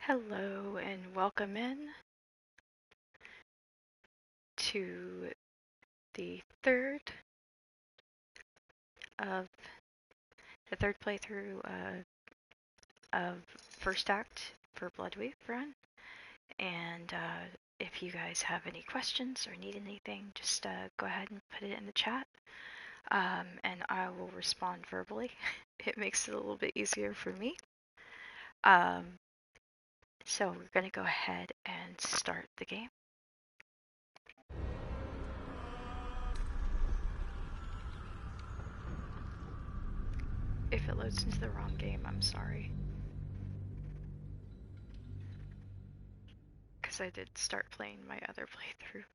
Hello and welcome in to the of third playthrough of First Act for Bloodweave run. And if you guys have any questions or need anything, just go ahead and put it in the chat, and I will respond verbally. It makes it a little bit easier for me. So we're gonna go ahead and start the game. If it loads into the wrong game, I'm sorry. Because I did start playing my other playthrough.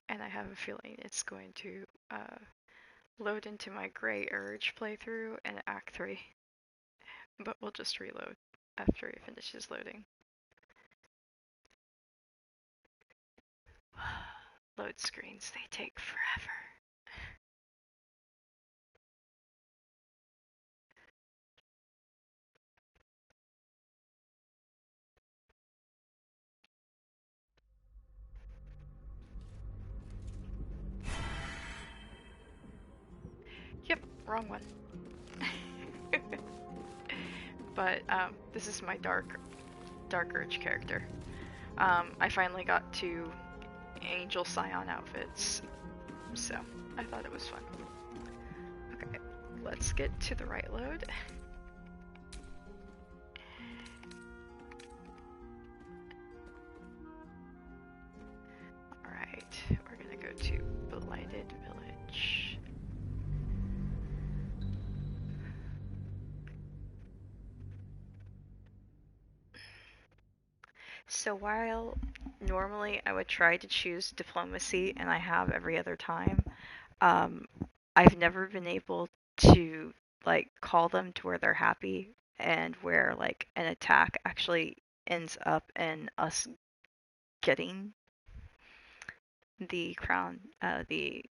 And I have a feeling it's going to load into my Grey Urge playthrough and Act 3. But we'll just reload after it finishes loading. Load screens, they take forever. Yep, wrong one. But this is my Dark Urge character. I finally got 2 Angel Scion outfits, so I thought it was fun. Okay, let's get to the right load. Alright, we're gonna go to Blighted Village. So while normally I would try to choose diplomacy, and I have every other time, I've never been able to like call them to where they're happy and where like an attack actually ends up in us getting the crown, the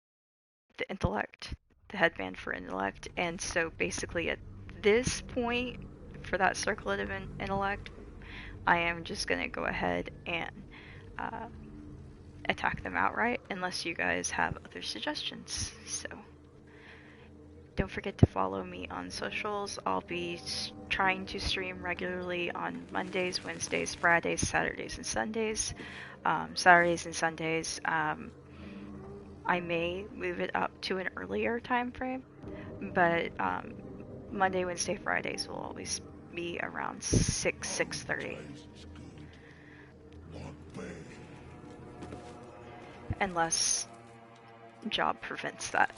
intellect, the headband for intellect. And so basically at this point, for that circlet of intellect, I am just gonna go ahead and attack them outright unless you guys have other suggestions. So don't forget to follow me on socials. I'll be trying to stream regularly on Mondays, Wednesdays, Fridays, Saturdays, and Sundays. Saturdays and Sundays, I may move it up to an earlier time frame, but Monday, Wednesday, Fridays will always be around 6:30. Unless job prevents that.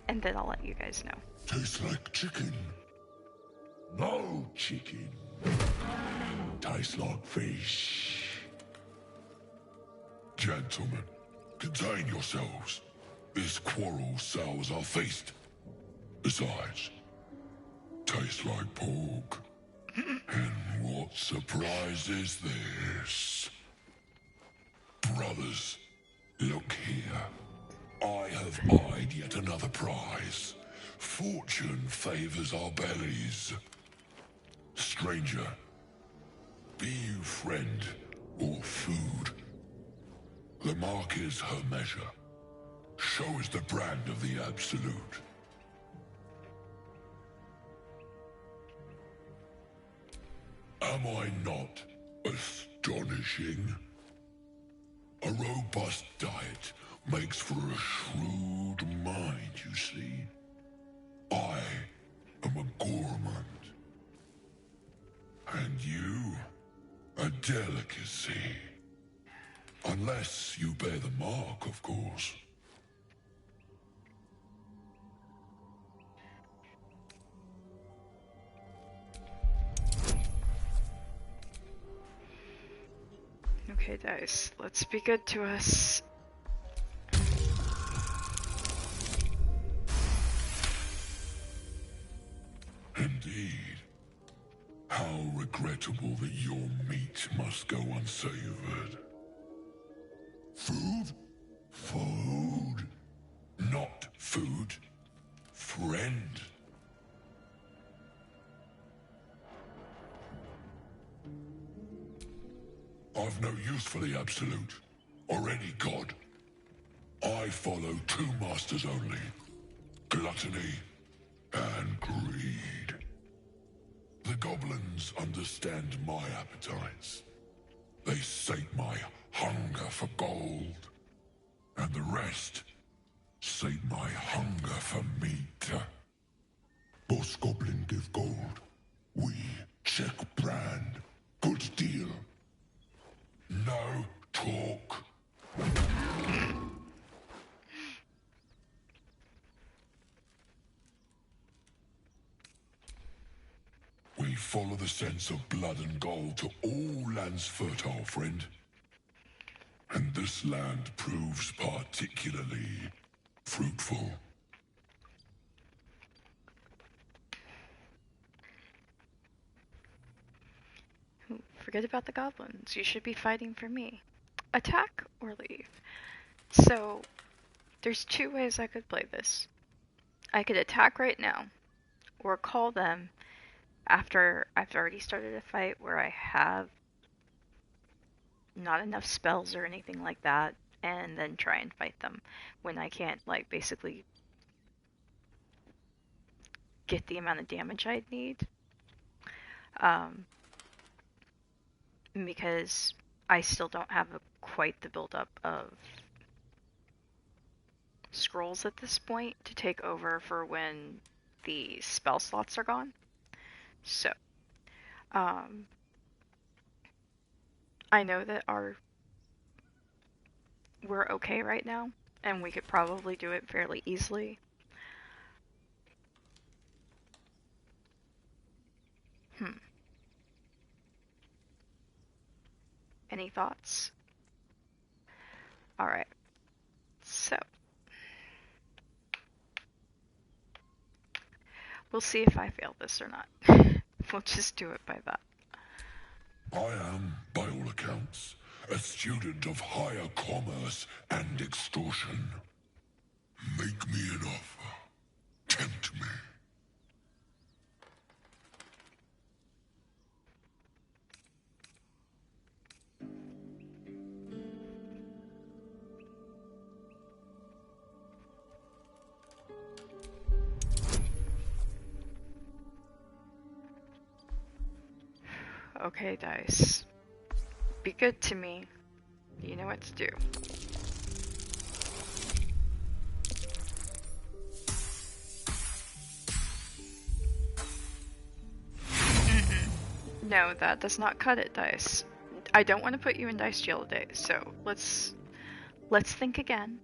And then I'll let you guys know. Tastes like chicken. No chicken. Tastes like fish. Gentlemen, contain yourselves. This quarrel sours our feast. Besides, tastes like pork. And what surprise is this? Brothers, look here. I have eyed yet another prize. Fortune favors our bellies. Stranger, be you friend or food. The mark is her measure. Show is the brand of the absolute. Am I not astonishing? A robust diet makes for a shrewd mind, you see. I am a gourmand. And you, a delicacy. Unless you bear the mark, of course. Okay, dice, let's be good to us. Indeed. How regrettable that your meat must go unsavored. Food? Food. Not food. Friend. I've no use for the Absolute, or any god. I follow two masters only. Gluttony and greed. The goblins understand my appetites. They sate my hunger for gold. And the rest sate my hunger for meat. Boss Goblin give gold. We check brand. Good deal. No talk. We follow the sense of blood and gold to all lands fertile, friend. And this land proves particularly fruitful. Forget about the goblins. You should be fighting for me. Attack or leave. So, there's two ways I could play this. I could attack right now, or call them after I've already started a fight where I have not enough spells or anything like that, and then try and fight them when I can't, like, basically get the amount of damage I'd need. Because I still don't have quite the buildup of scrolls at this point to take over for when the spell slots are gone. So, I know that we're okay right now, and we could probably do it fairly easily. Any thoughts? Alright, so we'll see if I fail this or not. We'll just do it by that. I am, by all accounts, a student of higher commerce and extortion. Make me an offer. Tempt me. Okay, dice. Be good to me. You know what to do. No, that does not cut it, dice. I don't want to put you in dice jail today, so let's think again.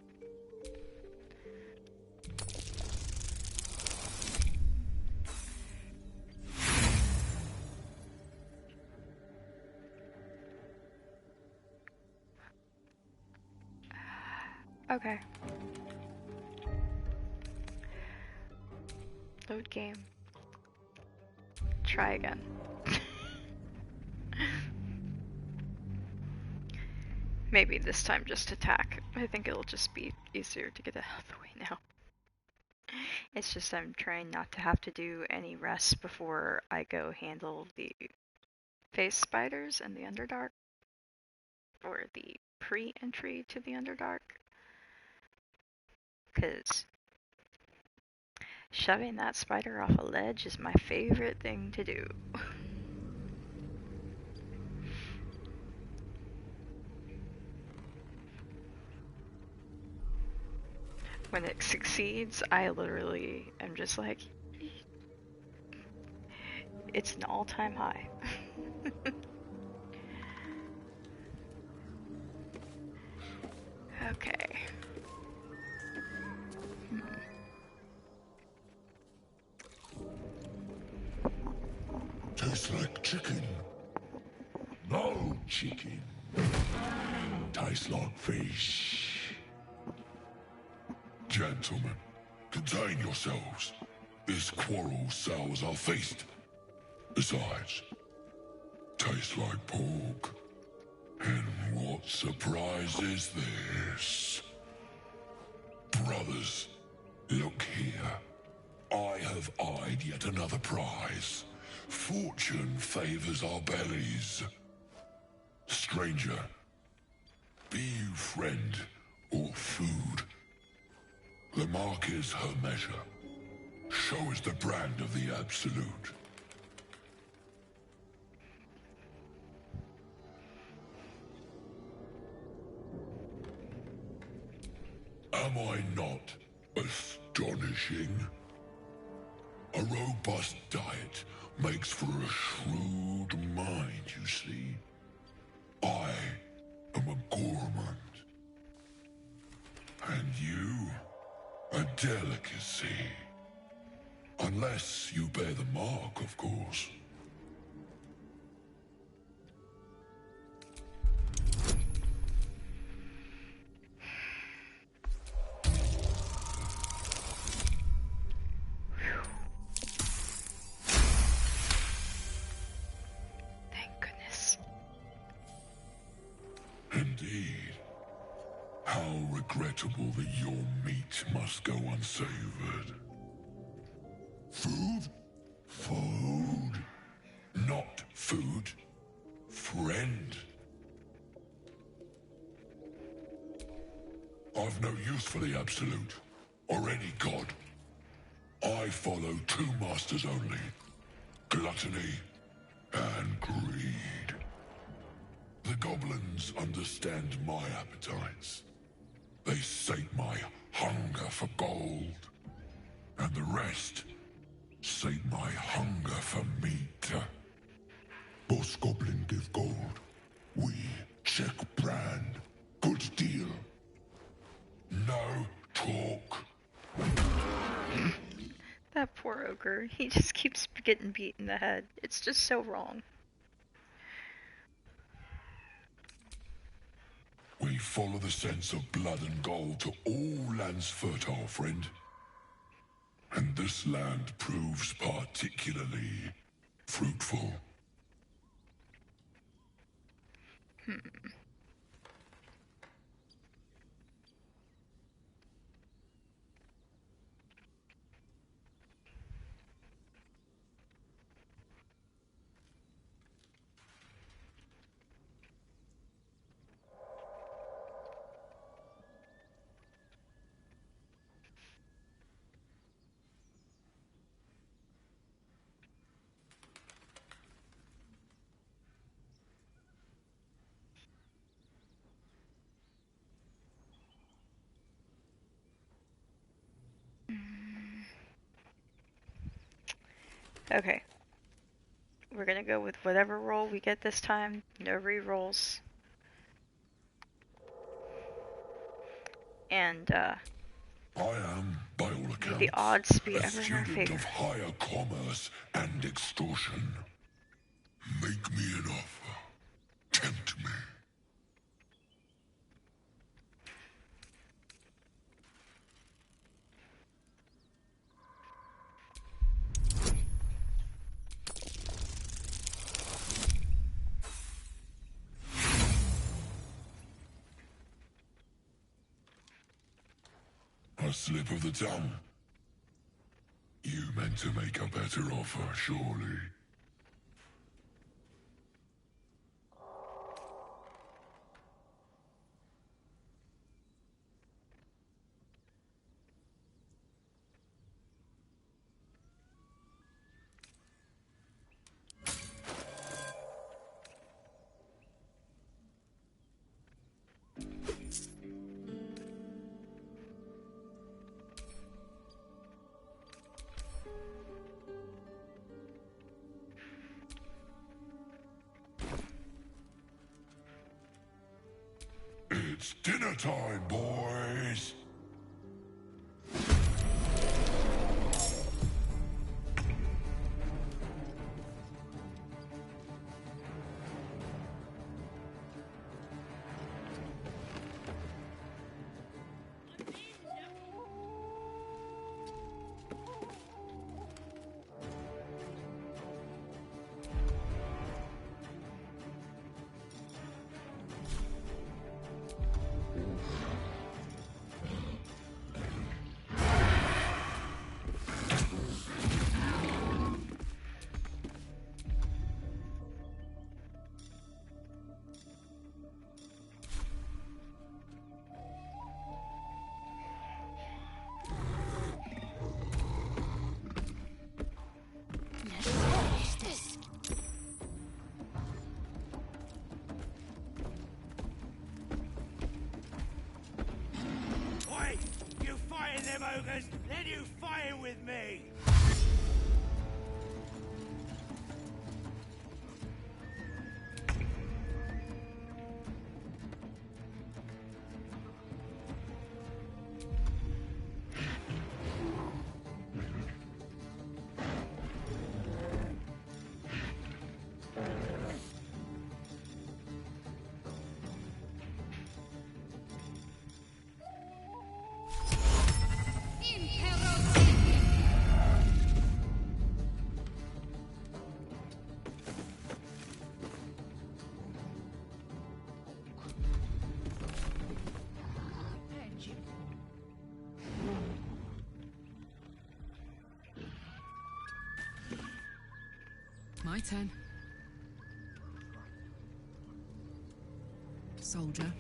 Okay. Load game. Try again. Maybe this time just attack. I think it'll just be easier to get out of the way now. It's just I'm trying not to have to do any rest before I go handle the phase spiders and the Underdark. Or the pre-entry to the Underdark. Because shoving that spider off a ledge is my favorite thing to do. When it succeeds, I literally am just like, it's an all-time high. Okay. Tastes like chicken. No chicken. Tastes like fish. Gentlemen, contain yourselves. This quarrel sours our feast. Besides, tastes like pork. And what surprise is this? Brothers, look here. I have eyed yet another prize. Fortune favors our bellies. Stranger, be you friend or food, the mark is her measure. Show is the brand of the absolute. Am I not astonishing? A robust diet makes for a shrewd mind, you see. I am a gourmand. And you, a delicacy. Unless you bear the mark, of course. Thank goodness. Indeed. How regrettable that your meat must go unsavored. Food? Food. Not food. Friend. I've no use for the Absolute, or any god. I follow two masters only. Gluttony and greed. The goblins understand my appetites. They sate my hunger for gold. And the rest sate my hunger for meat. Boss goblin give gold. We check brand. Good deal. No talk. That poor ogre. He just keeps getting beat in the head. It's just so wrong. We follow the sense of blood and gold to all lands fertile, friend. And this land proves particularly fruitful. Okay. We're gonna go with whatever roll we get this time. No re-rolls. And, I am, by all may accounts, the odds be a ever in our student favor. of higher commerce and extortion. Make me an offer. Tempt me. A slip of the tongue. You meant to make a better offer, surely. It's dinner time, boys! with me! My turn. Soldier.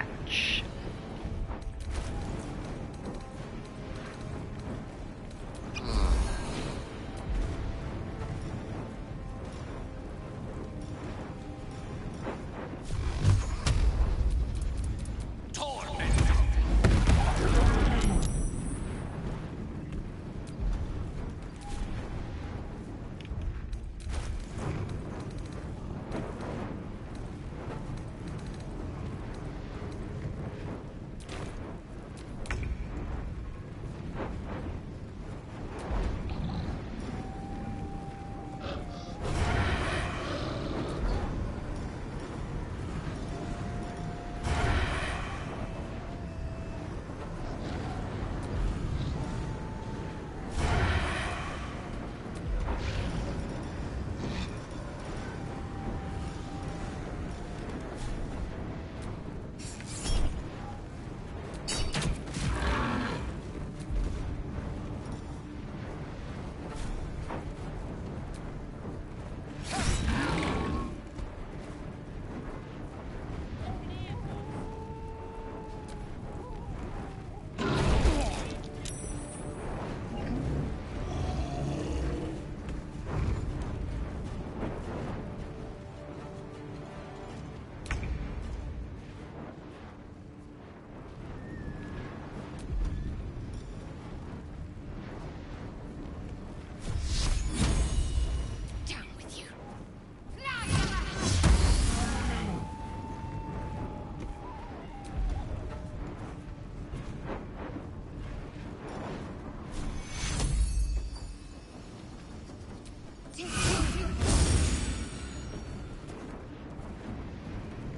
Ouch.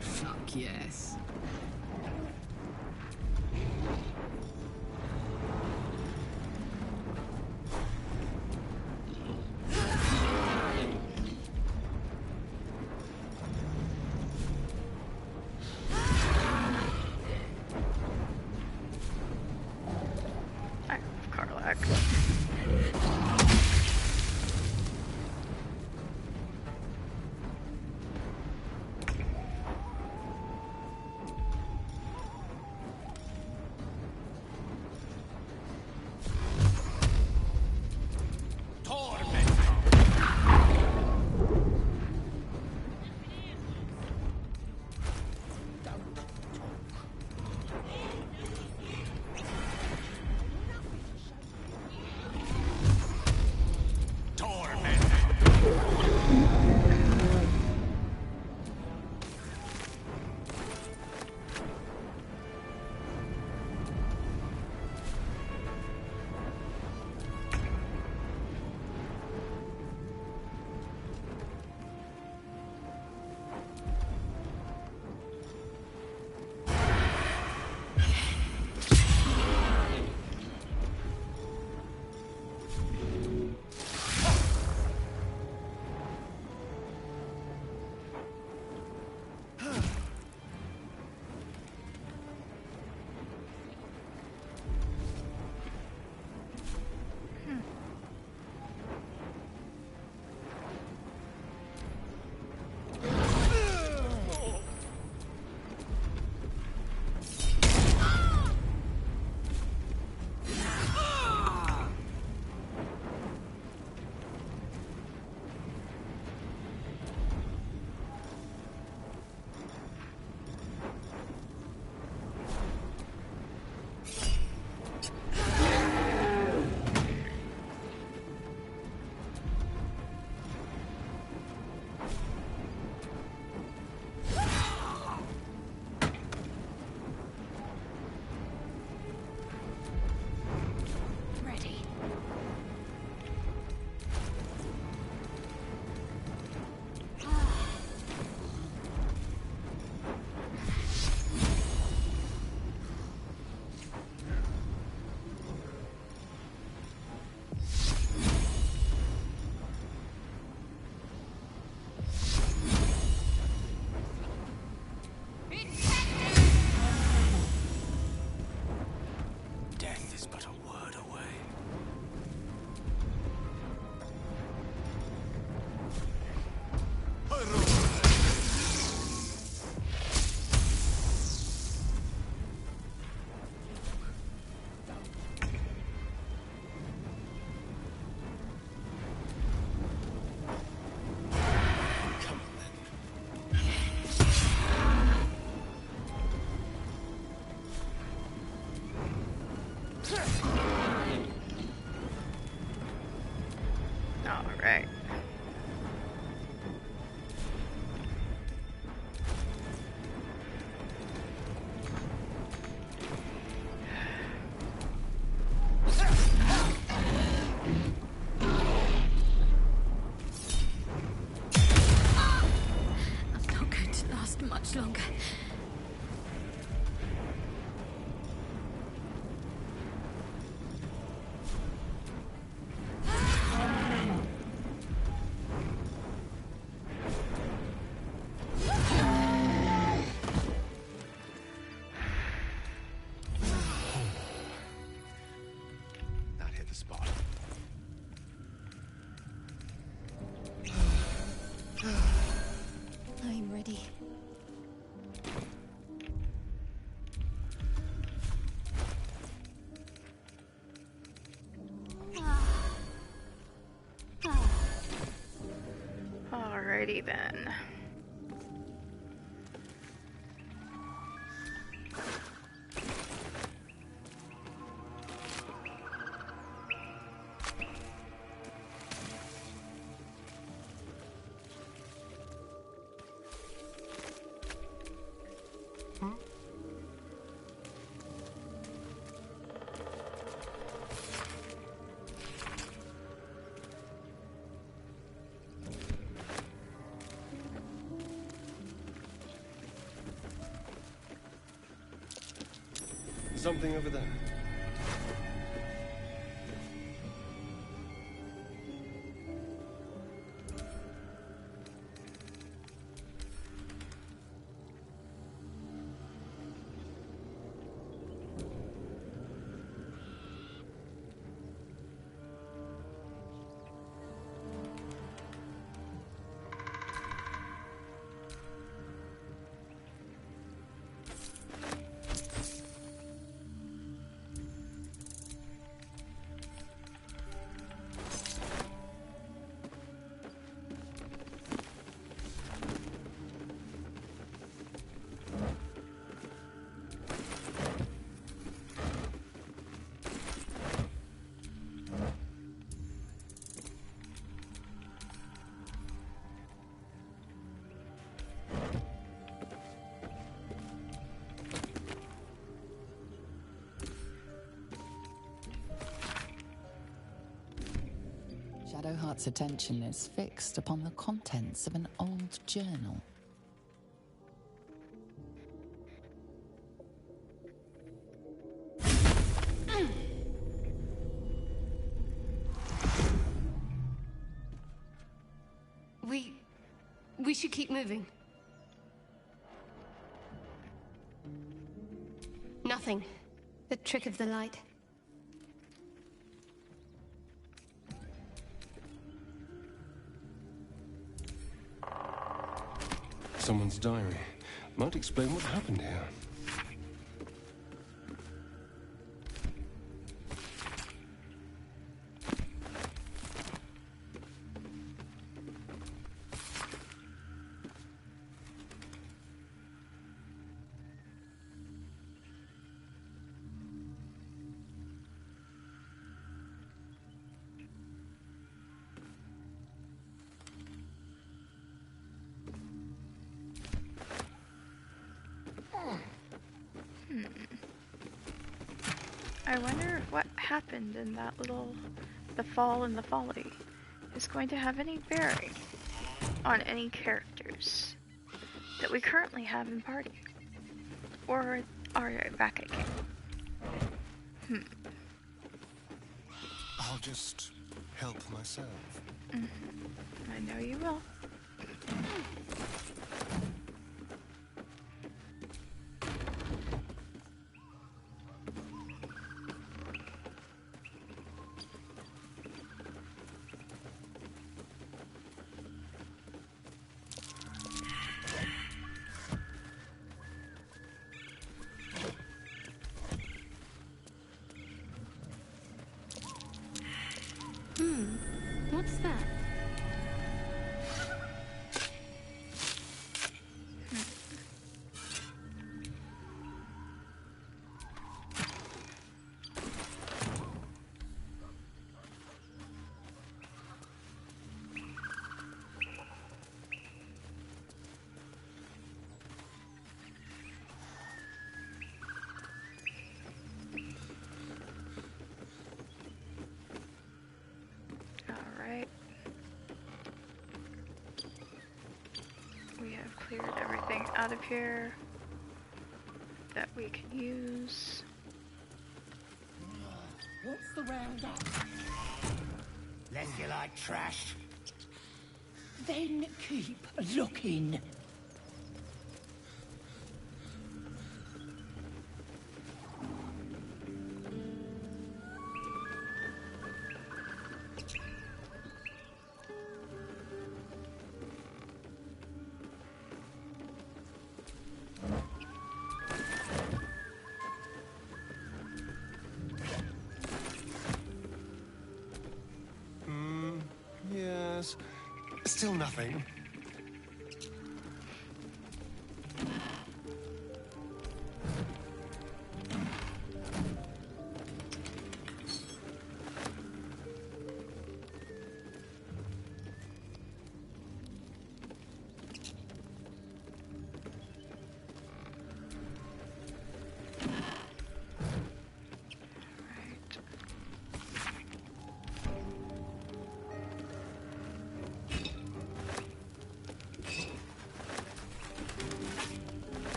Fuck yes. I love Karlak. All right. That's not going to last much longer. That hit the spot. I'm ready. Alrighty then. Something over there. Shadowheart's attention is fixed upon the contents of an old journal. We should keep moving. Nothing. The trick of the light. Someone's diary. Might explain what happened here. I wonder if what happened in that the fall and the folly is going to have any bearing on any characters that we currently have in party, or are back at camp. I'll just help myself. I know you will. What's that? cleared everything out of here that we can use. What's the roundup? Less you like trash. Then keep looking. Yes. Still nothing.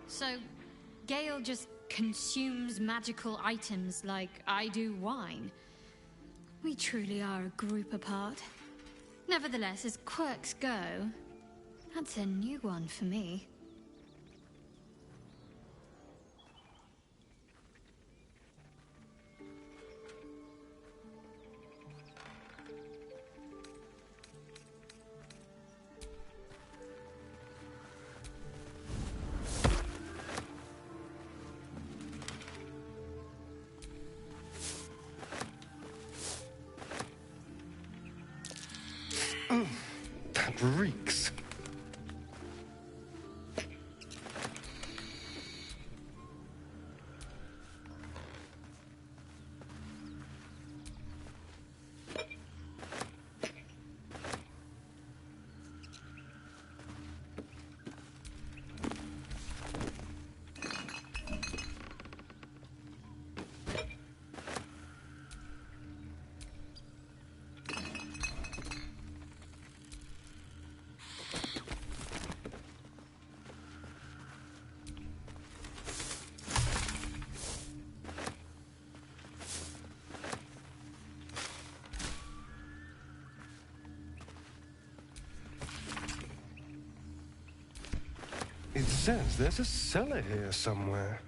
So, Gale just consumes magical items like I do wine. We truly are a group apart. Nevertheless, as quirks go, that's a new one for me. That reeks. It says there's a cellar here somewhere.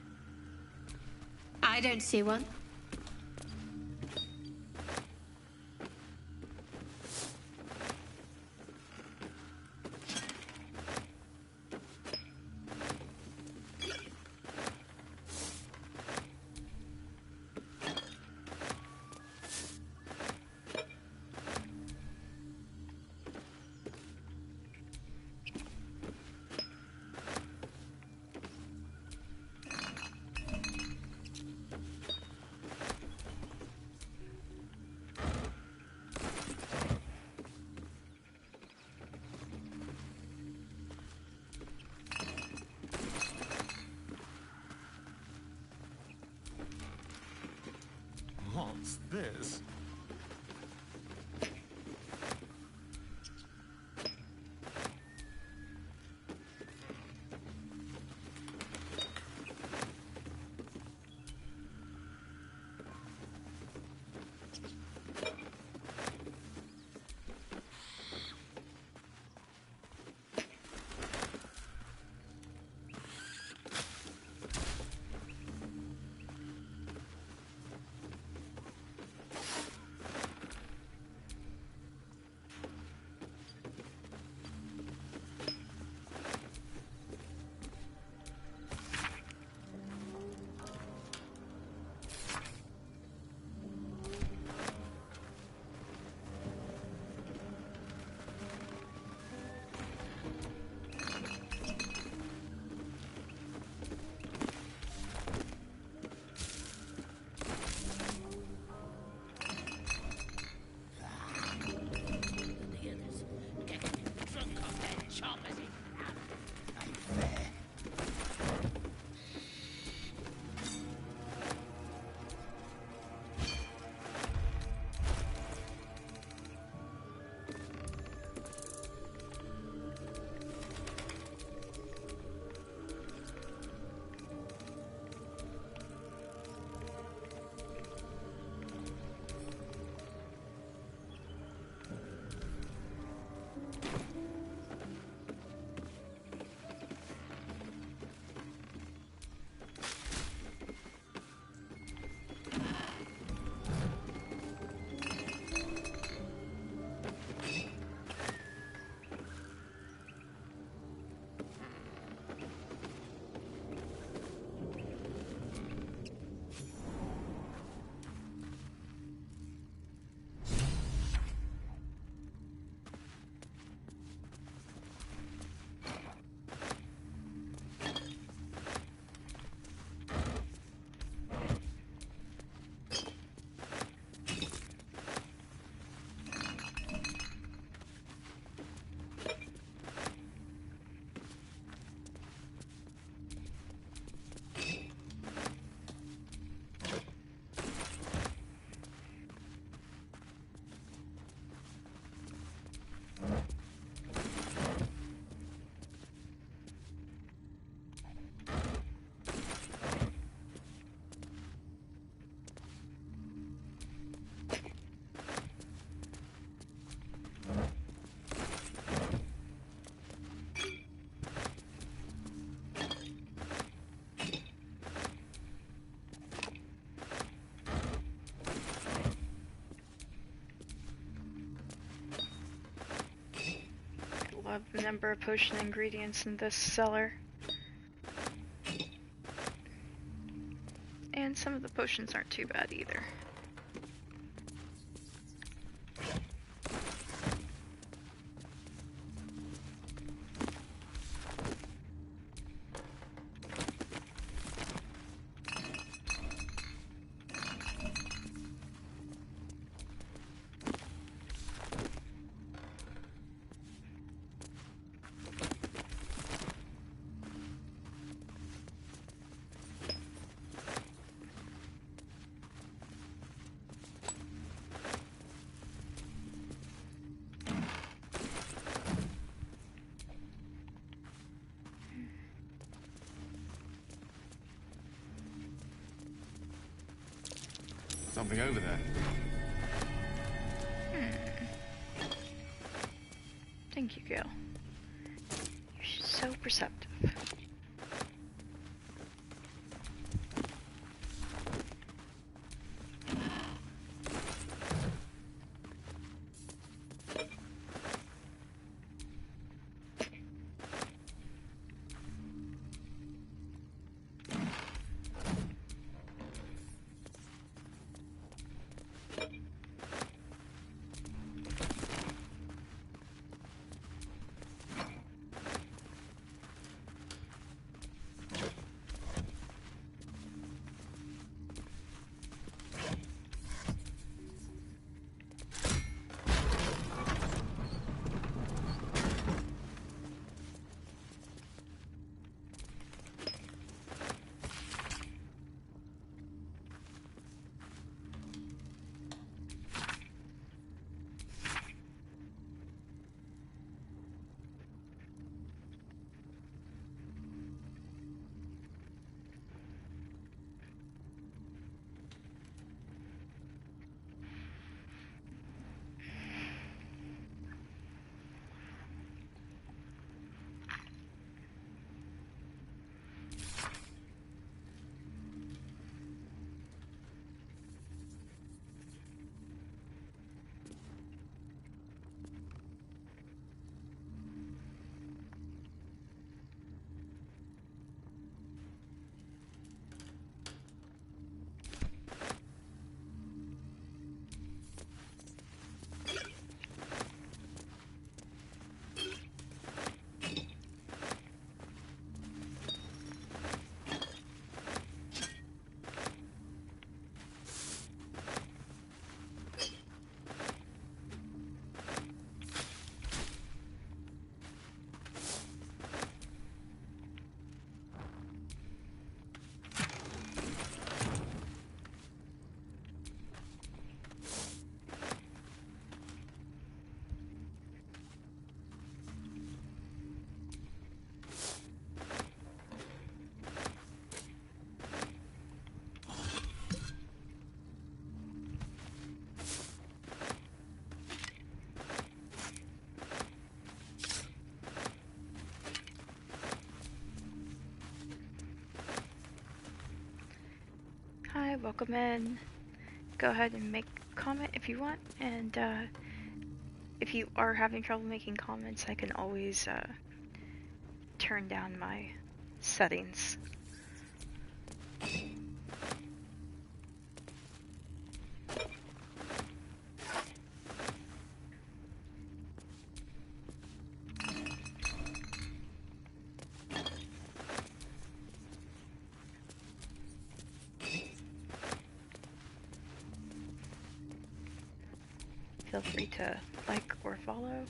I don't see one. What's this? a number of potion ingredients in this cellar. And some of the potions aren't too bad either. Something over there. Thank you, Gale. You're so perceptive. Hi, welcome in. Go ahead and make a comment if you want, and if you are having trouble making comments, I can always turn down my settings. Feel free to like or follow.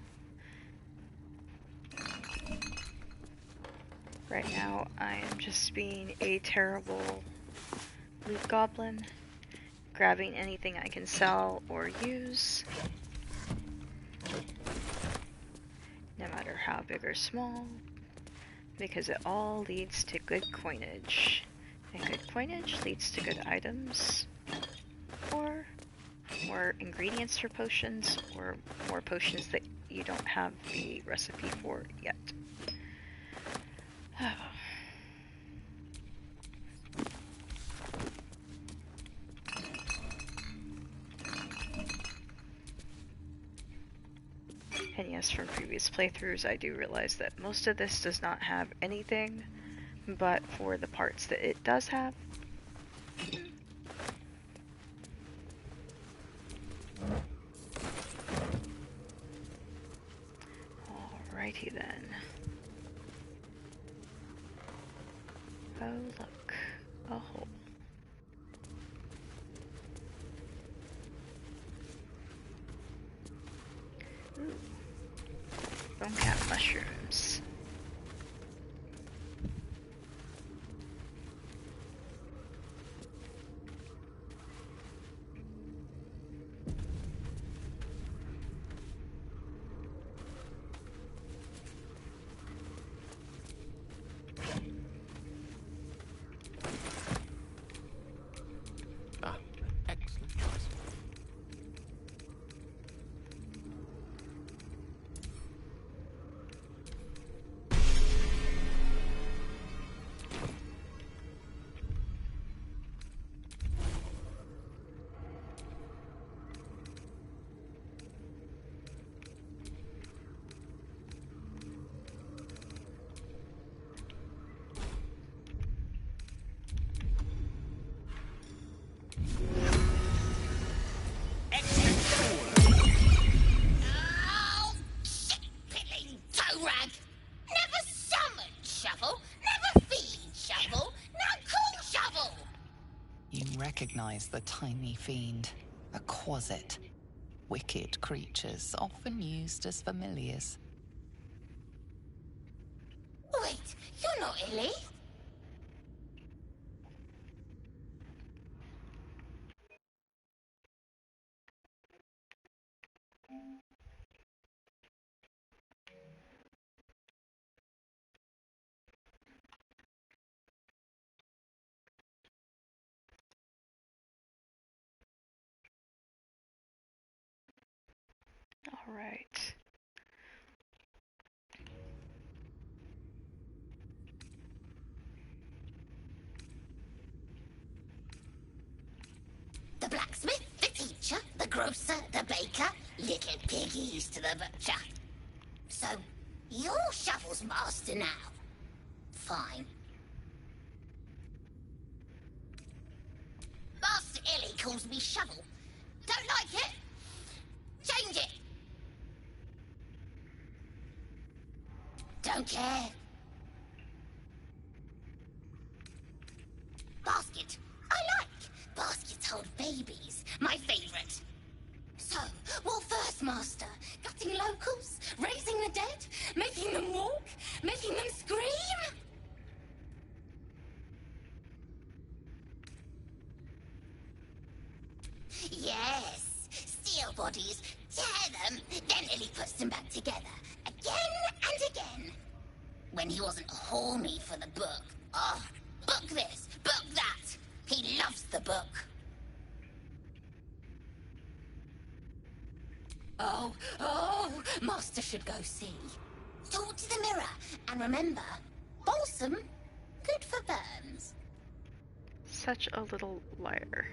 Right now, I am just being a terrible loot goblin, grabbing anything I can sell or use, no matter how big or small, because it all leads to good coinage, and good coinage leads to good items, or more ingredients for potions, or more potions that you don't have the recipe for yet. And yes, honest, from previous playthroughs, I do realize that most of this does not have anything, but for the parts that it does have, alrighty then. Oh look, a hole. Ooh. Bone cap mushrooms. Ah, excellent choice. Oh, shit-pilling toe-rag! Never summoned shovel, never feed shovel, now call shovel! You recognize the tiny fiend, a quasit. Wicked creatures, often used as familiars. Wait, you're not Illy? Alright. The blacksmith, the teacher, the grocer, the baker, little piggies to the butcher. So, you're Shovel's master now. Fine. Master Illy calls me Shovel. Don't like it? Change it. Don't care. Basket. I like. Baskets hold babies. My favorite. So, what first, Master? Gutting locals? Raising the dead? Making them walk? Making them scream? Yes. Steel bodies. Tear them. Then Illy puts them back together. Again and again. When he wasn't horny for the book. Oh, book this, book that. He loves the book. Oh, Master should go see. Talk to the mirror, and remember, balsam, good for burns. Such a little liar.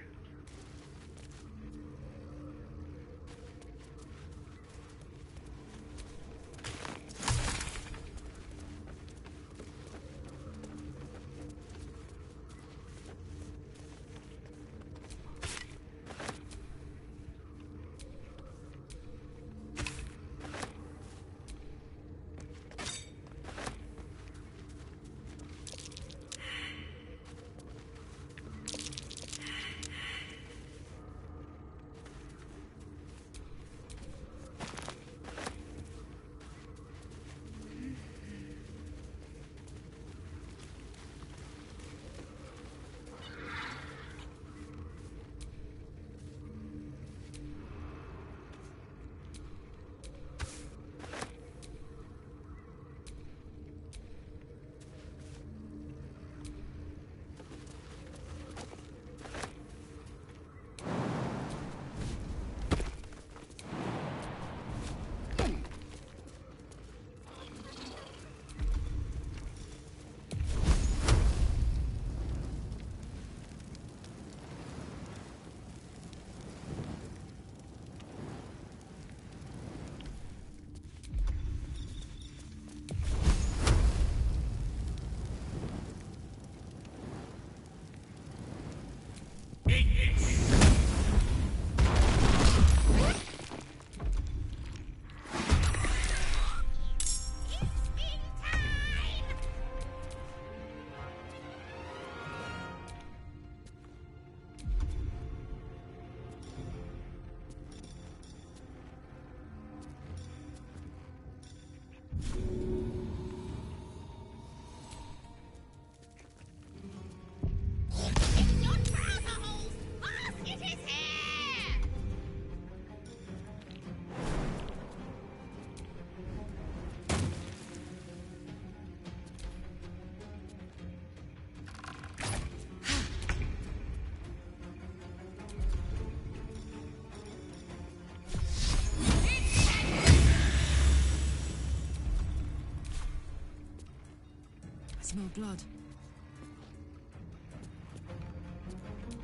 blood.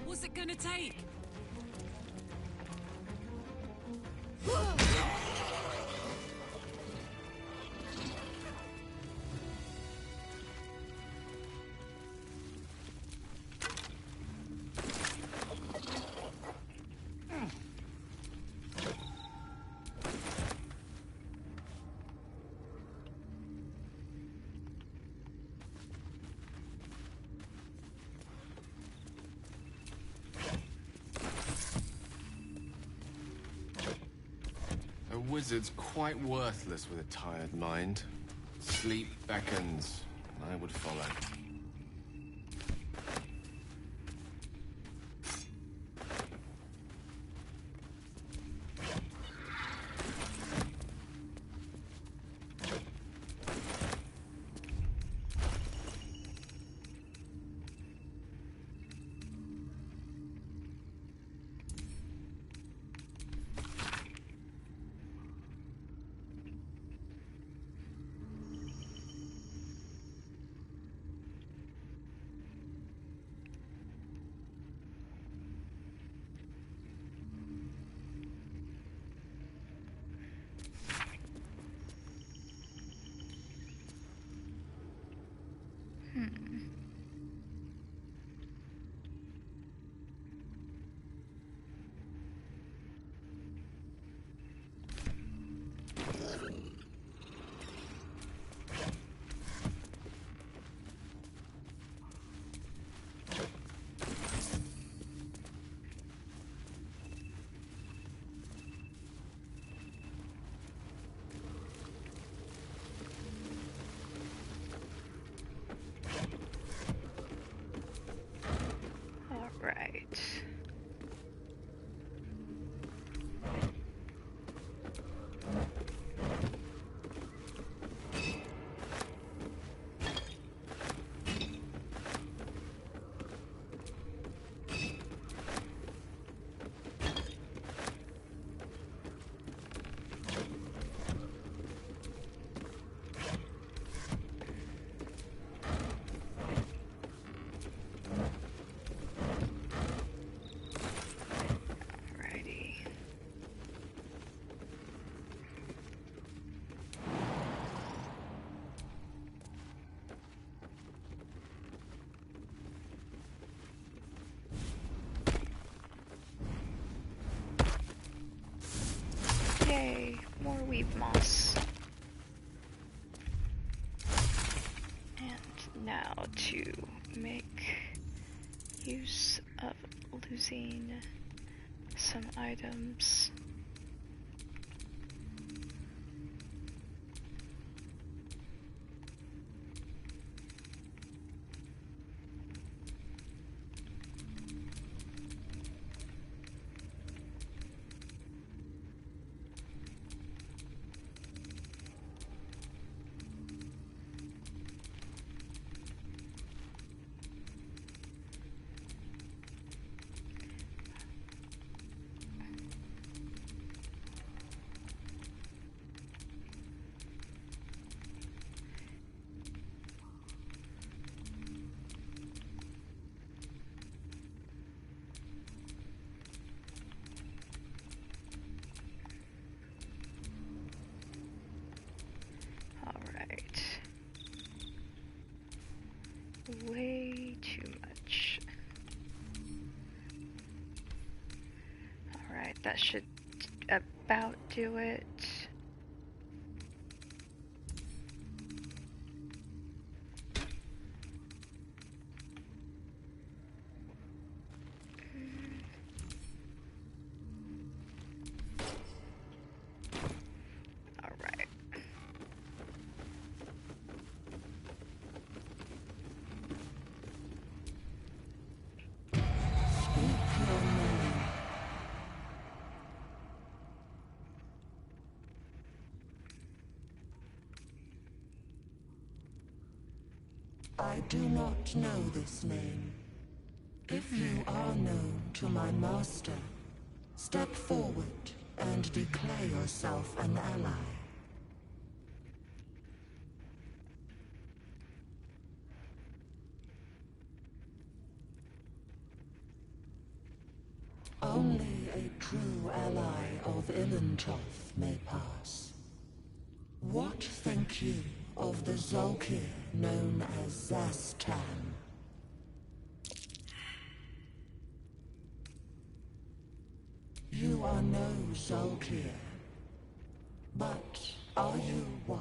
What's it gonna take? A wizard's quite worthless with a tired mind. Sleep beckons. I would follow. Right. Alrighty. Yay, more weave moss. And now to make use of losing some items. Alright. Way too much. Alright, that should about do it. Alright. I do not know this name. If you are known to my master, step forward and declare yourself an ally. true ally of Ilintoth may pass. What think you of the Zolkir known as Zastan? You are no Zolkir, but are you wise?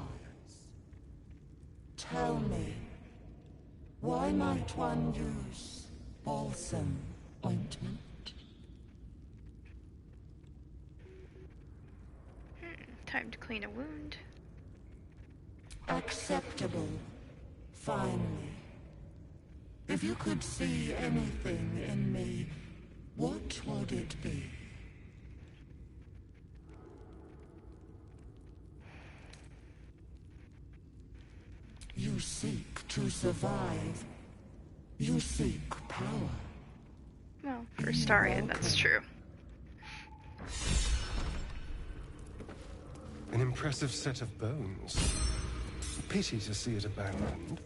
Tell me, why might one use balsam ointment? Time to clean a wound. Acceptable. Finally. If you could see anything in me, what would it be? You seek to survive. You seek power. Well, for Astarion, that's true. An impressive set of bones. Pity to see it abandoned.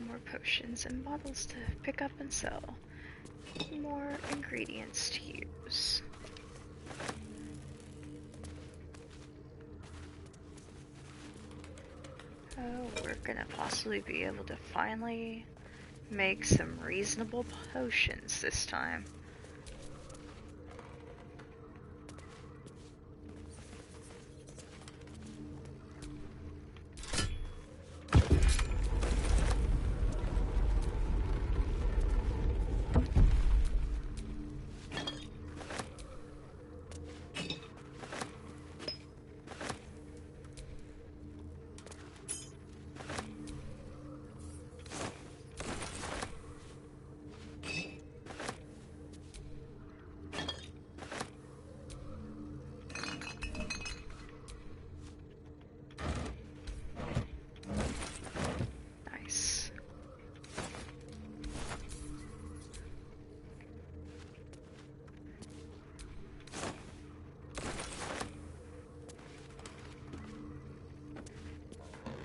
More potions and bottles to pick up and sell. More ingredients to use. Oh, we're gonna possibly be able to finally make some reasonable potions this time.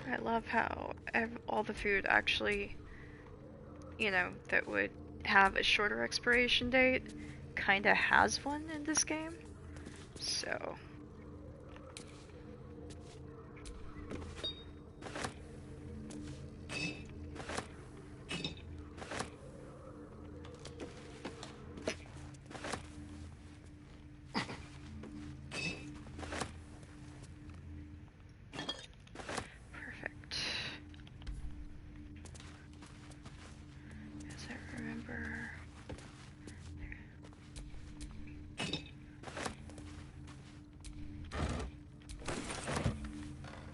I love how all the food actually, that would have a shorter expiration date, kinda has one in this game. So.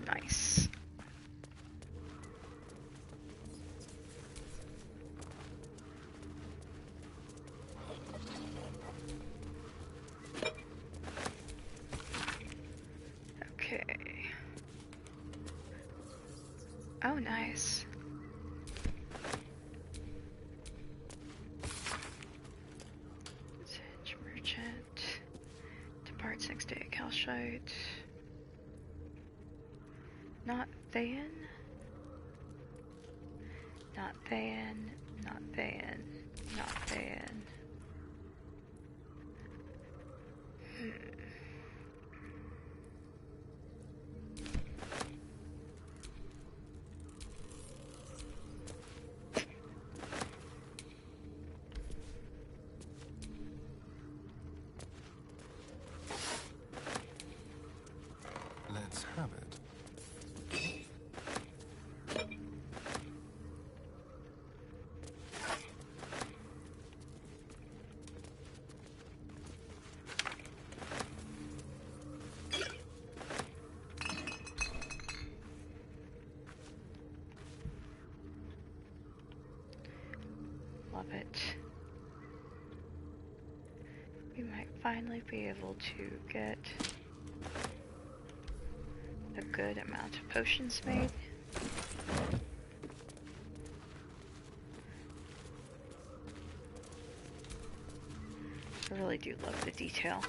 Nice. Okay. Oh, nice. Sage merchant. Departs next day at Calshite. Not Thayan. Not Thayan. Not Thayan. Not Thayan. Let's have it. Love it. We might finally be able to get a good amount of potions made. I really do love the detail.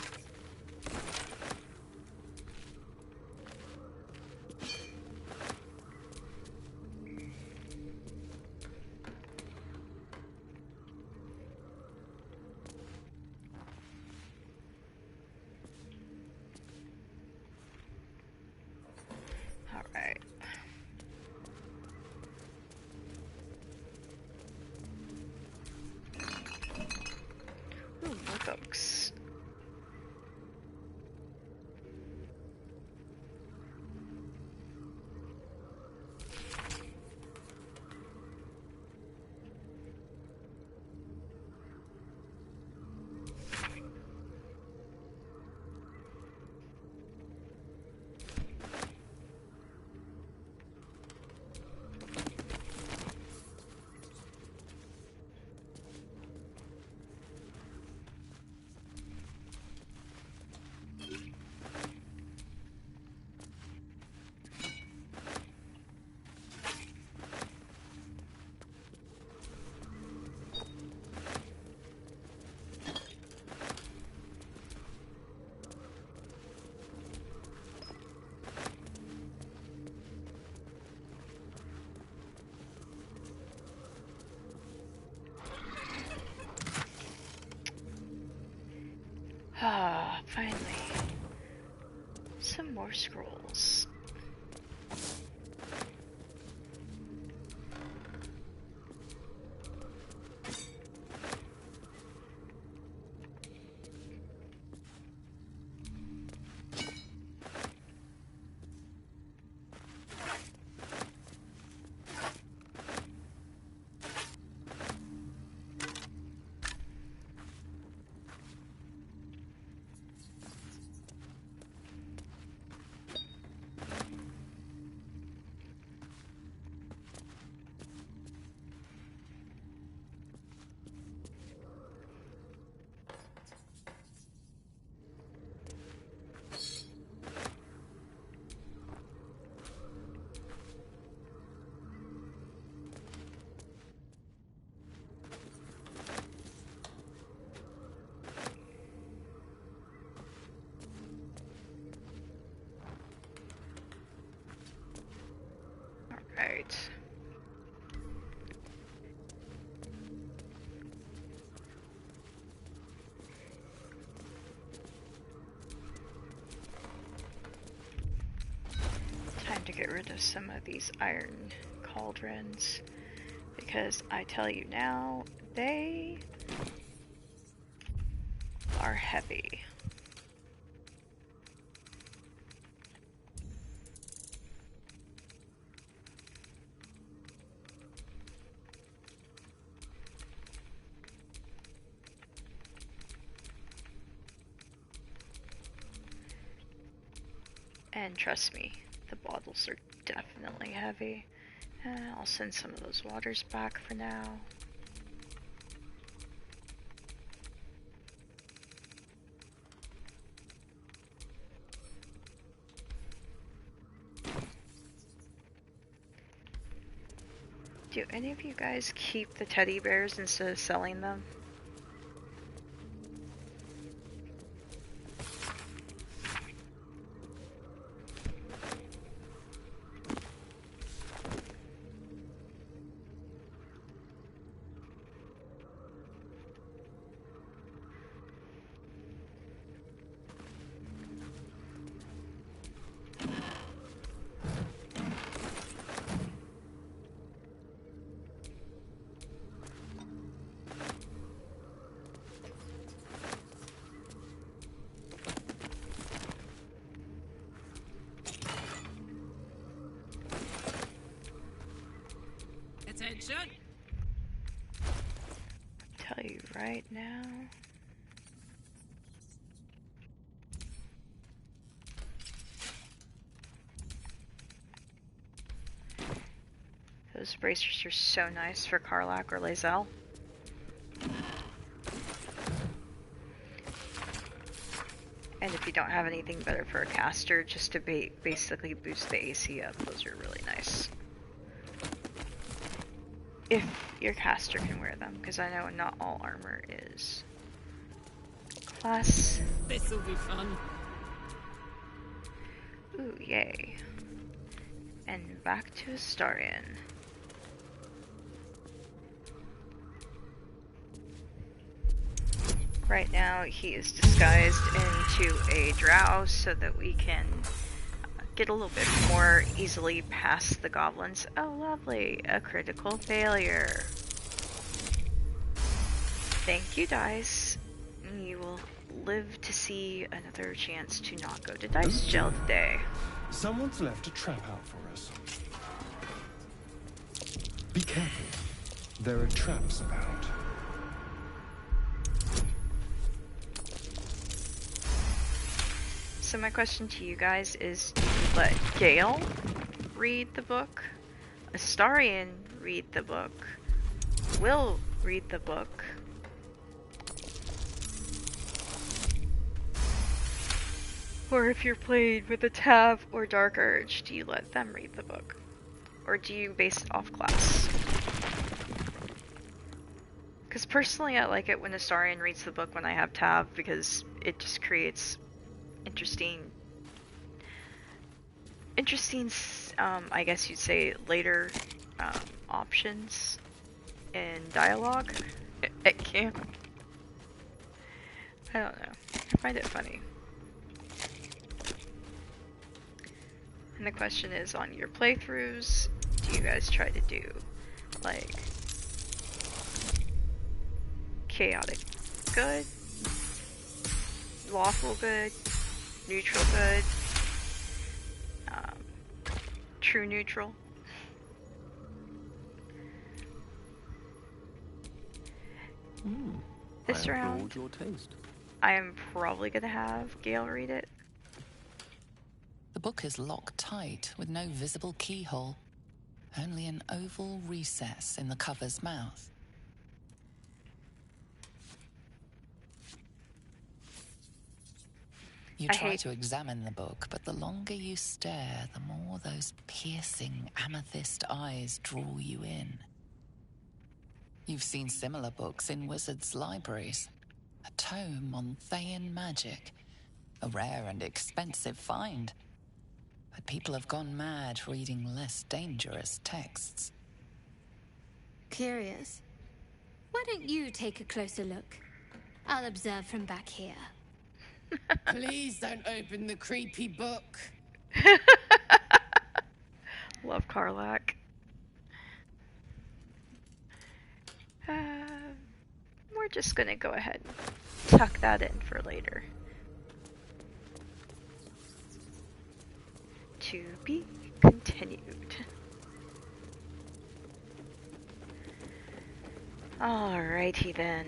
scrolls. Right. Time to get rid of some of these iron cauldrons, because I tell you now, they are heavy. And trust me, the bottles are definitely heavy. I'll send some of those waters back for now. Do any of you guys keep the teddy bears instead of selling them? Attention! Tell you right now. Those bracers are so nice for Karlach or Lae'zel. And if you don't have anything better for a caster, just to basically boost the AC up, those are really nice. If your caster can wear them, because I know not all armor is class. This'll be fun. Ooh, yay. And back to Astarion. Right now, he is disguised into a drow so that we can get a little bit more easily past the goblins. Oh, lovely. A critical failure. Thank you, dice. You will live to see another chance to not go to dice jail today. Someone's left a trap out for us. Be careful. There are traps about. So my question to you guys is, do you let Gale read the book? Astarion read the book? Will read the book? Or if you're playing with a Tav or Dark Urge, do you let them read the book? Or do you base it off class? Because personally I like it when Astarion reads the book when I have Tav, because it just creates interesting, I guess you'd say, later options in dialogue at camp. I don't know. I find it funny. And the question is, on your playthroughs, do you guys try to do, like, chaotic good, lawful good, neutral good, true neutral? This round, your taste. I am probably going to have Gale read it. The book is locked tight with no visible keyhole, only an oval recess in the cover's mouth. You try to examine the book, but the longer you stare, the more those piercing amethyst eyes draw you in. You've seen similar books in wizards' libraries. A tome on Thayan magic, a rare and expensive find. But people have gone mad reading less dangerous texts. Curious. Why don't you take a closer look? I'll observe from back here. Please don't open the creepy book. Love Karlak. We're just gonna go ahead and tuck that in for later. To be continued. Alrighty then.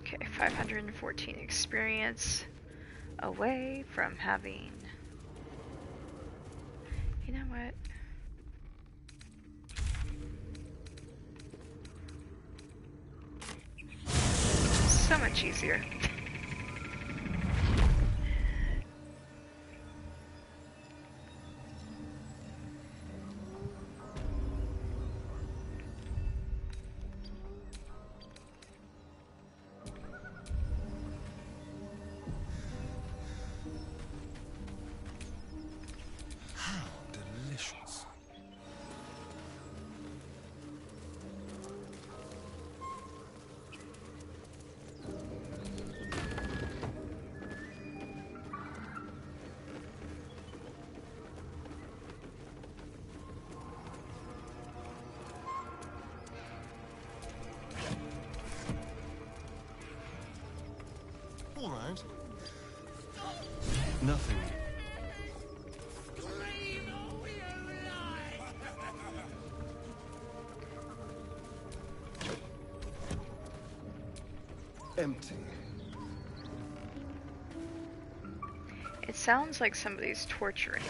Okay, 514 experience away from having... You know what? So much easier. How delicious. All right. Nothing. Empty. It sounds like somebody's torturing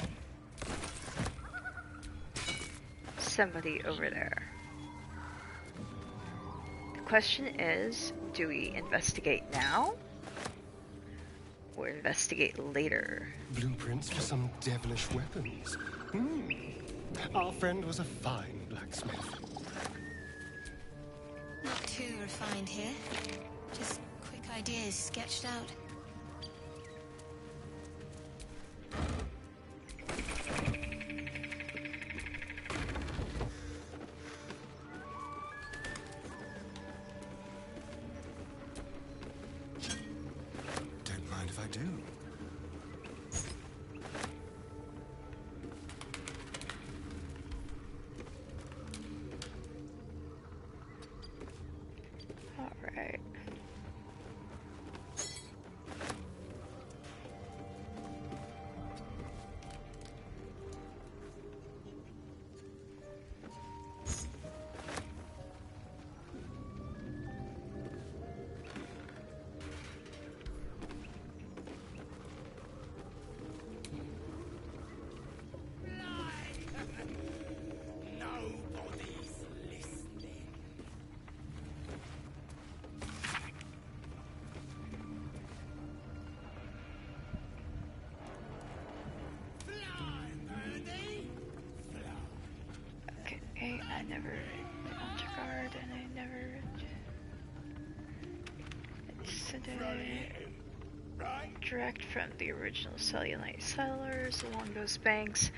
somebody over there. The question is, do we investigate now? Or investigate later? Blueprints for some devilish weapons. Our friend was a fine blacksmith. Not too refined here. Just quick ideas sketched out. Don't mind if I do. Alright. Okay, I never read Altar Guard, and I never read today. Direct from the original Cellulite settlers along those banks,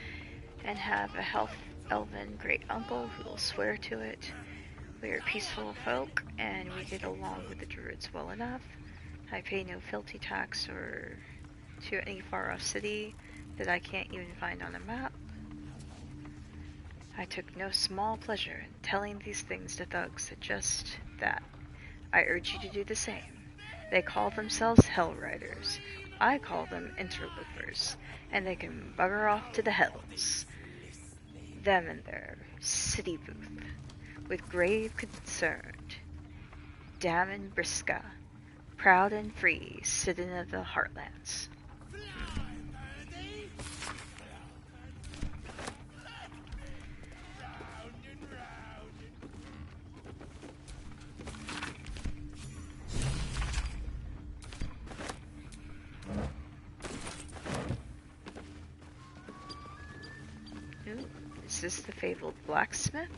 and have a elven great uncle who will swear to it. We are peaceful folk, and we get along with the druids well enough. I pay no fealty tax or to any far-off city that I can't even find on a map. I took no small pleasure in telling these things to thugs that just that. I urge you to do the same. They call themselves Hell Riders. I call them interlopers, and they can bugger off to the hells. Them and their city booth, with grave concerned. Dam and Briska, proud and free, sitting of the heartlands. Ooh, is this the fabled blacksmith?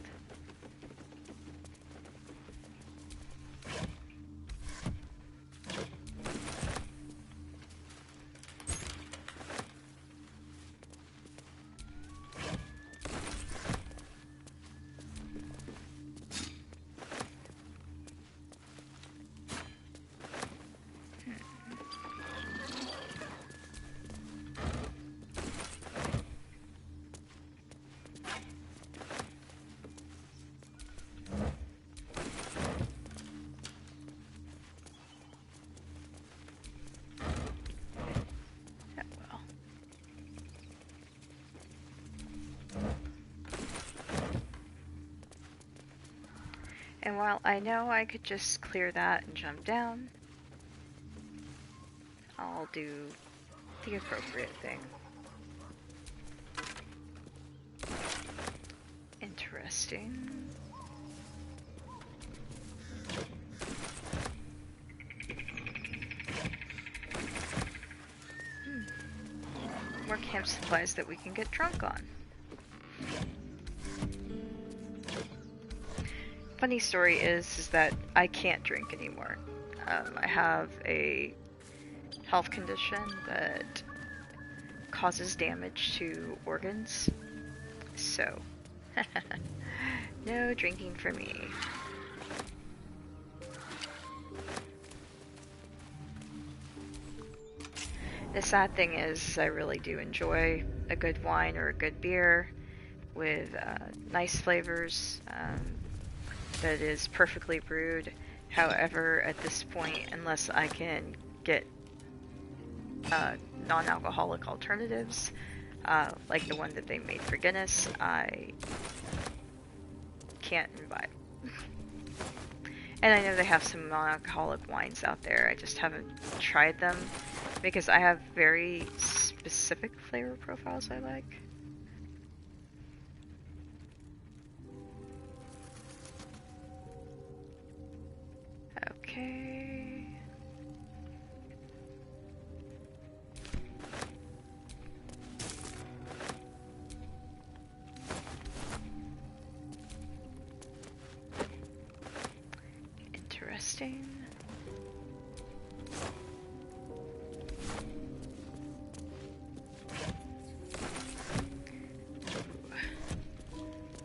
And while I know I could just clear that and jump down, I'll do the appropriate thing. Interesting. More camp supplies that we can get drunk on. Funny story is that I can't drink anymore. I have a health condition that causes damage to organs, so no drinking for me. The sad thing is I really do enjoy a good wine or a good beer with nice flavors that is perfectly brewed. However, at this point, unless I can get non-alcoholic alternatives, like the one that they made for Guinness, I can't imbibe. And I know they have some non-alcoholic wines out there, I just haven't tried them because I have very specific flavor profiles I like. Okay. Interesting.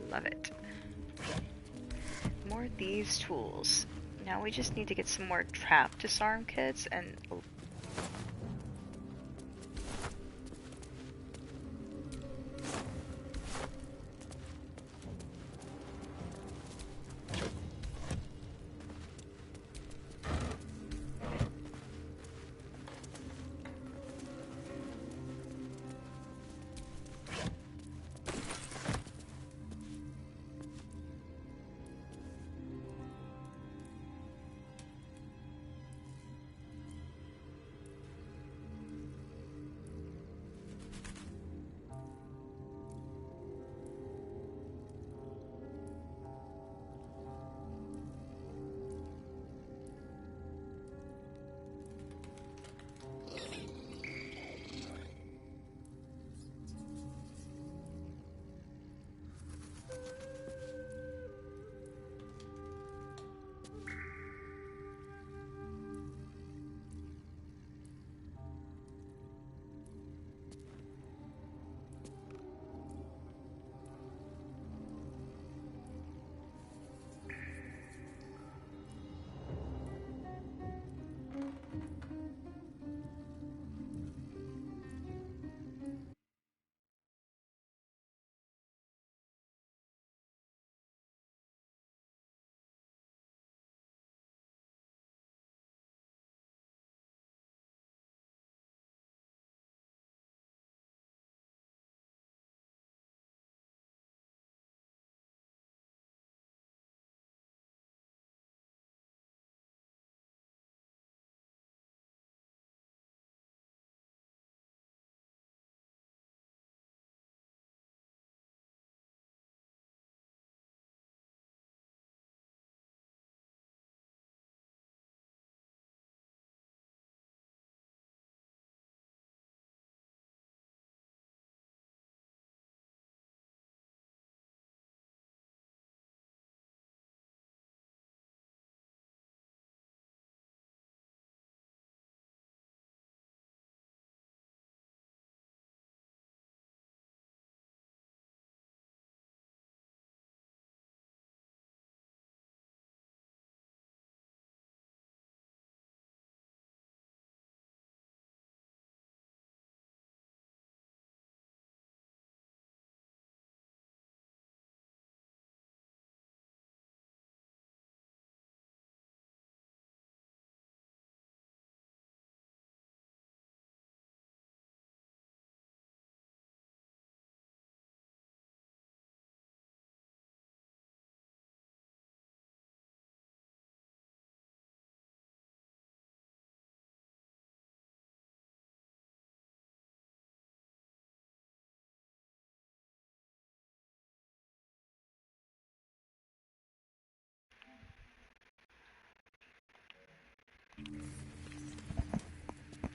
Love it. More thieves' tools. Now we just need to get some more trap disarm kits and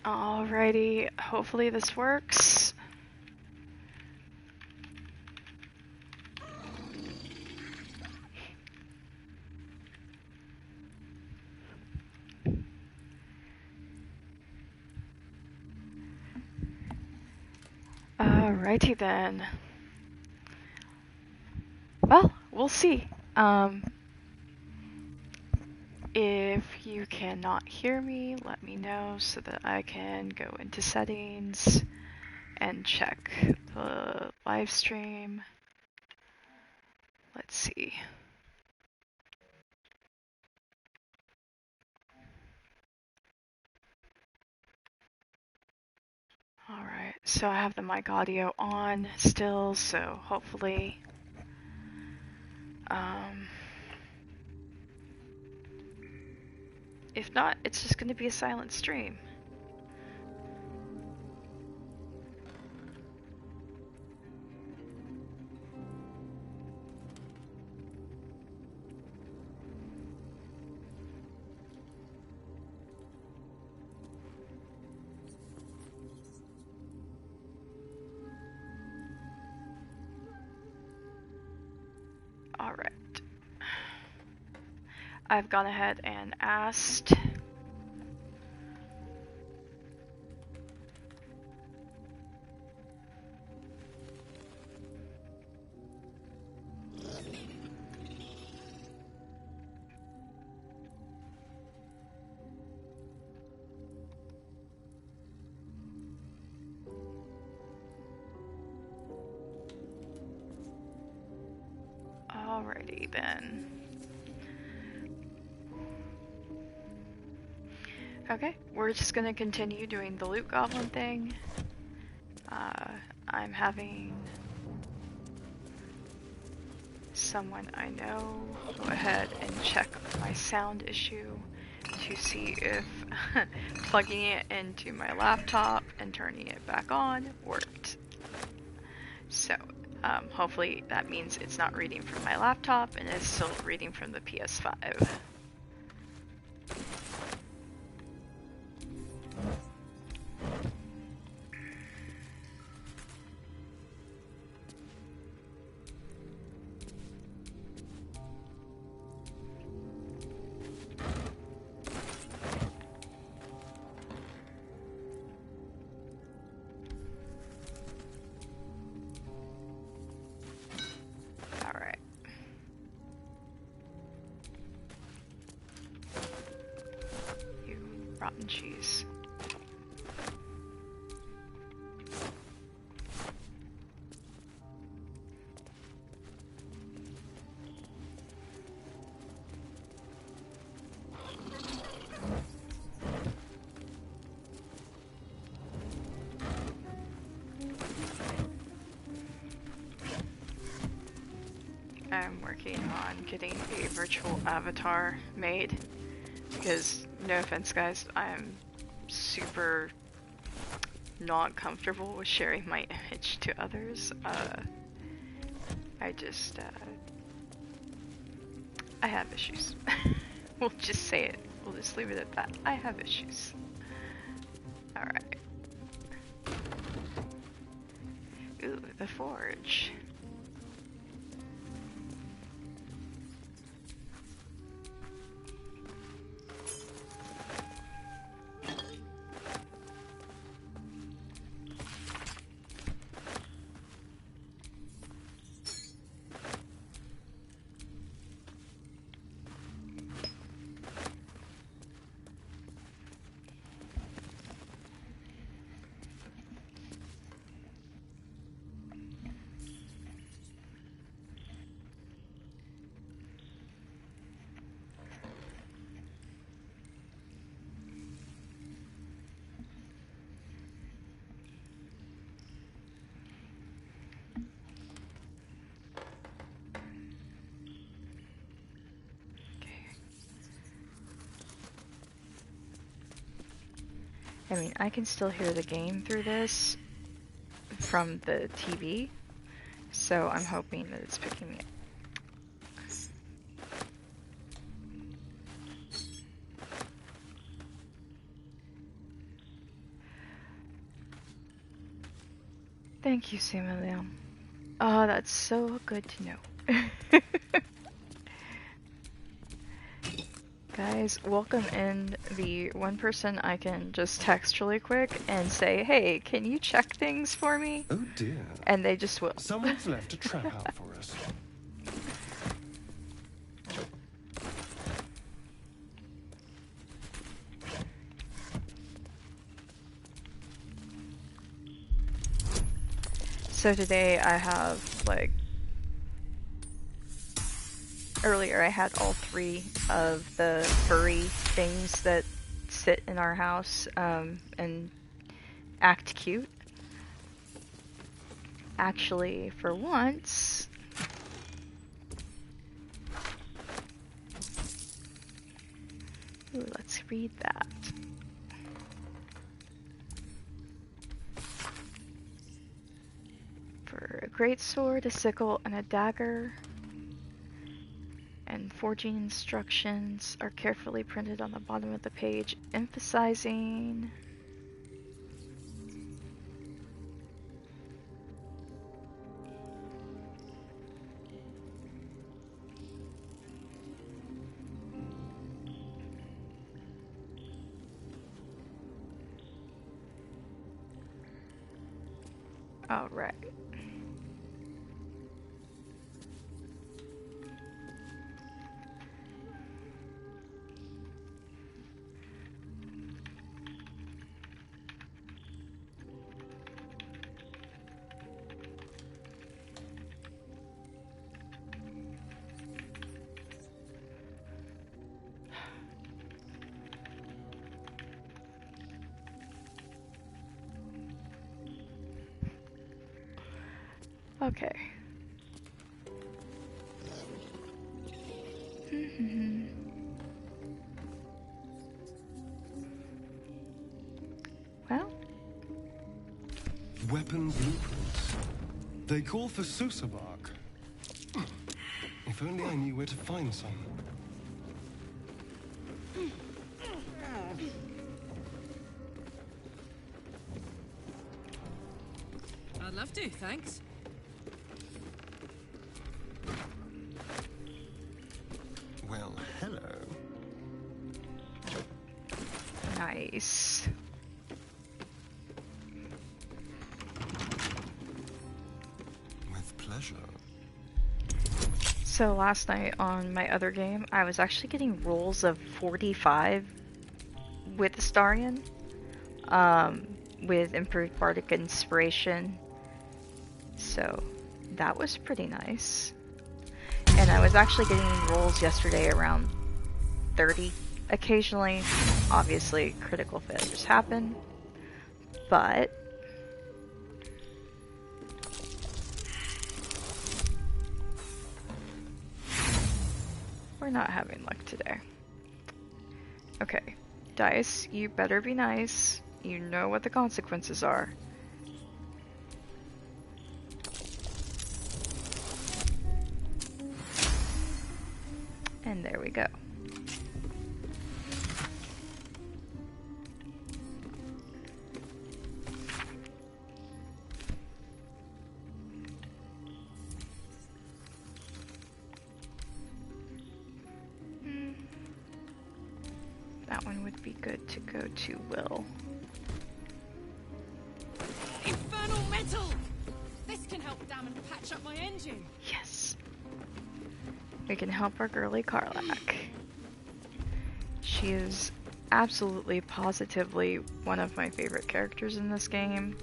Alrighty, hopefully this works. Alrighty then. Well, we'll see. If you cannot hear me, let me know so that I can go into settings and check the live stream. Let's see. Alright, so I have the mic audio on still, so hopefully if not, it's just going to be a silent stream. Alright. I've gone ahead and asked alrighty then. Okay, we're just gonna continue doing the loot goblin thing. I'm having someone I know go ahead and check my sound issue to see if plugging it into my laptop and turning it back on worked. So hopefully that means it's not reading from my laptop and it's still reading from the PS5. Rotten cheese. I'm working on getting a virtual avatar made because, no offense guys, I'm super not comfortable with sharing my image to others. I have issues. We'll just say it. We'll just leave it at that. I have issues. Alright. Ooh, the forge. I mean, I can still hear the game through this from the TV, so I'm hoping that it's picking me up. Thank you, Samuel. Oh, that's so good to know. Guys, welcome in the one person I can just text really quick and say, hey, can you check things for me? Oh dear. And they just will. Someone's left a trap out for us. So today I have, like, earlier I had all 3 of the furry things that sit in our house and act cute. Actually, for once, ooh, let's read that. For a great sword, a sickle, and a dagger, and forging instructions are carefully printed on the bottom of the page, emphasizing all right. Okay. Well, Weapon blueprints. They call for Sousa bark. If only I knew where to find some. I'd love to, thanks. Well, hello. nice. With pleasure. So last night on my other game, I was actually getting rolls of 45 with Astarion, with improved bardic inspiration. So that was pretty nice. And I was actually getting rolls yesterday around 30. Occasionally, obviously, critical failures happen, but we're not having luck today. Okay, dice, you better be nice. You know what the consequences are. And there we go. That one would be good to go to Will. Infernal metal! This can help Damon patch up my engine. Yes. We can help our girly Karlak. She is absolutely, positively one of my favorite characters in this game.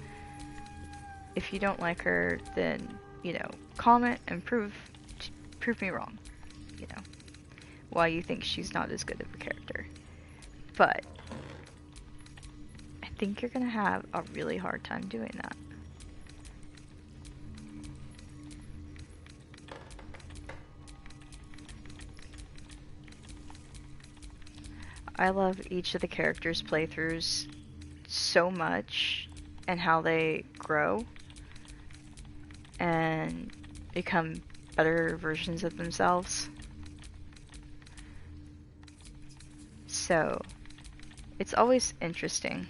If you don't like her, then, you know, comment and prove me wrong. You know, why you think she's not as good of a character. But I think you're gonna have a really hard time doing that. I love each of the characters' playthroughs so much and how they grow and become better versions of themselves. So it's always interesting.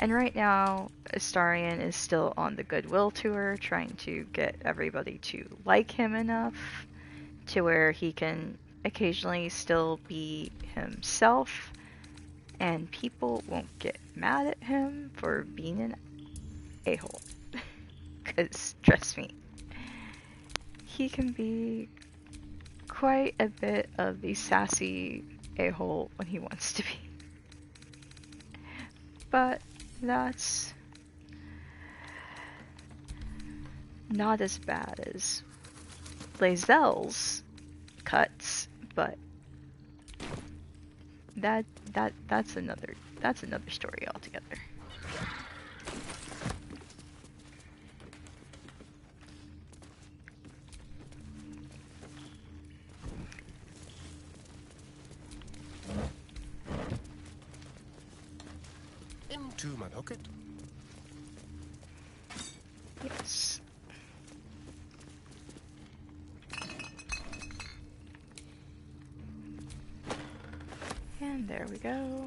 And right now, Astarion is still on the goodwill tour, trying to get everybody to like him enough to where he can occasionally still be himself, and people won't get mad at him for being an a-hole. Because, trust me, he can be quite a bit of the sassy a-hole when he wants to be. But that's not as bad as Lae'zel's cuts, but that's another story altogether. Into my pocket. Yes. And there we go.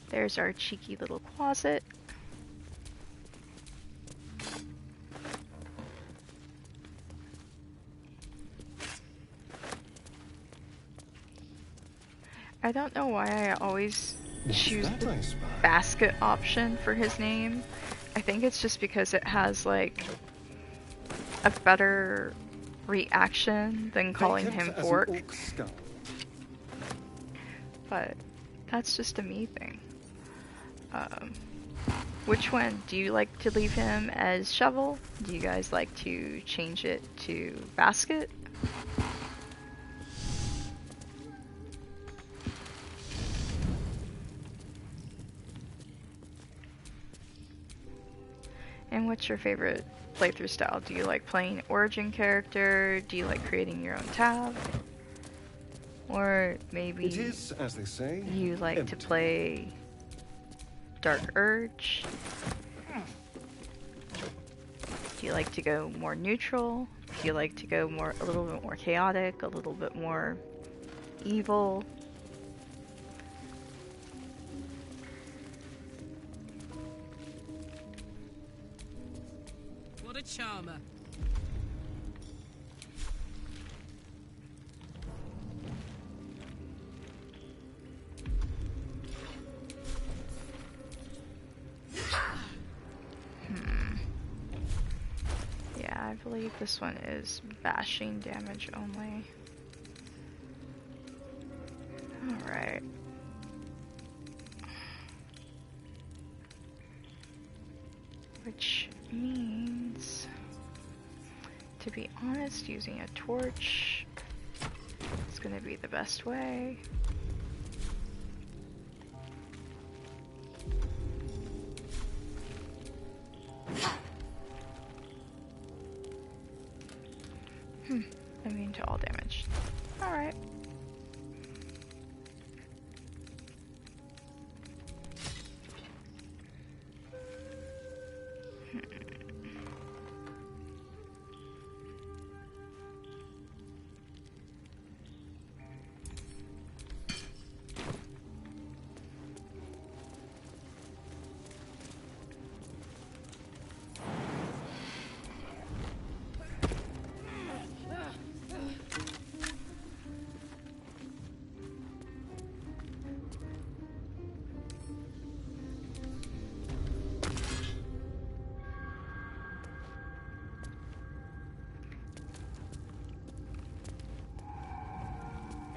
There's our cheeky little closet. I don't know why I always choose the basket option for his name. I think it's just because it has like a better reaction than calling him Orc. But that's just a me thing. Which one? Do you like to leave him as Shovel? Do you guys like to change it to Basket? And what's your favorite playthrough style? Do you like playing origin character? Do you like creating your own tab? Or maybe it is, as they say, you like to play Dark Urge? Do you like to go more neutral? Do you like to go a little bit more chaotic, a little bit more evil? What a charmer. Yeah, I believe this one is bashing damage only. Alright. Which means, to be honest, using a torch is going to be the best way. Immune to all damage. Alright.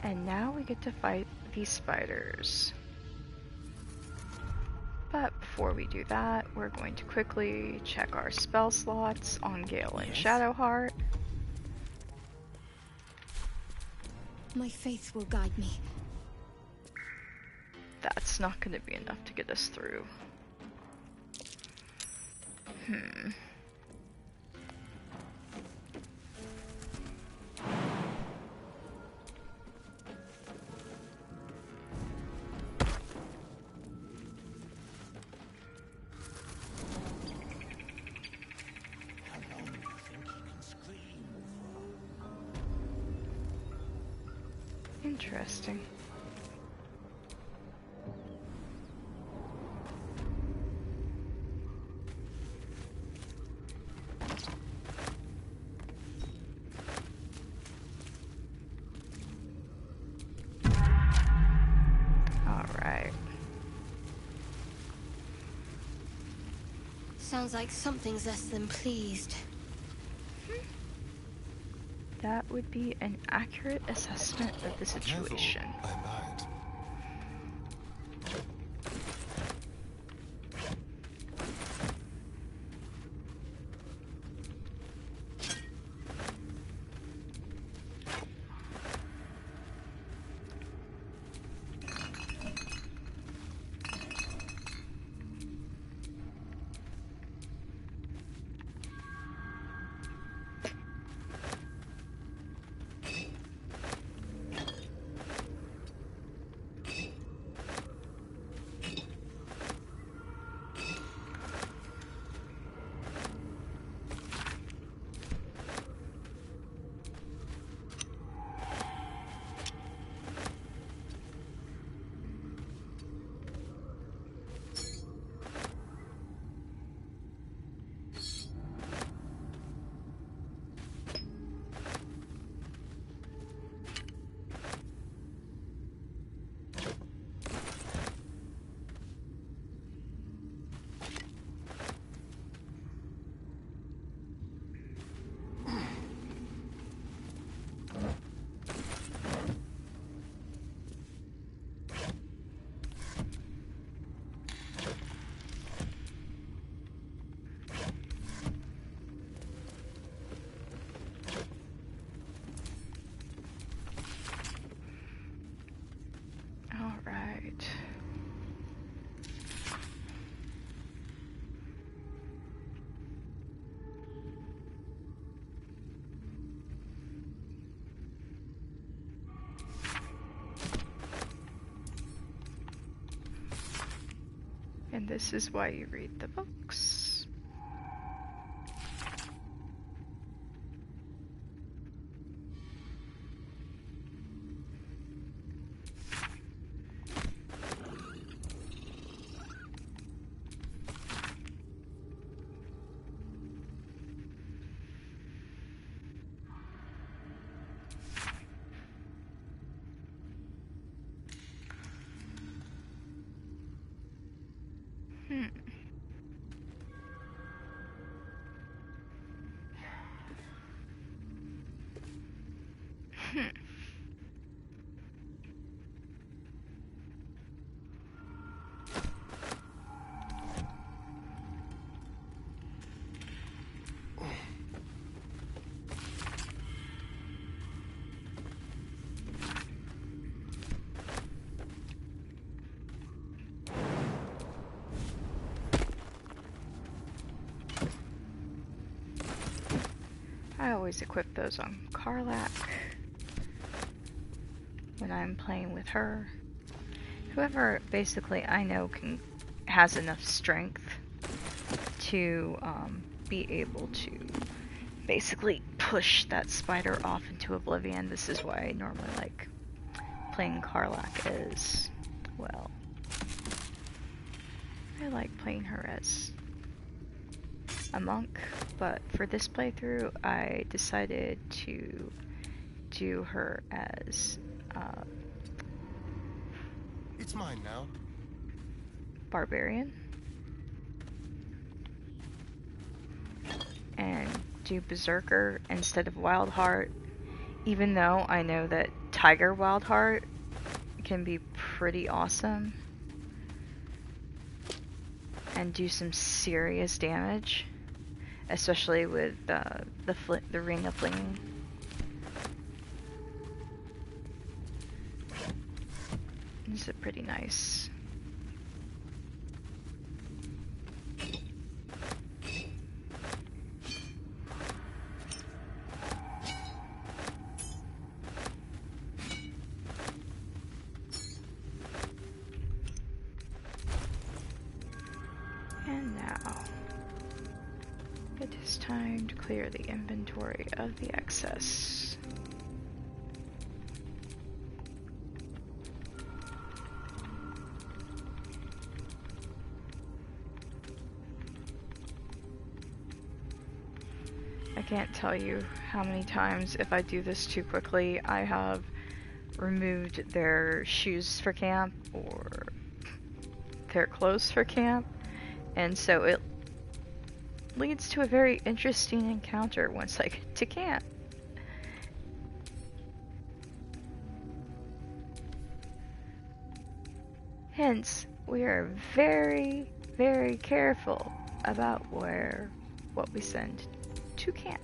And now we get to fight these spiders. But before we do that, we're going to quickly check our spell slots on Gale and Shadowheart. My faith will guide me. That's not going to be enough to get us through. Interesting. Sounds like something's less than pleased. That would be an accurate assessment of the situation. Careful, I might. Alright. And this is why you read the books. I always equip those on Karlach when I'm playing with her. Whoever basically I know has enough strength to be able to basically push that spider off into oblivion. This is why I normally like playing Karlach as well. I like playing her as a monk, but for this playthrough I decided to do her as It's mine now. barbarian and do berserker instead of wildheart, even though I know that tiger wildheart can be pretty awesome and do some serious damage, especially with the ring of flinging. This is pretty nice. And now it is time to clear the inventory of the excess. I can't tell you how many times, if I do this too quickly, I have removed their shoes for camp or their clothes for camp, and so leads to a very interesting encounter once I get to camp. Hence, we are very, very careful about what we send to camp.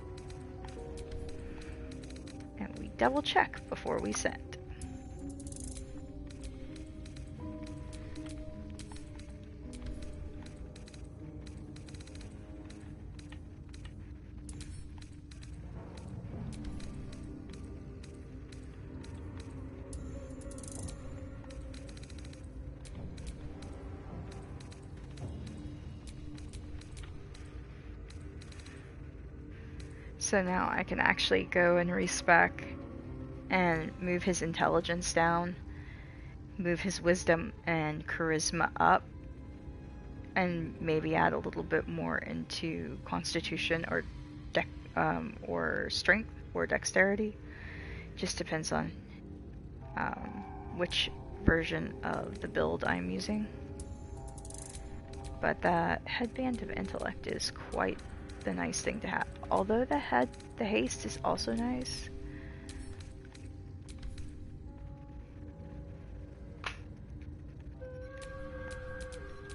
And we double check before we send. So now I can actually go and respec and move his intelligence down, move his wisdom and charisma up, and maybe add a little bit more into constitution or strength or dexterity. Just depends on which version of the build I'm using. But that headband of intellect is quite the nice thing to have. Although the haste is also nice.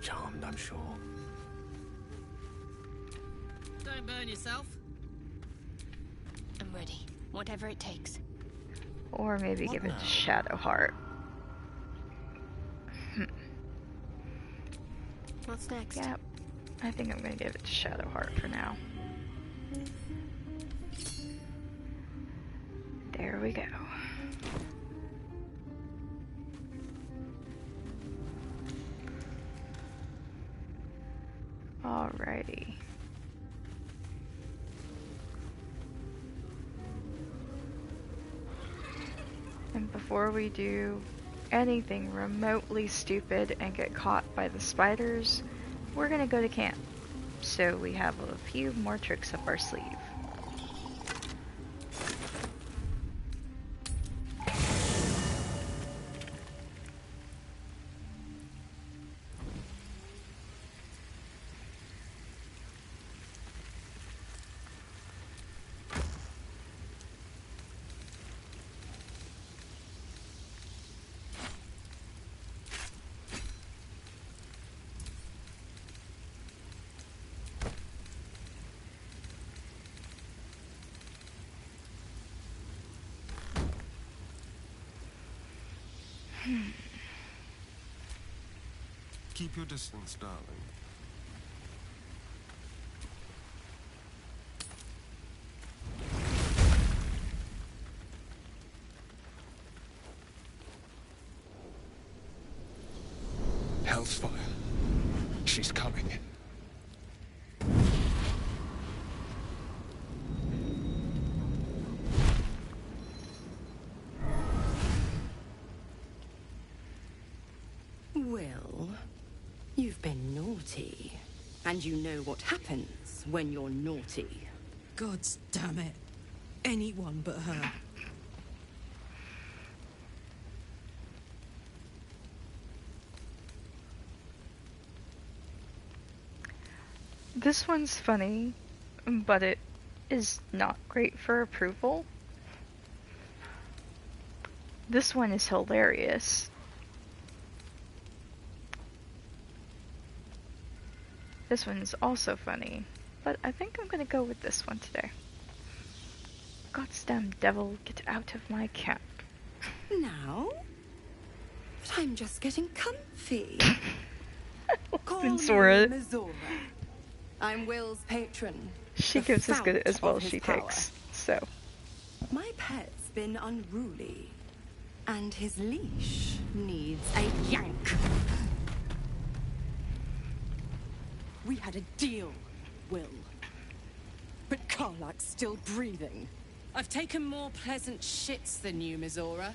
Charmed, I'm sure. Don't burn yourself. I'm ready. Whatever it takes. Or maybe give it to Shadowheart. What's next? Yep. I think I'm gonna give it to Shadowheart for now. There we go. Alrighty. And before we do anything remotely stupid and get caught by the spiders, we're gonna go to camp. So we have a few more tricks up our sleeve. Keep your distance, darling. Hell's fire. She's coming. Well, you've been naughty. And you know what happens when you're naughty. Gods damn it. Anyone but her. This one's funny, but it is not great for approval. This one is hilarious. This one's also funny, but I think I'm gonna go with this one today. Goddamn devil, get out of my camp. Now? But I'm just getting comfy. Call me Sora. Mizora. I'm Will's patron. She the gives as good fount as well of as his she power. takes, so. My pet's been unruly, and his leash needs a yank. We had a deal, Will. But Karlak's still breathing. I've taken more pleasant shits than you, Mizora.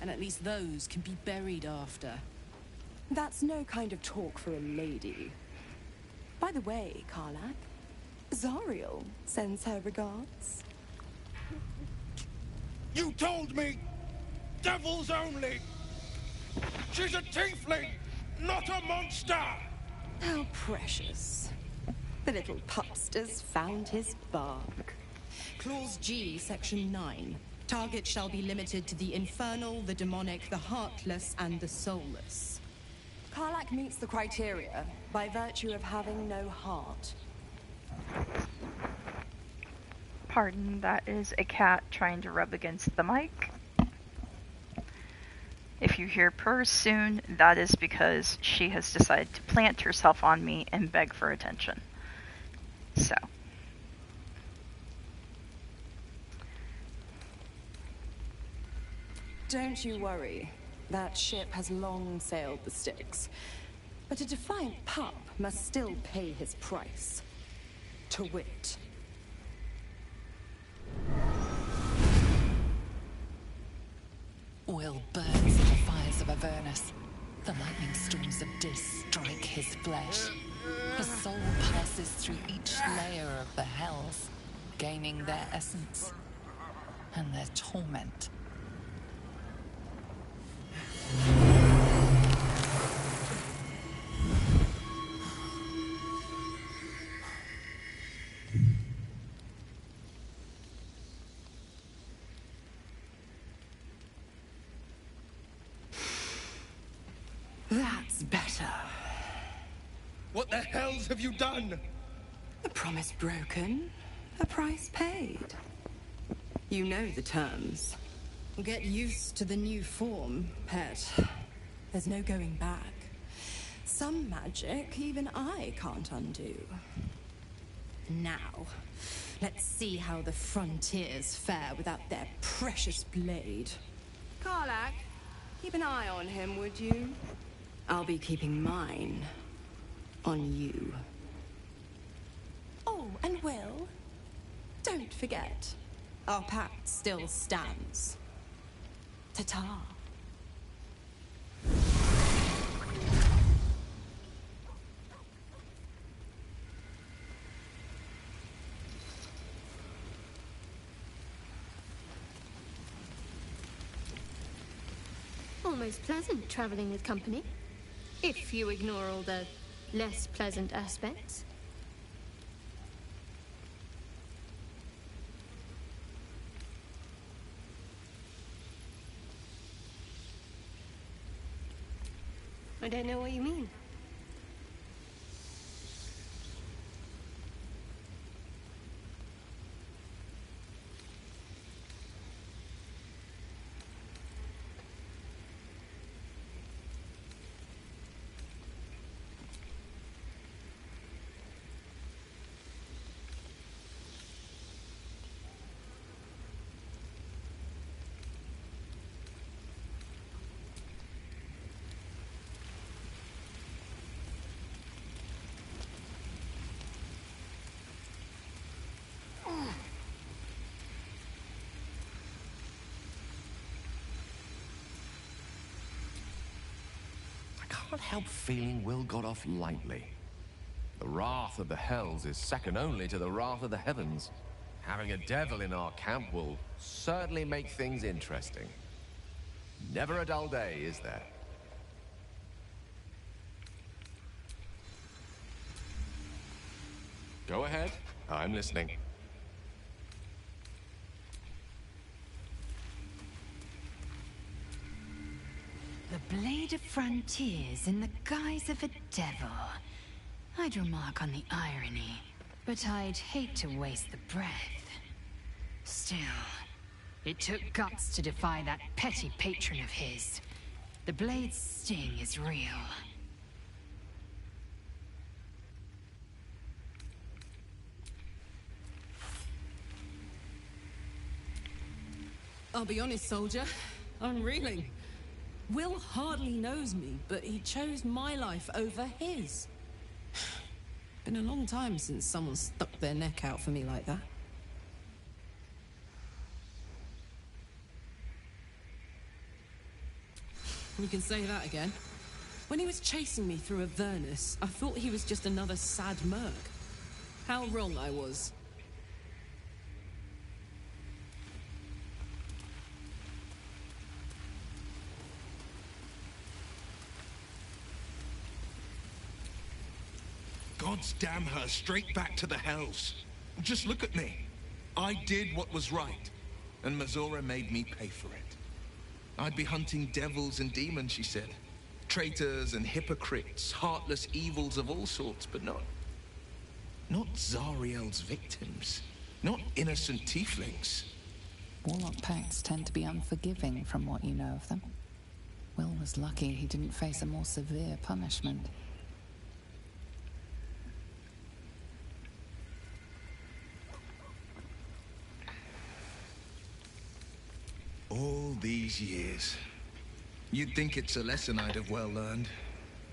And at least those can be buried after. That's no kind of talk for a lady. By the way, Karlak, Zariel sends her regards. You told me! Devils only! She's a tiefling, not a monster! How precious. The little pupster's found his bark. Clause G, Section 9. Target shall be limited to the infernal, the demonic, the heartless, and the soulless. Karlak meets the criteria by virtue of having no heart. Pardon, that is a cat trying to rub against the mic. If you hear purrs soon, that is because she has decided to plant herself on me and beg for attention. So. Don't you worry. That ship has long sailed the Styx. But a defiant pup must still pay his price. To wit. Will burns in the fires of Avernus. The lightning storms of Dis strike his flesh. His soul passes through each layer of the hells, gaining their essence and their torment. That's better. What the hells have you done? A promise broken, a price paid. You know the terms. Get used to the new form, pet. There's no going back. Some magic even I can't undo. Now, let's see how the frontiers fare without their precious blade. Karlak, keep an eye on him, would you? I'll be keeping mine on you. Oh, and Will, don't forget, our pact still stands. Ta-ta. Almost pleasant traveling with company, if you ignore all the less pleasant aspects. I don't know what you mean. I can't help feeling Will got off lightly. The wrath of the hells is second only to the wrath of the heavens. Having a devil in our camp will certainly make things interesting. Never a dull day, is there? Go ahead. I'm listening. The Blade of Frontiers in the guise of a devil. I'd remark on the irony, but I'd hate to waste the breath. Still, it took guts to defy that petty patron of his. The Blade's sting is real. I'll be honest, soldier. I'm reeling. Will hardly knows me, but he chose my life over his. Been a long time since someone stuck their neck out for me like that. You can say that again. When he was chasing me through Avernus, I thought he was just another sad merc. How wrong I was. God's damn her, straight back to the hells. Just look at me. I did what was right, and Mazora made me pay for it. I'd be hunting devils and demons, she said. Traitors and hypocrites, heartless evils of all sorts, but not Zariel's victims. Not innocent tieflings. Warlock pacts tend to be unforgiving from what you know of them. Will was lucky he didn't face a more severe punishment. All these years. You'd think it's a lesson I'd have well learned.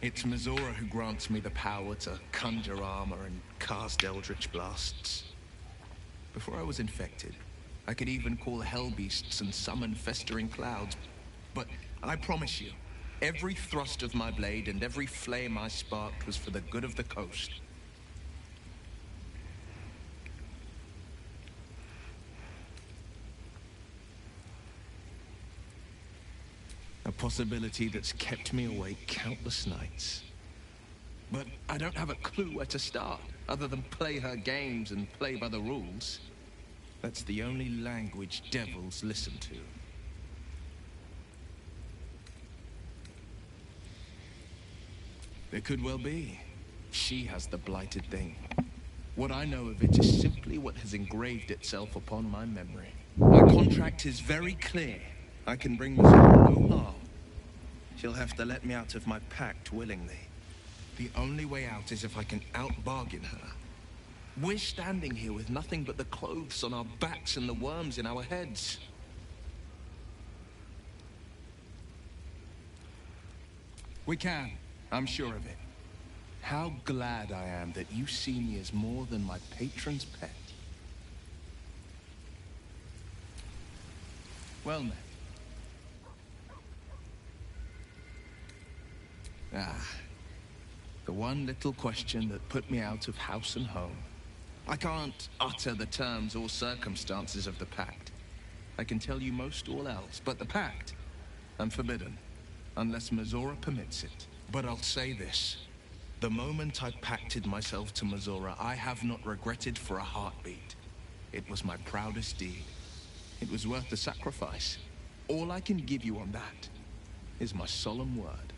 It's Mazora who grants me the power to conjure armor and cast eldritch blasts. Before I was infected, I could even call hell beasts and summon festering clouds. But I promise you, every thrust of my blade and every flame I sparked was for the good of the coast. A possibility that's kept me awake countless nights. But I don't have a clue where to start, other than play her games and play by the rules. That's the only language devils listen to. There could well be. She has the blighted thing. What I know of it is simply what has engraved itself upon my memory. My contract is very clear. I can bring Mazora no harm. She'll have to let me out of my pact willingly. The only way out is if I can out-bargain her. We're standing here with nothing but the clothes on our backs and the worms in our heads. We can. I'm sure of it. How glad I am that you see me as more than my patron's pet. Well met. The one little question that put me out of house and home. I can't utter the terms or circumstances of the pact. I can tell you most all else, but the pact, I'm forbidden, unless Mazora permits it. But I'll say this. The moment I pacted myself to Mazora, I have not regretted for a heartbeat. It was my proudest deed. It was worth the sacrifice. All I can give you on that is my solemn word.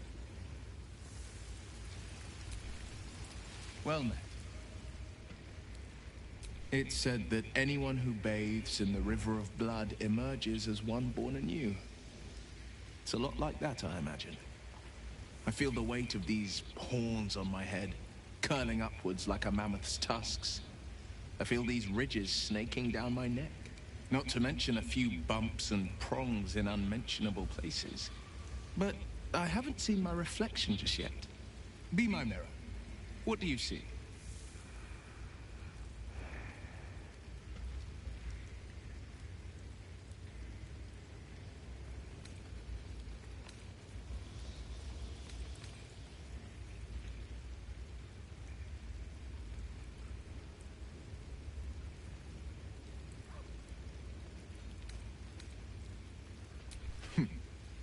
Well met. It's said that anyone who bathes in the river of blood emerges as one born anew. It's a lot like that, I imagine. I feel the weight of these horns on my head, curling upwards like a mammoth's tusks. I feel these ridges snaking down my neck. Not to mention a few bumps and prongs in unmentionable places. But I haven't seen my reflection just yet. Be my mirror. What do you see?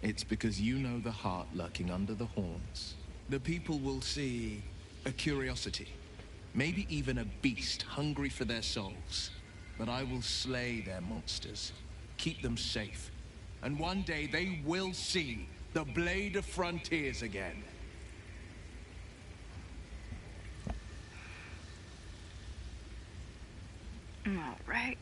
It's because you know the heart lurking under the horns. The people will see a curiosity, maybe even a beast hungry for their souls. But I will slay their monsters, keep them safe, and one day they will see the Blade of Frontiers again. All right.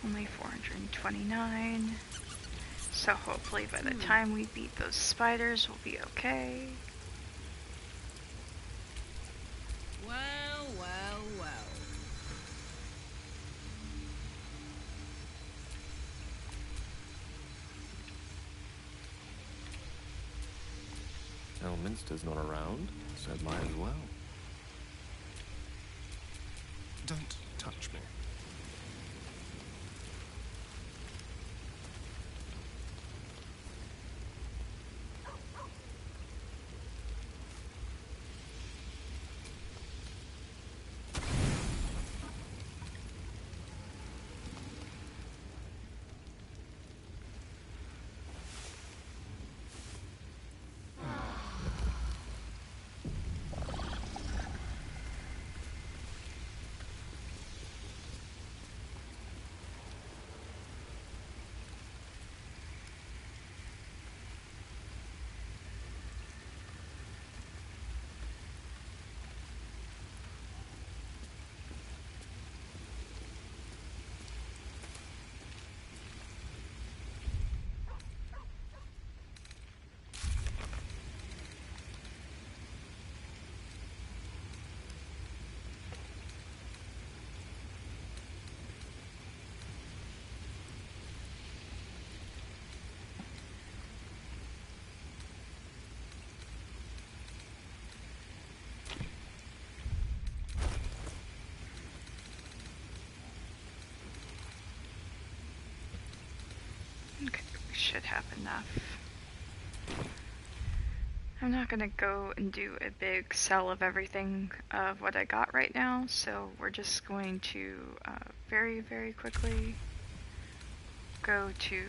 Only 429. So hopefully by the time we beat those spiders, we'll be okay. Well, well, well. Elminster's not around, so might as well. Don't touch me. should have enough. I'm not gonna go and do a big sell of everything of what I got right now, so we're just going to very, very quickly go to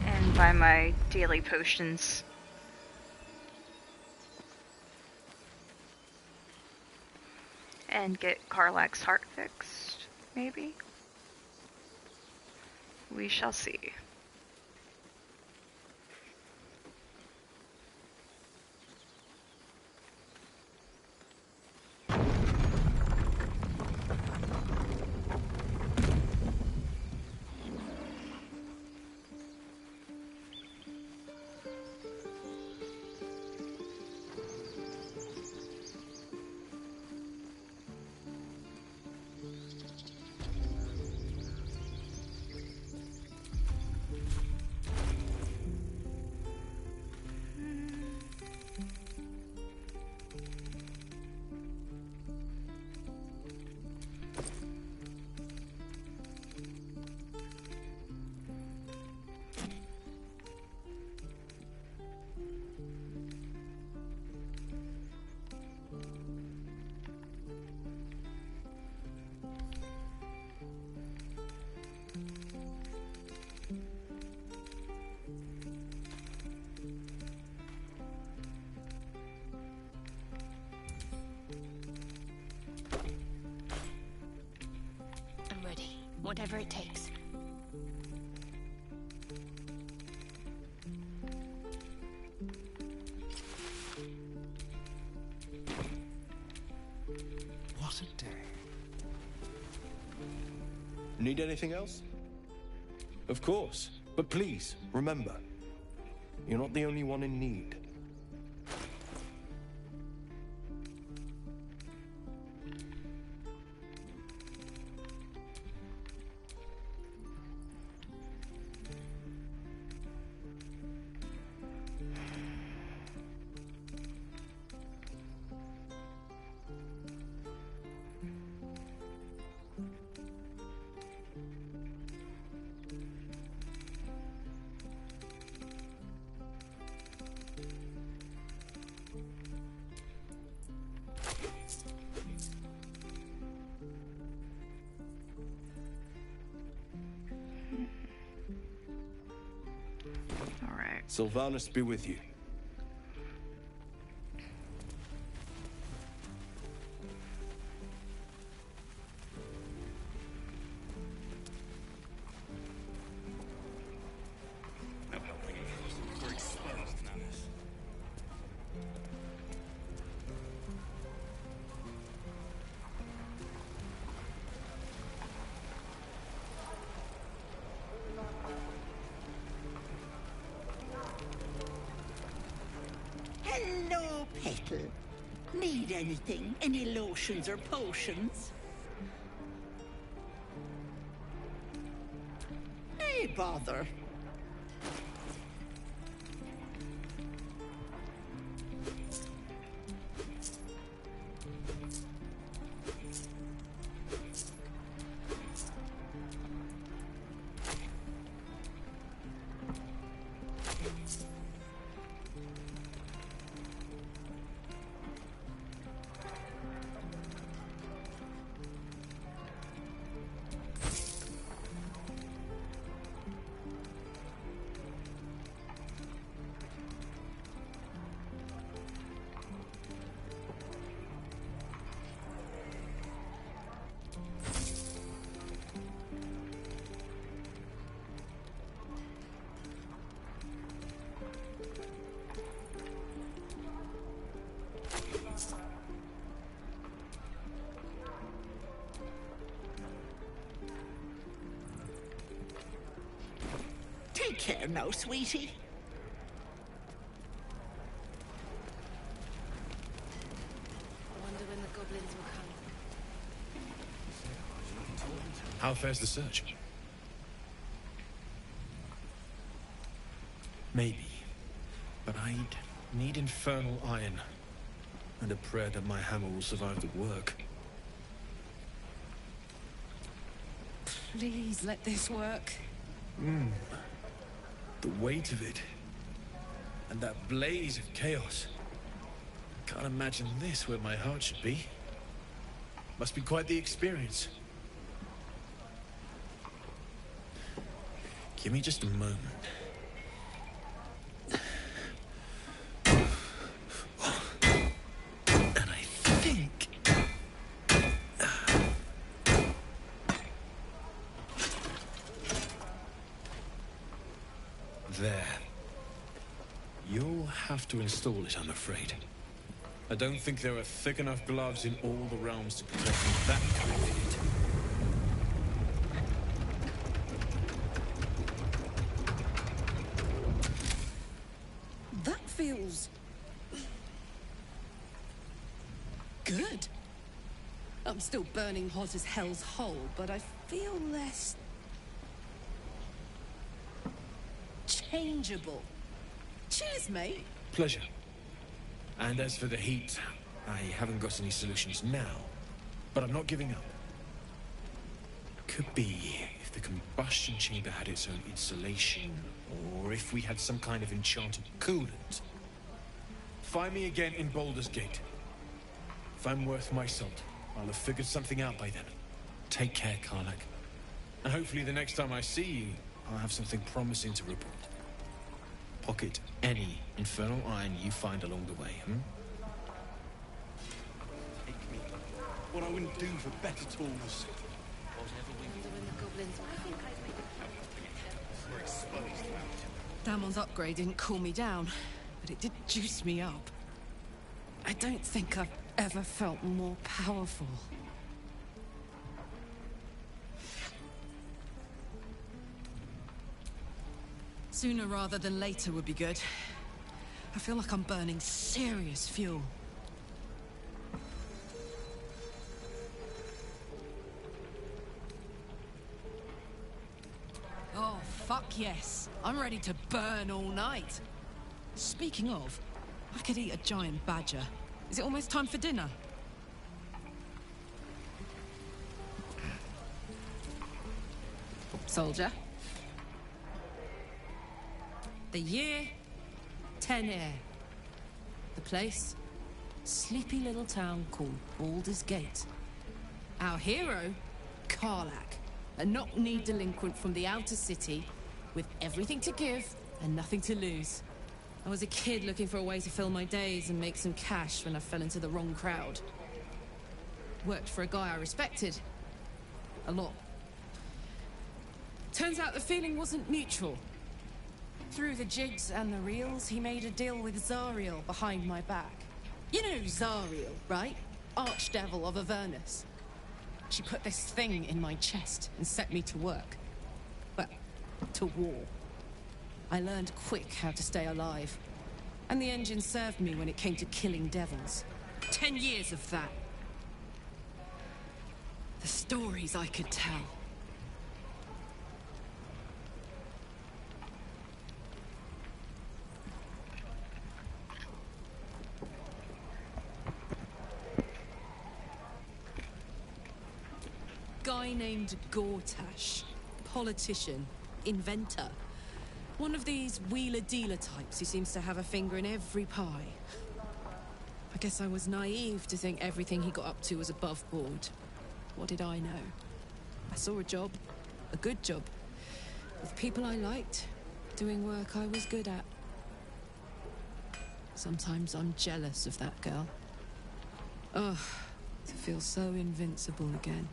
and buy my daily potions. And get Karlach's heart fixed, maybe? We shall see. I'm ready. Whatever it takes. What a day. Need anything else? Of course. But please, remember, you're not the only one in need. Sylvanus be with you. Hello, Petal. Need anything? Any lotions or potions? Hey, bother. Take care now, sweetie. I wonder when the goblins will come. How fares the search? Maybe. But I'd need infernal iron. And a prayer that my hammer will survive the work. Please let this work. The weight of it. And that blaze of chaos. Can't imagine this where my heart should be. Must be quite the experience. Give me just a moment. And I think... There. You'll have to install it, I'm afraid. I don't think there are thick enough gloves in all the realms to protect from that kind of hit. That feels... good. I'm still burning hot as hell's hole, but I feel less... changeable. Cheers, mate. Pleasure. And as for the heat, I haven't got any solutions now, but I'm not giving up. Could be if the combustion chamber had its own insulation, or if we had some kind of enchanted coolant. Find me again in Baldur's Gate. If I'm worth my salt, I'll have figured something out by then. Take care, Karlak. And hopefully the next time I see you, I'll have something promising to report. Pocket any infernal iron you find along the way, Take me. What I wouldn't do for better tools. Damon's upgrade didn't cool me down, but it did juice me up. I don't think I've ever felt more powerful. Sooner rather than later would be good. I feel like I'm burning serious fuel. Oh, fuck yes. I'm ready to burn all night. Speaking of, I could eat a giant badger. Is it almost time for dinner? Soldier. The year, 10 air. The place, sleepy little town called Baldur's Gate. Our hero, Karlak, a knock-kneed delinquent from the outer city with everything to give and nothing to lose. I was a kid looking for a way to fill my days and make some cash when I fell into the wrong crowd. Worked for a guy I respected. A lot. Turns out the feeling wasn't mutual. Through the jigs and the reels, he made a deal with Zariel behind my back. You know Zariel, right? Archdevil of Avernus. She put this thing in my chest and set me to work. Well, to war. I learned quick how to stay alive. And the engine served me when it came to killing devils. 10 years of that. The stories I could tell. Guy named Gortash. Politician. Inventor. One of these wheeler-dealer types who seems to have a finger in every pie. I guess I was naive to think everything he got up to was above board. What did I know? I saw a job. A good job. With people I liked. Doing work I was good at. Sometimes I'm jealous of that girl. Ugh. To feel so invincible again.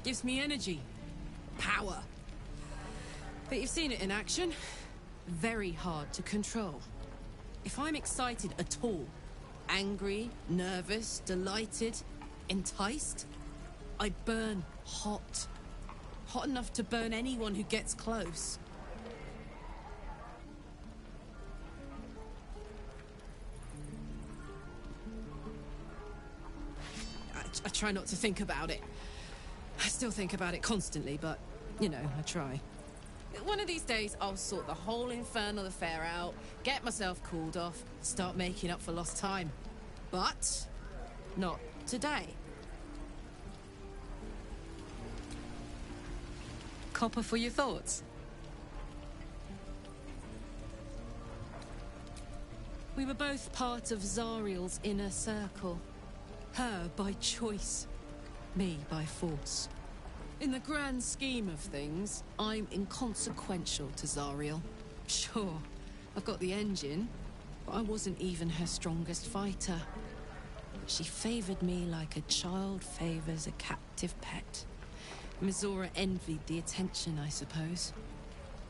Gives me energy. Power. But you've seen it in action. Very hard to control. If I'm excited at all, angry, nervous, delighted, enticed, I burn hot. Hot enough to burn anyone who gets close. I try not to think about it. I still think about it constantly, but You know, I try. One of these days, I'll sort the whole infernal affair out, get myself cooled off, start making up for lost time. But not today. Copper for your thoughts? We were both part of Zariel's inner circle. Her by choice, me by force. In the grand scheme of things, I'm inconsequential to Zariel. Sure, I've got the engine, but I wasn't even her strongest fighter. She favored me like a child favors a captive pet. Mizora envied the attention, I suppose.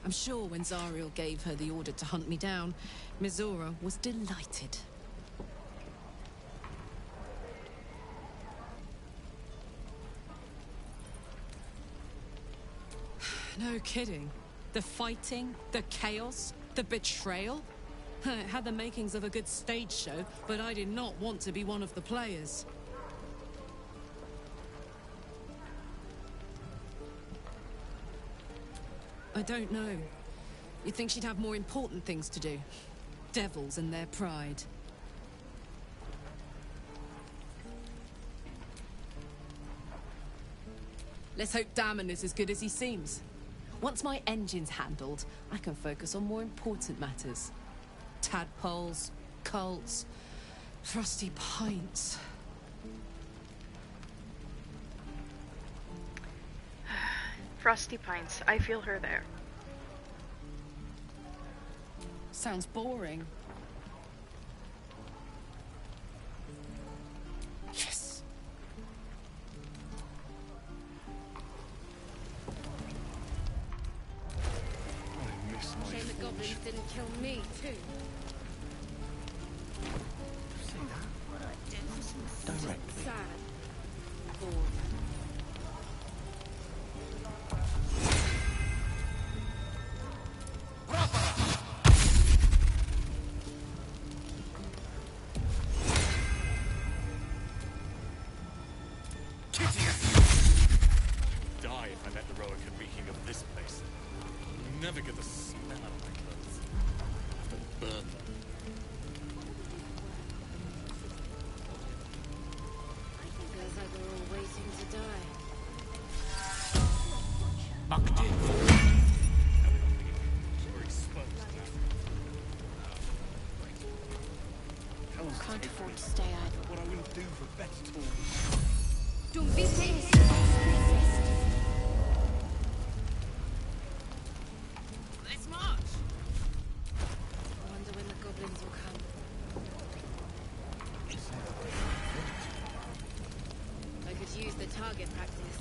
I'm sure when Zariel gave her the order to hunt me down, Mizora was delighted. No kidding. The fighting, the chaos, the betrayal. It had the makings of a good stage show, but I did not want to be one of the players. I don't know. You'd think she'd have more important things to do. Devils and their pride. Let's hope Damon is as good as he seems. Once my engine's handled, I can focus on more important matters. Tadpoles, cults, frosty pints. Frosty Pines, I feel her there. Sounds boring. Yes! I miss my Shame the goblins didn't kill me, too. Directly. Sad. Bored. Die if I met the Roic reeking of this place. You never get the smell out of my clothes. I have to burn them. Feels like we're all waiting to die. Mucked in. We're exposed. Can't afford to stay idle. What I wouldn't do for better tools. Don't be serious. Let's march! I wonder when the goblins will come. I could use the target practice.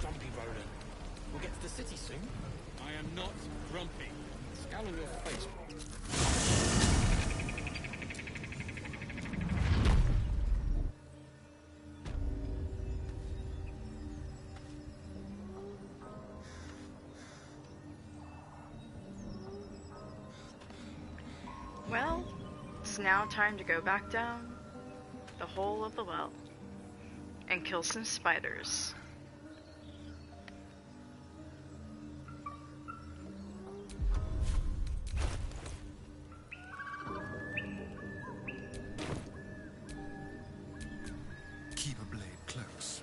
Grumpy, Roland. We'll get to the city soon. I am not grumpy. Scowl on your face. Well, it's now time to go back down the hole of the well and kill some spiders. Keep a blade close.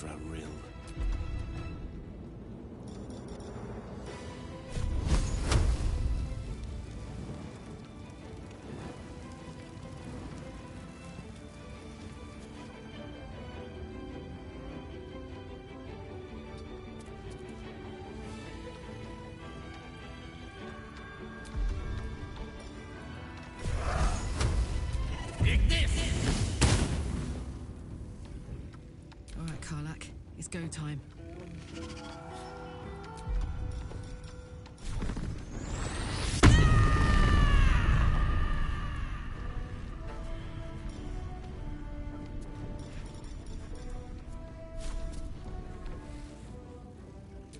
for a rill. All right, Karlak. It's go time.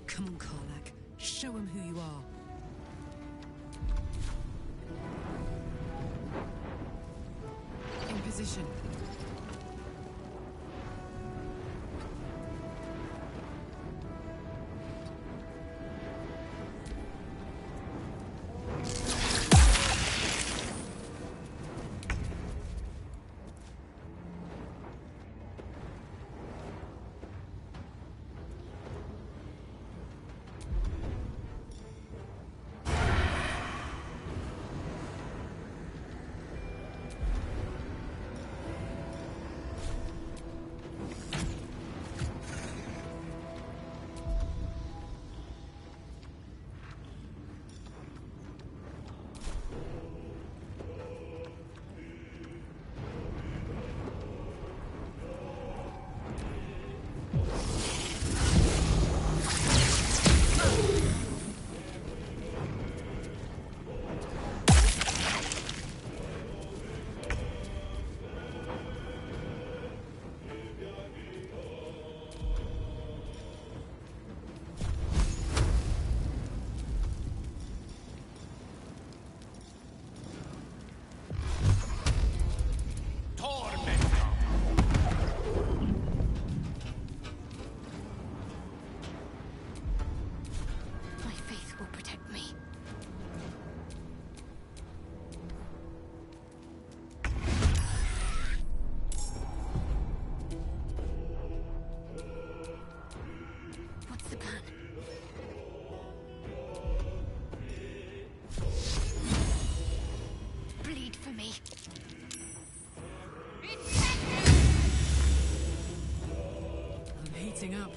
Come on, Karlak. Show him who you are. In position. My faith will protect me. What's the plan? Bleed for me. I'm heating up.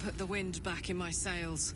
put the wind back in my sails.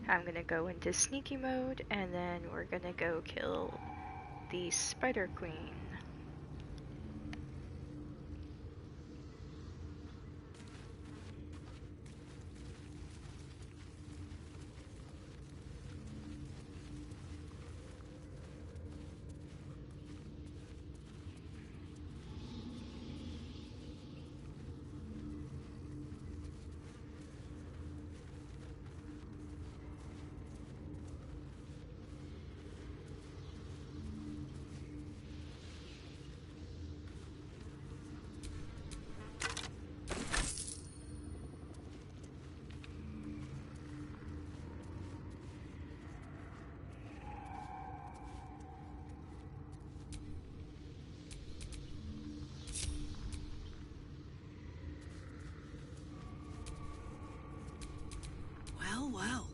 I'm gonna go into sneaky mode, and then we're gonna go kill the Spider Queen. Well, well.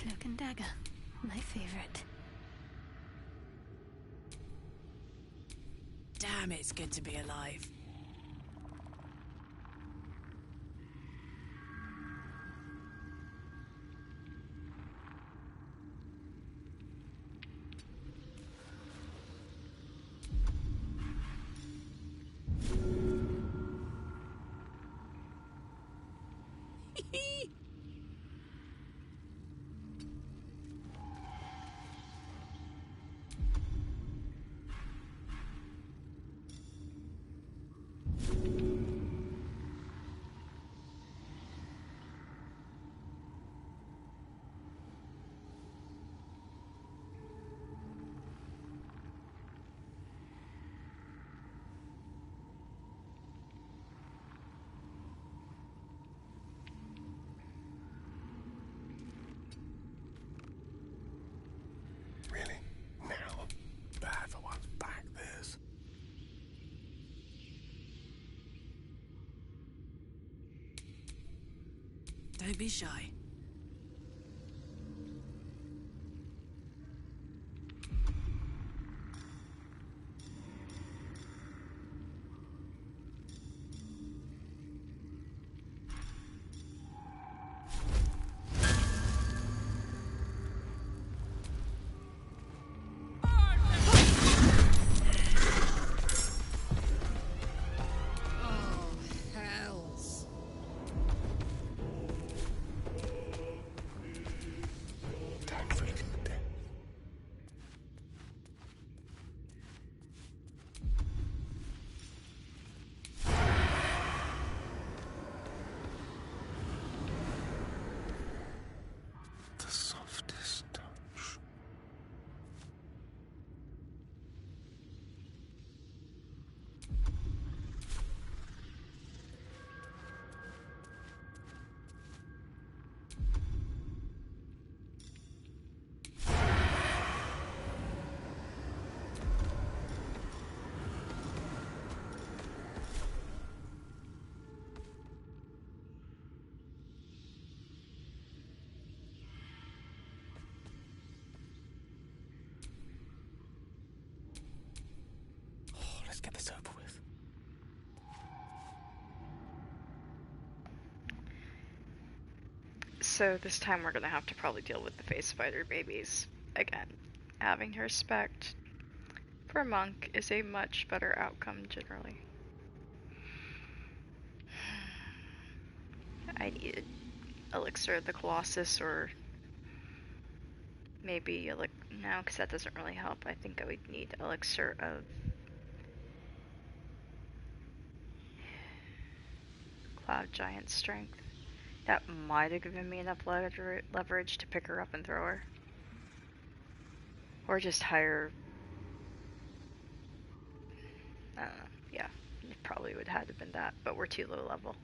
Cloak and dagger. My favorite. Damn, it's good to be alive. Really? Now? Bad for one's back, this. Don't be shy. Oh, hells. Time for death. The softest touch. Oh, let's get this over with. So this time we're gonna have to probably deal with the face spider babies again. Having to respect for a monk is a much better outcome generally. I needed Elixir of the Colossus, or maybe no, because that doesn't really help. I think I would need Elixir of Cloud Giant Strength. That might have given me enough leverage to pick her up and throw her. Or just hire... yeah, it probably would have been that, but we're too low level.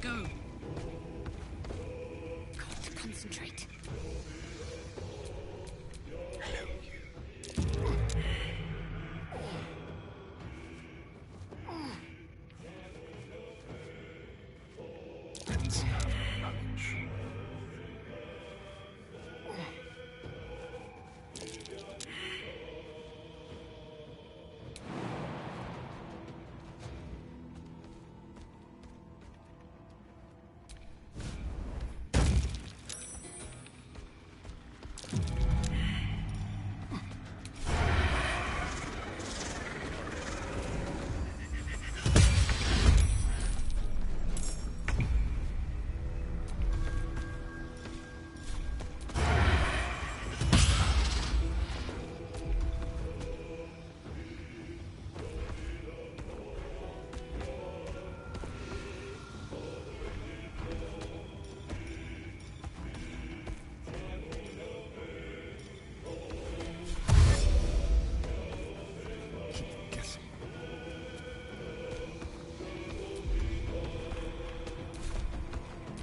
go. Got to concentrate. Let's have lunch.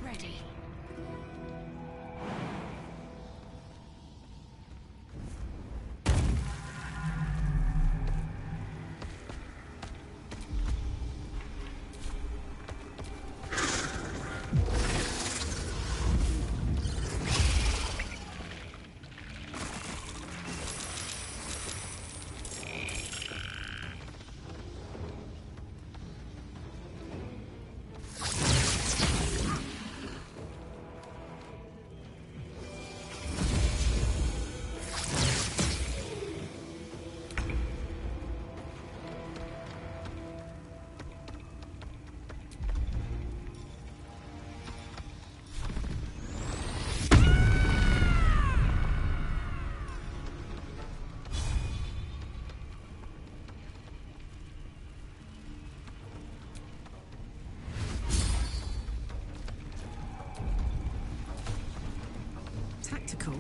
Ready. Tactical.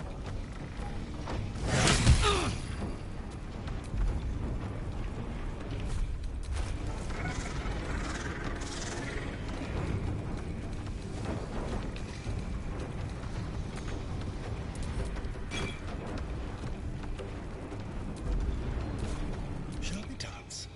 Shall we dance?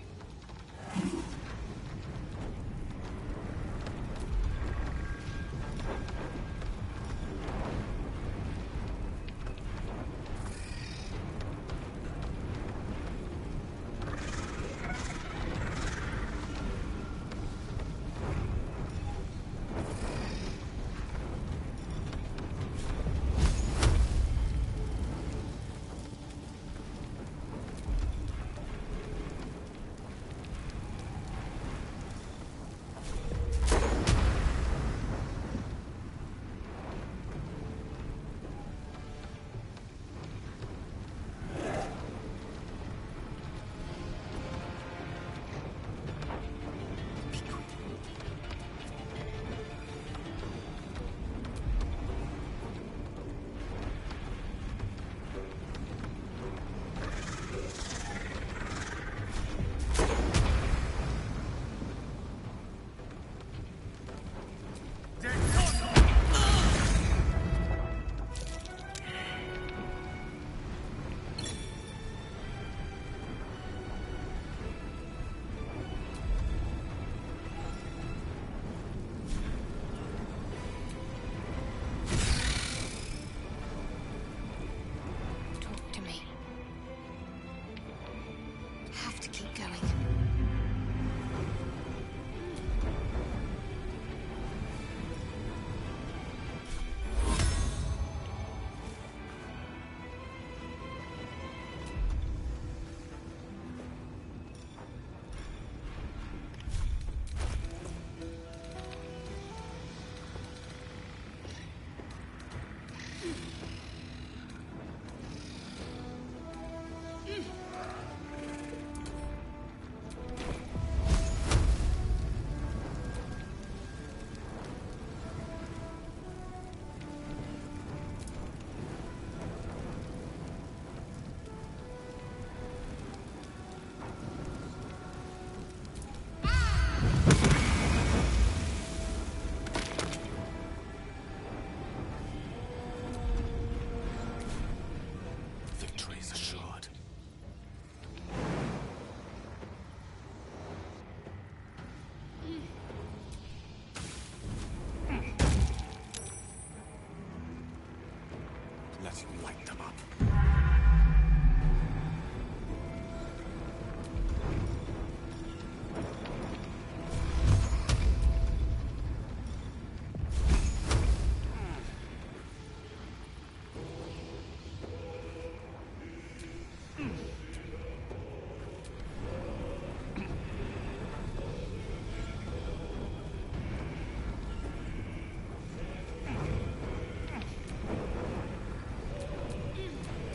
light them up.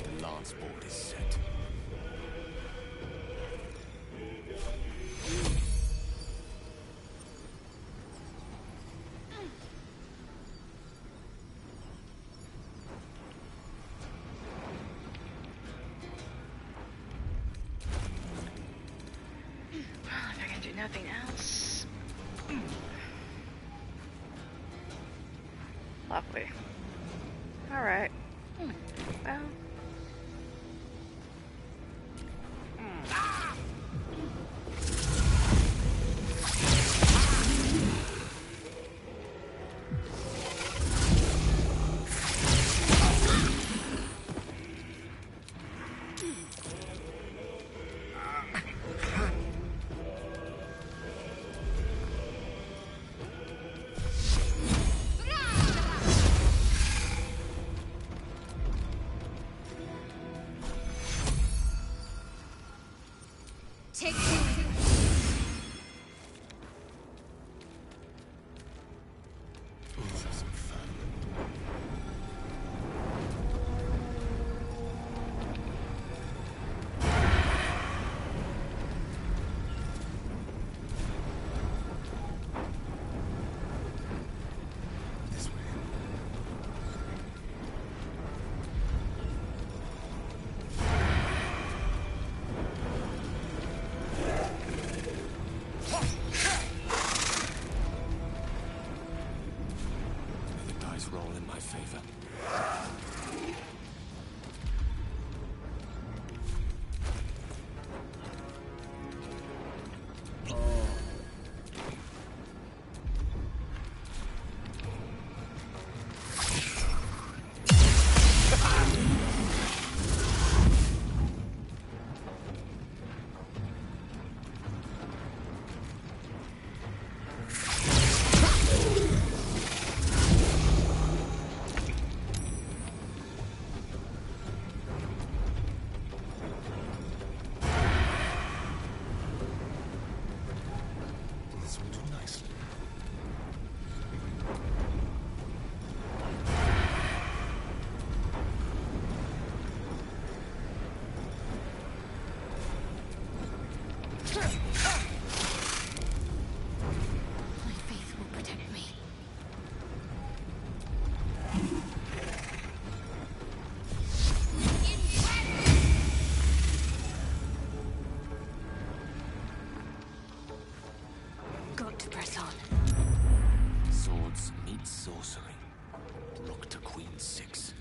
The lance board is set. Well, if I can do nothing else. Lovely. Alright. Well. Take The dice roll in my favor. This will do nicely. My faith will protect me. Got to press on. Swords meet sorcery. Rook to Queen 6.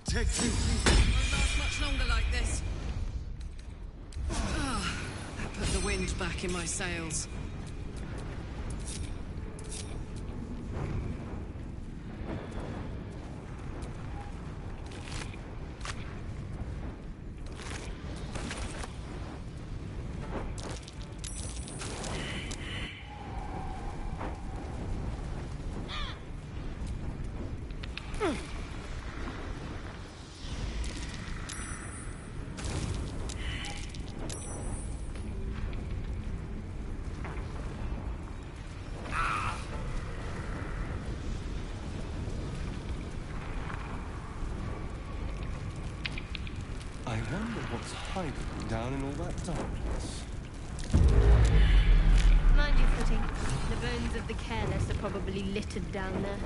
Take two. Won't last much longer like this. Ah, that put the wind back in my sails. I wonder what's hiding down in all that darkness. Mind your footing. The bones of the careless are probably littered down there.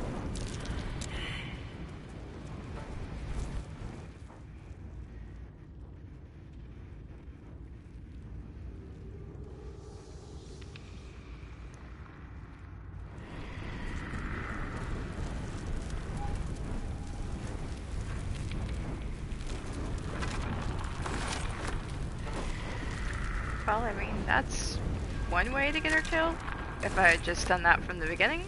Well, I mean, that's one way to get her killed. If I had just done that from the beginning,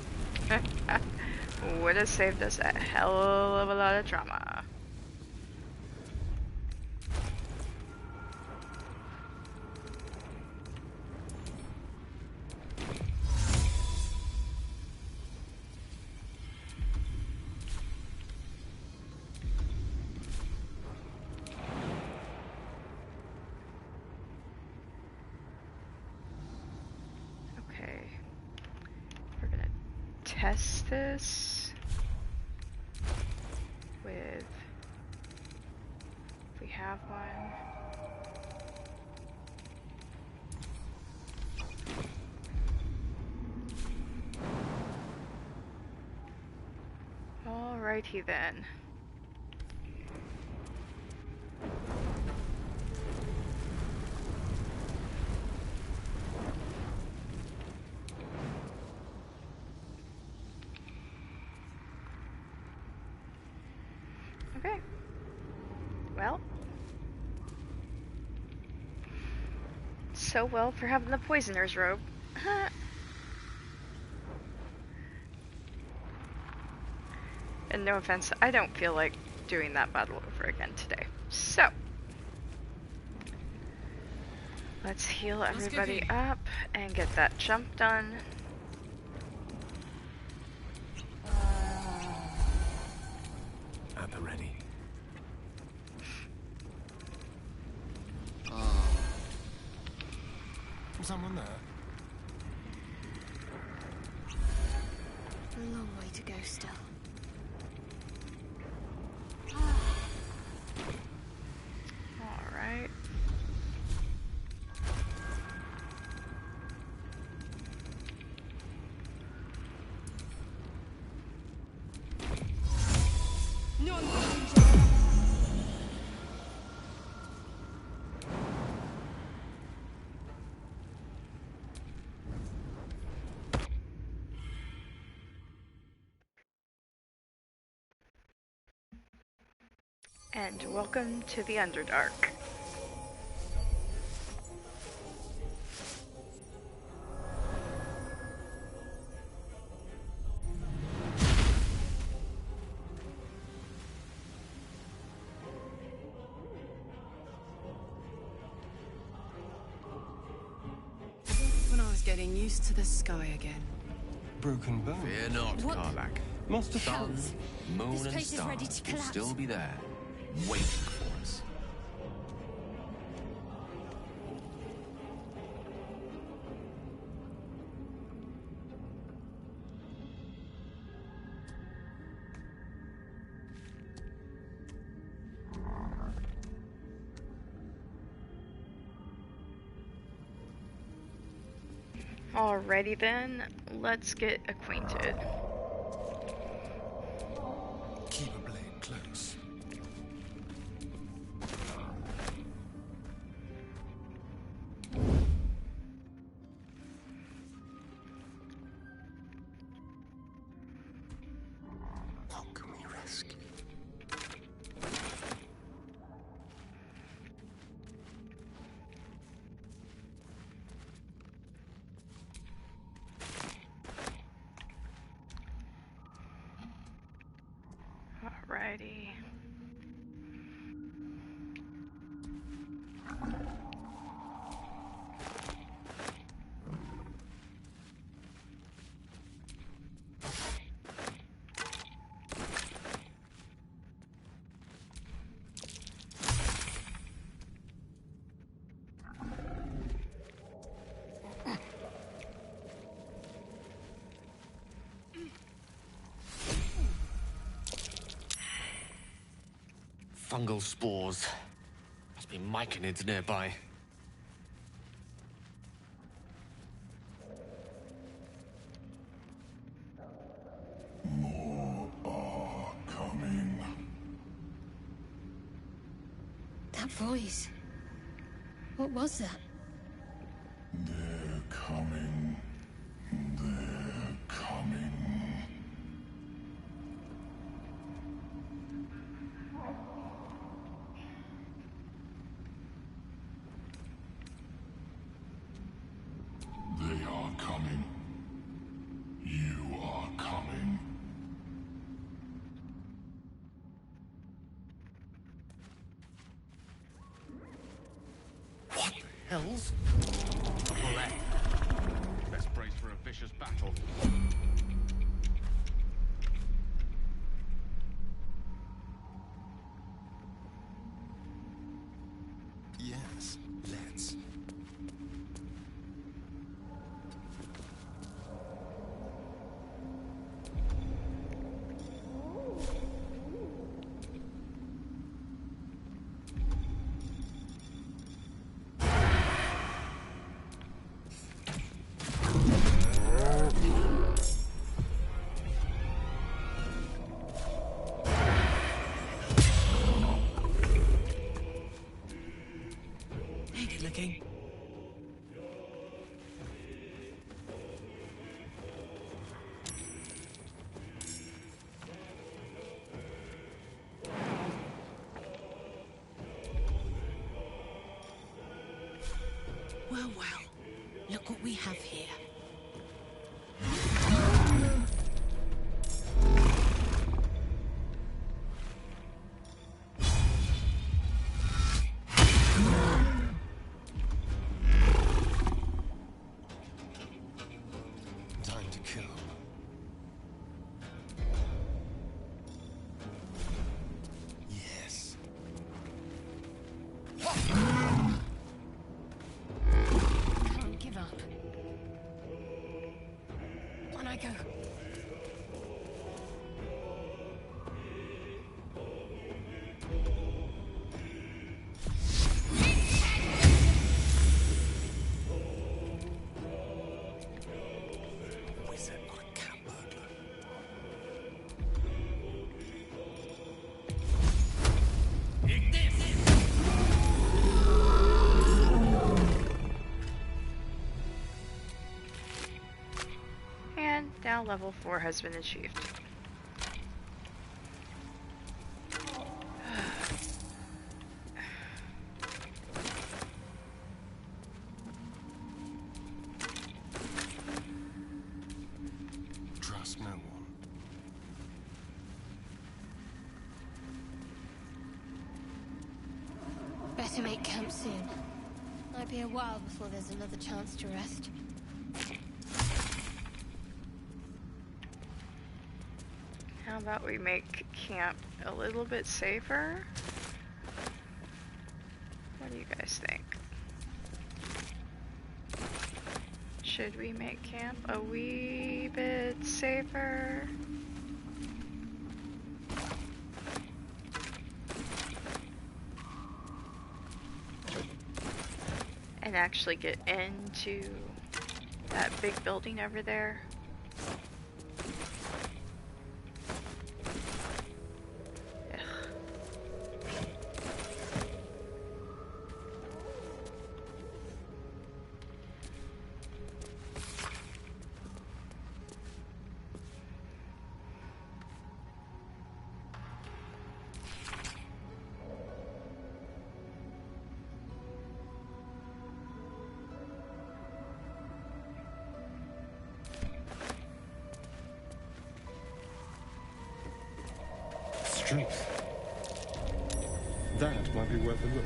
would have saved us a hell of a lot of trauma. Okay, we're gonna test this with, if we have one. Alrighty then. Okay. Well. So well for having the poisoner's robe. And no offense, I don't feel like doing that battle over again today. So, let's heal everybody up and get that jump done. At the ready. Someone there? A long way to go still. Alright. And welcome to the Underdark. When I was getting used to the sky again. Broken bone. Fear not, Karlak. Must have Sun, moon, This and place is ready stars to will collapse. still be there, waiting for us. Alrighty then, let's get acquainted. Keep a blade close. How can we rescue? Alrighty. Fungal spores. Must be myconids nearby. More are coming. That voice. What was that? They're coming. They're coming. hells? Play. Best brace for a vicious battle. Yes, let's. Ain't it looking? Well, well. Look what we have here. Time to kill. Yes. Can't give up. On I go. Wizard, not a cat burglar. And now level 4 has been achieved. Trust no one. Better make camp soon. Might be a while before there's another chance to rest. How about we make camp a little bit safer? What do you guys think? Should we make camp a wee bit safer? And actually get into that big building over there? Strength. That might be worth a look.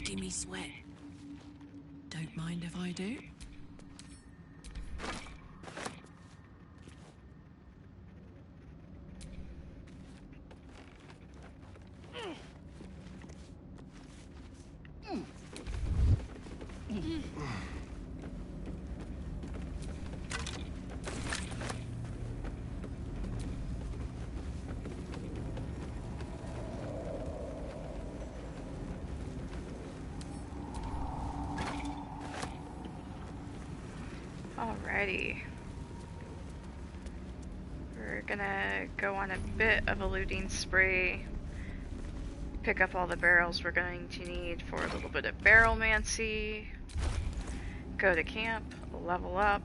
making me sweat. Don't mind if I do. Alrighty. We're gonna go on a bit of a looting spree. Pick up all the barrels we're going to need for a little bit of barrelmancy. Go to camp, level up.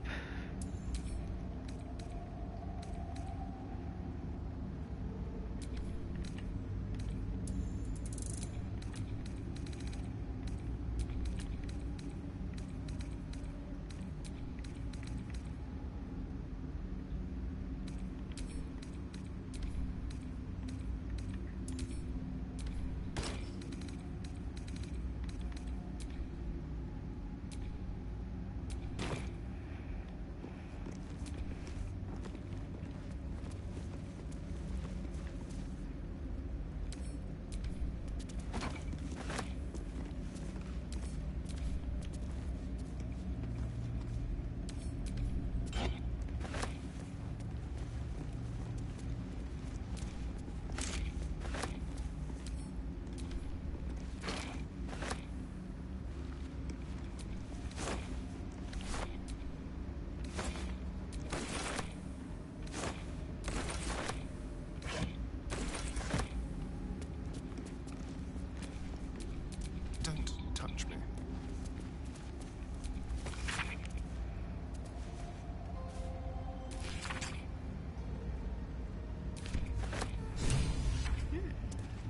Don't touch me.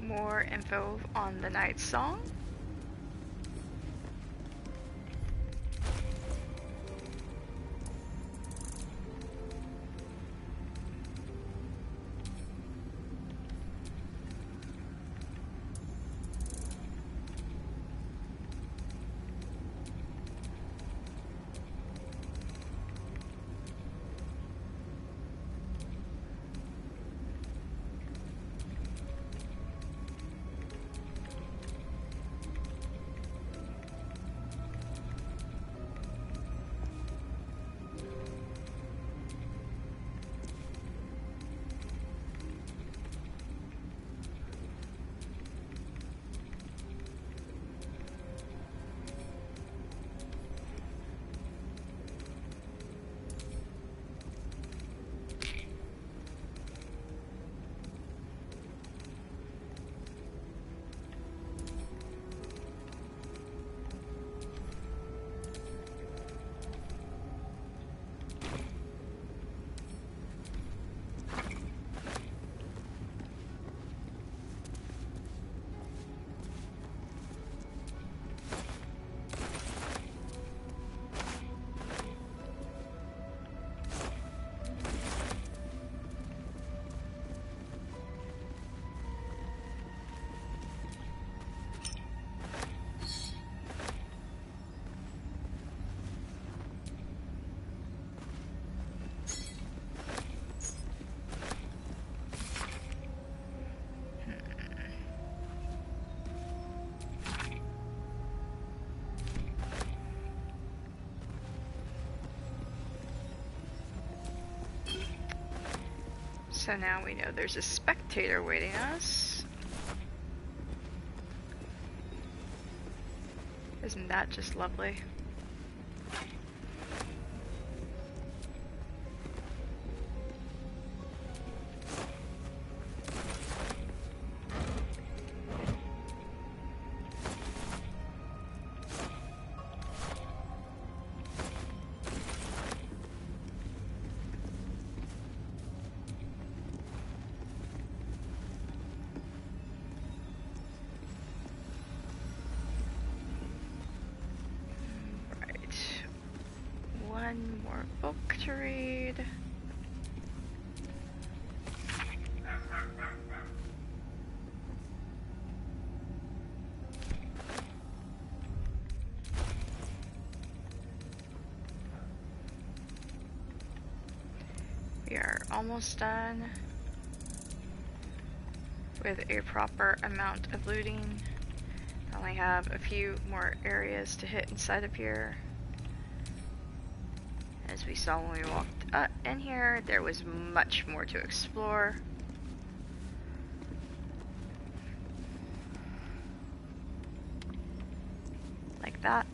More info on the night song. So now we know there's a spectator waiting us. Isn't that just lovely? One more book to read. We are almost done with a proper amount of looting. I only have a few more areas to hit inside of here. As we saw when we walked in here, there was much more to explore. Like that.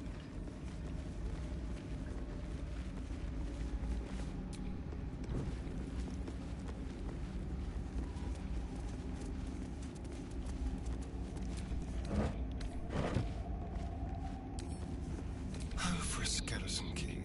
For a skeleton key.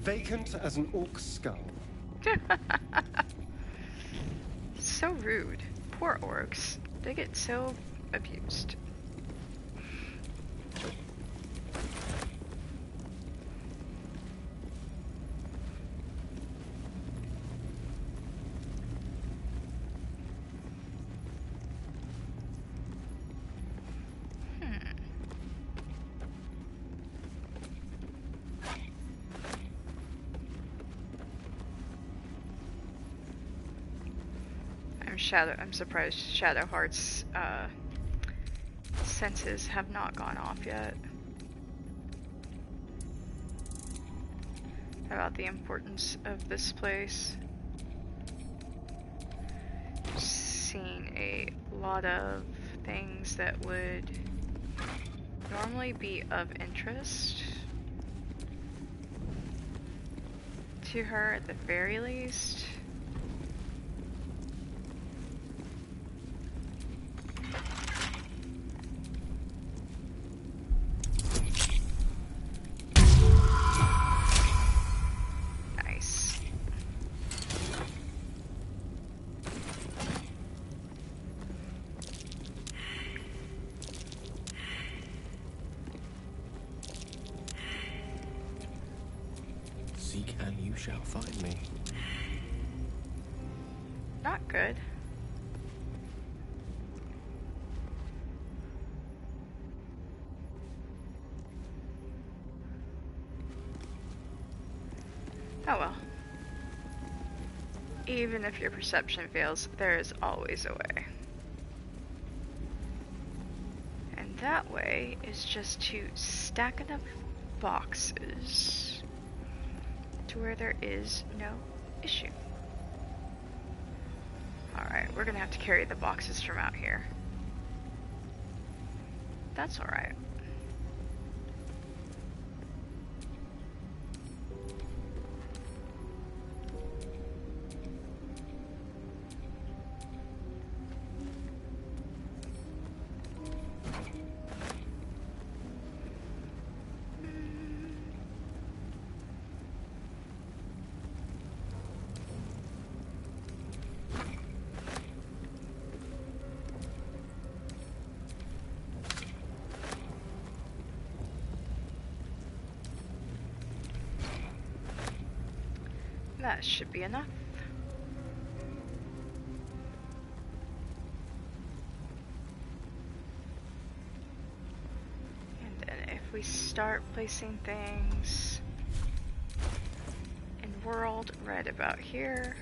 Vacant as an orc skull. So rude. Poor orcs. They get so abused. I'm surprised Shadowheart's senses have not gone off yet. About the importance of this place. Seen a lot of things that would normally be of interest to her at the very least. Seek and you shall find me. Not good. Oh well. Even if your perception fails, there is always a way. And that way is just to stack enough boxes to where there is no issue. Alright, we're gonna have to carry the boxes from out here. That's alright. That should be enough. And then if we start placing things in world right about here.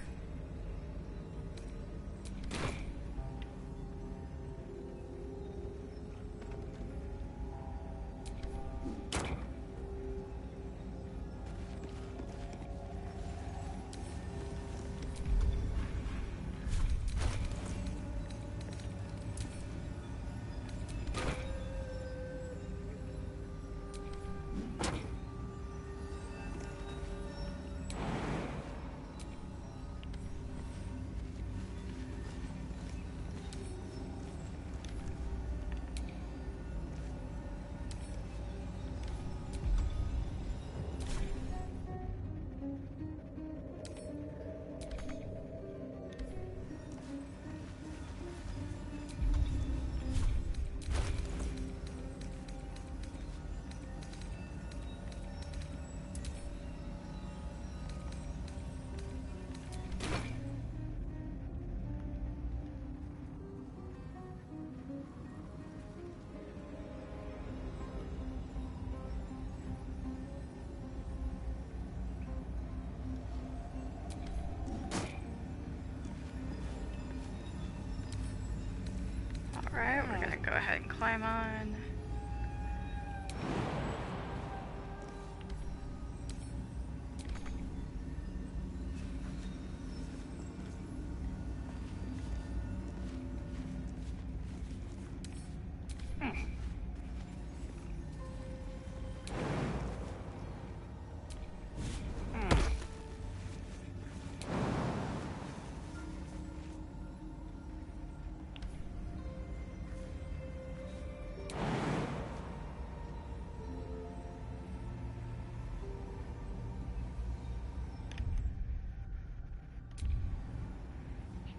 Alright, we're gonna go ahead and climb on.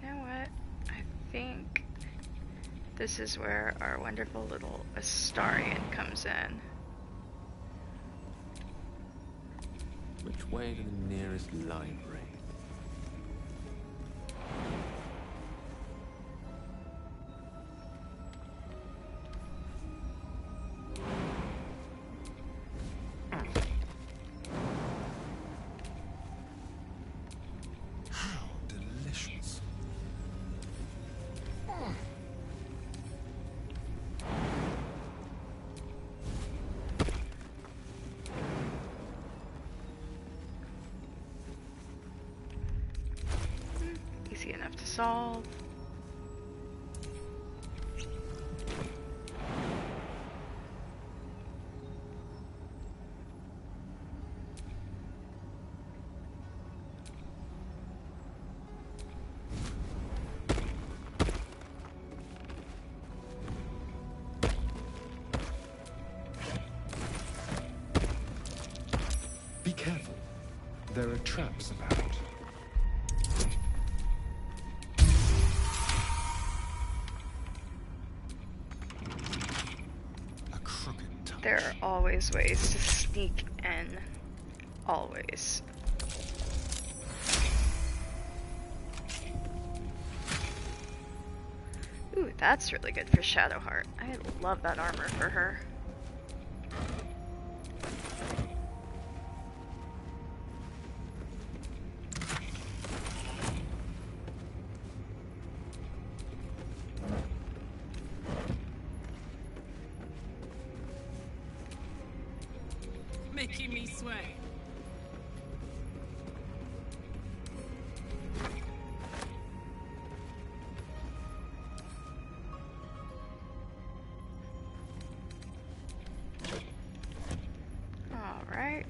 You know what? I think this is where our wonderful little Astarion comes in. Which way to the nearest library? How delicious. Easy enough to solve. Be careful. There are traps about. There are always ways to sneak in. Always. Ooh, that's really good for Shadowheart. I love that armor for her. Making me sweat. All right.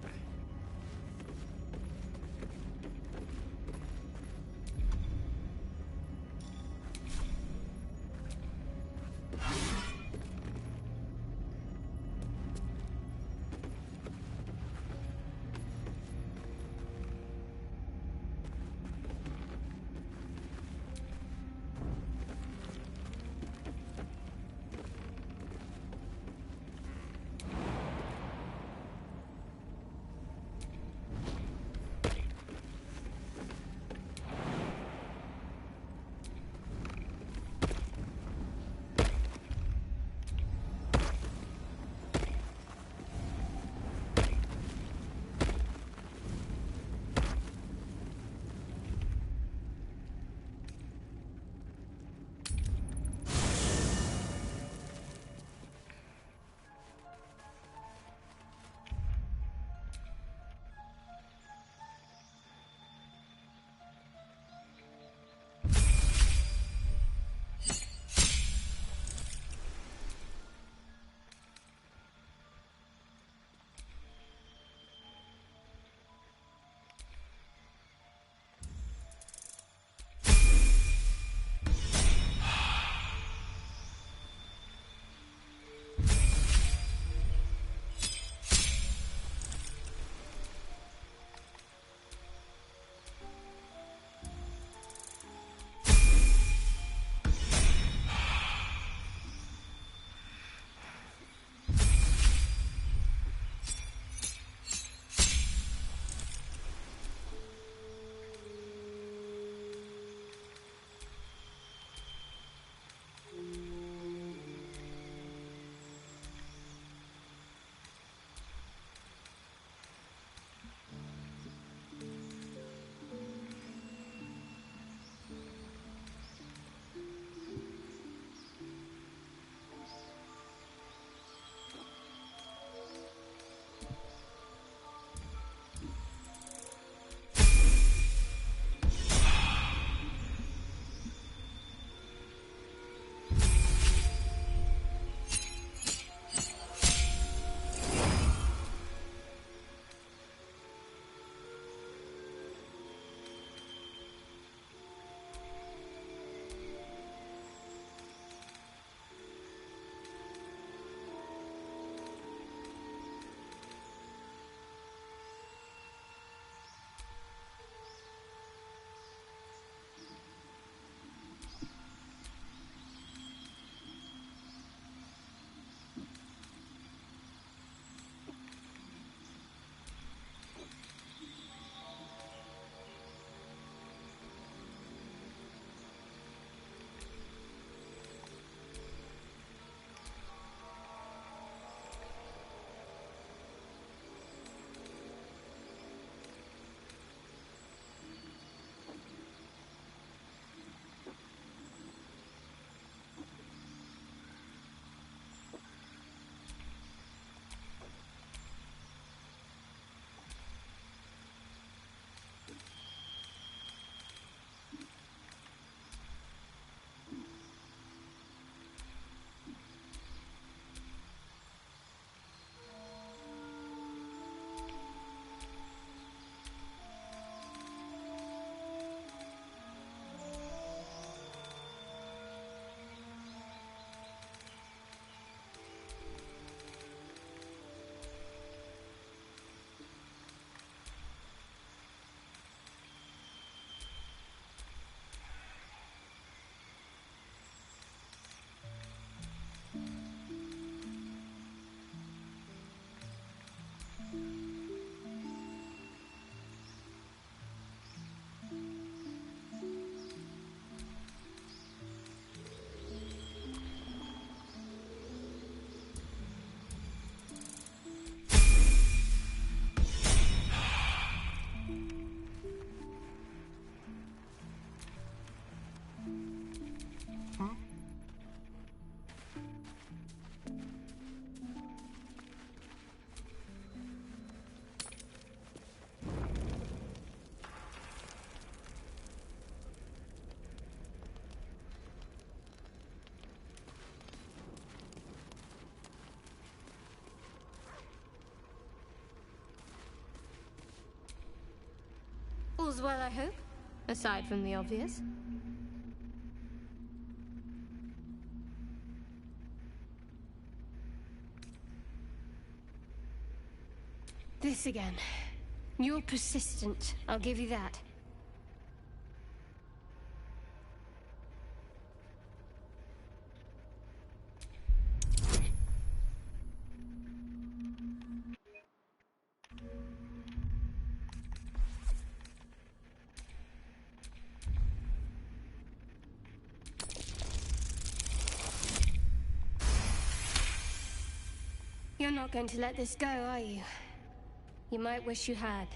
All's well, I hope? Aside from the obvious. This again. You're persistent, I'll give you that. You're not going to let this go, are you? You might wish you had.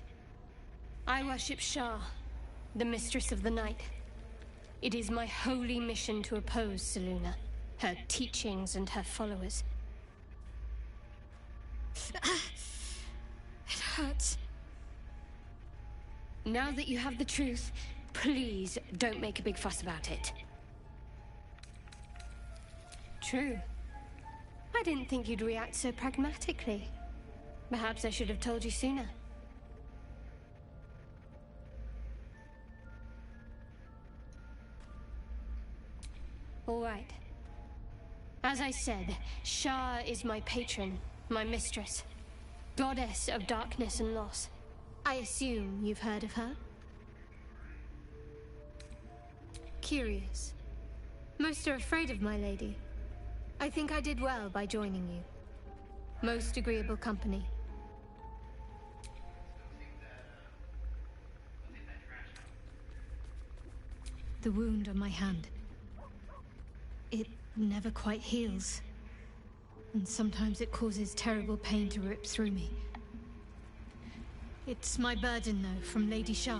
I worship Shah, the Mistress of the Night. It is my holy mission to oppose Selûne, her teachings and her followers. It hurts. Now that you have the truth, please don't make a big fuss about it. True. I didn't think you'd react so pragmatically. Perhaps I should have told you sooner. All right. As I said, Shah is my patron, my mistress. Goddess of darkness and loss. I assume you've heard of her? Curious. Most are afraid of my lady. I think I did well by joining you. Most agreeable company. The wound on my hand. It never quite heals. And sometimes it causes terrible pain to rip through me. It's my burden, though, from Lady Shah.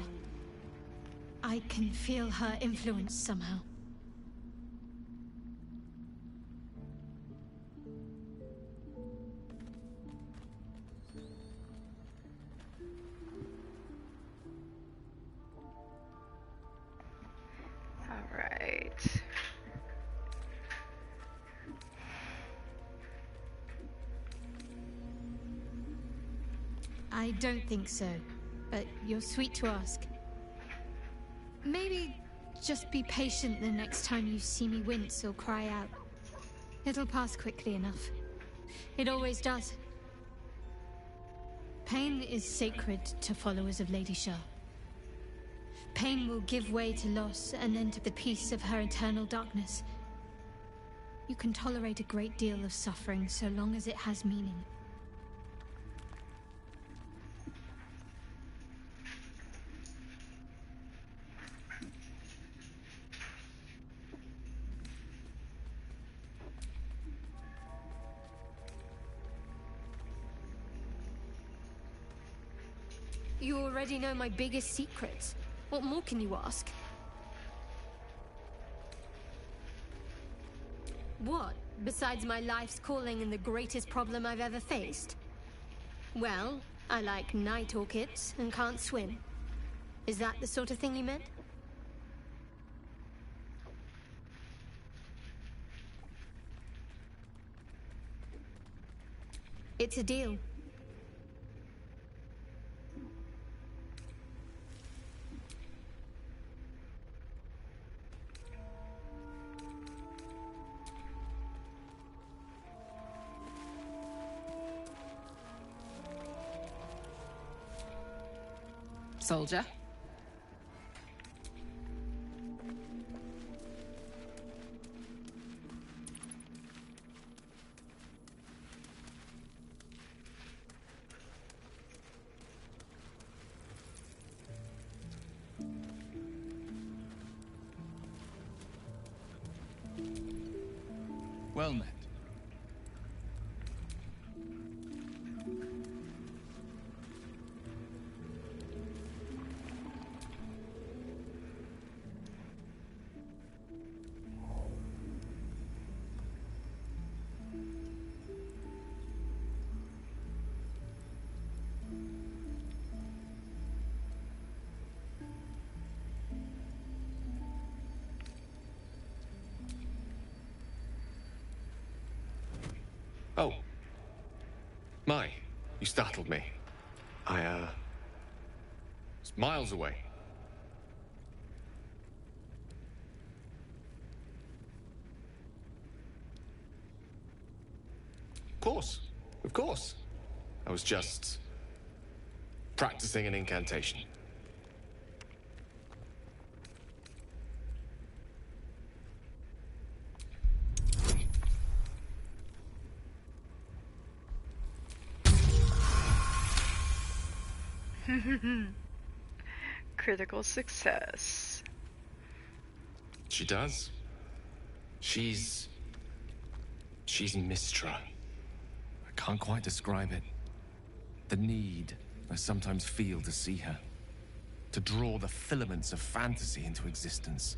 I can feel her influence somehow. All right. I don't think so, but you're sweet to ask. Maybe just be patient the next time you see me wince or cry out. It'll pass quickly enough. It always does. Pain is sacred to followers of Lady Shah. Pain will give way to loss and then to the peace of her eternal darkness. You can tolerate a great deal of suffering so long as it has meaning. You already know my biggest secrets. What more can you ask? What, besides my life's calling and the greatest problem I've ever faced? Well, I like night orchids and can't swim. Is that the sort of thing you meant? It's a deal. Soldier. Well met. Oh. My, you startled me. I, was miles away. course. Of course. I was just practicing an incantation. Critical success. She does. She's Mystra. I can't quite describe it. The need I sometimes feel to see her. To draw the filaments of fantasy into existence.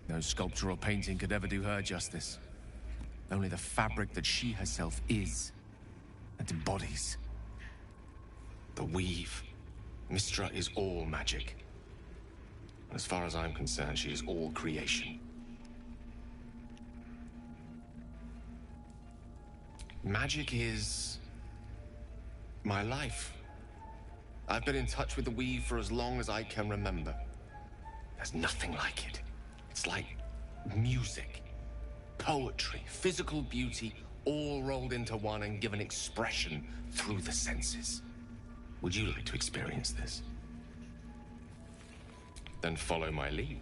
No sculpture or painting could ever do her justice. Only the fabric that she herself is and embodies. The weave. Mystra is all magic. As far as I'm concerned, she is all creation. Magic is my life. I've been in touch with the weave for as long as I can remember. There's nothing like it. It's like music, poetry, physical beauty, all rolled into one and given expression through the senses. Would you like to experience this? Then follow my lead.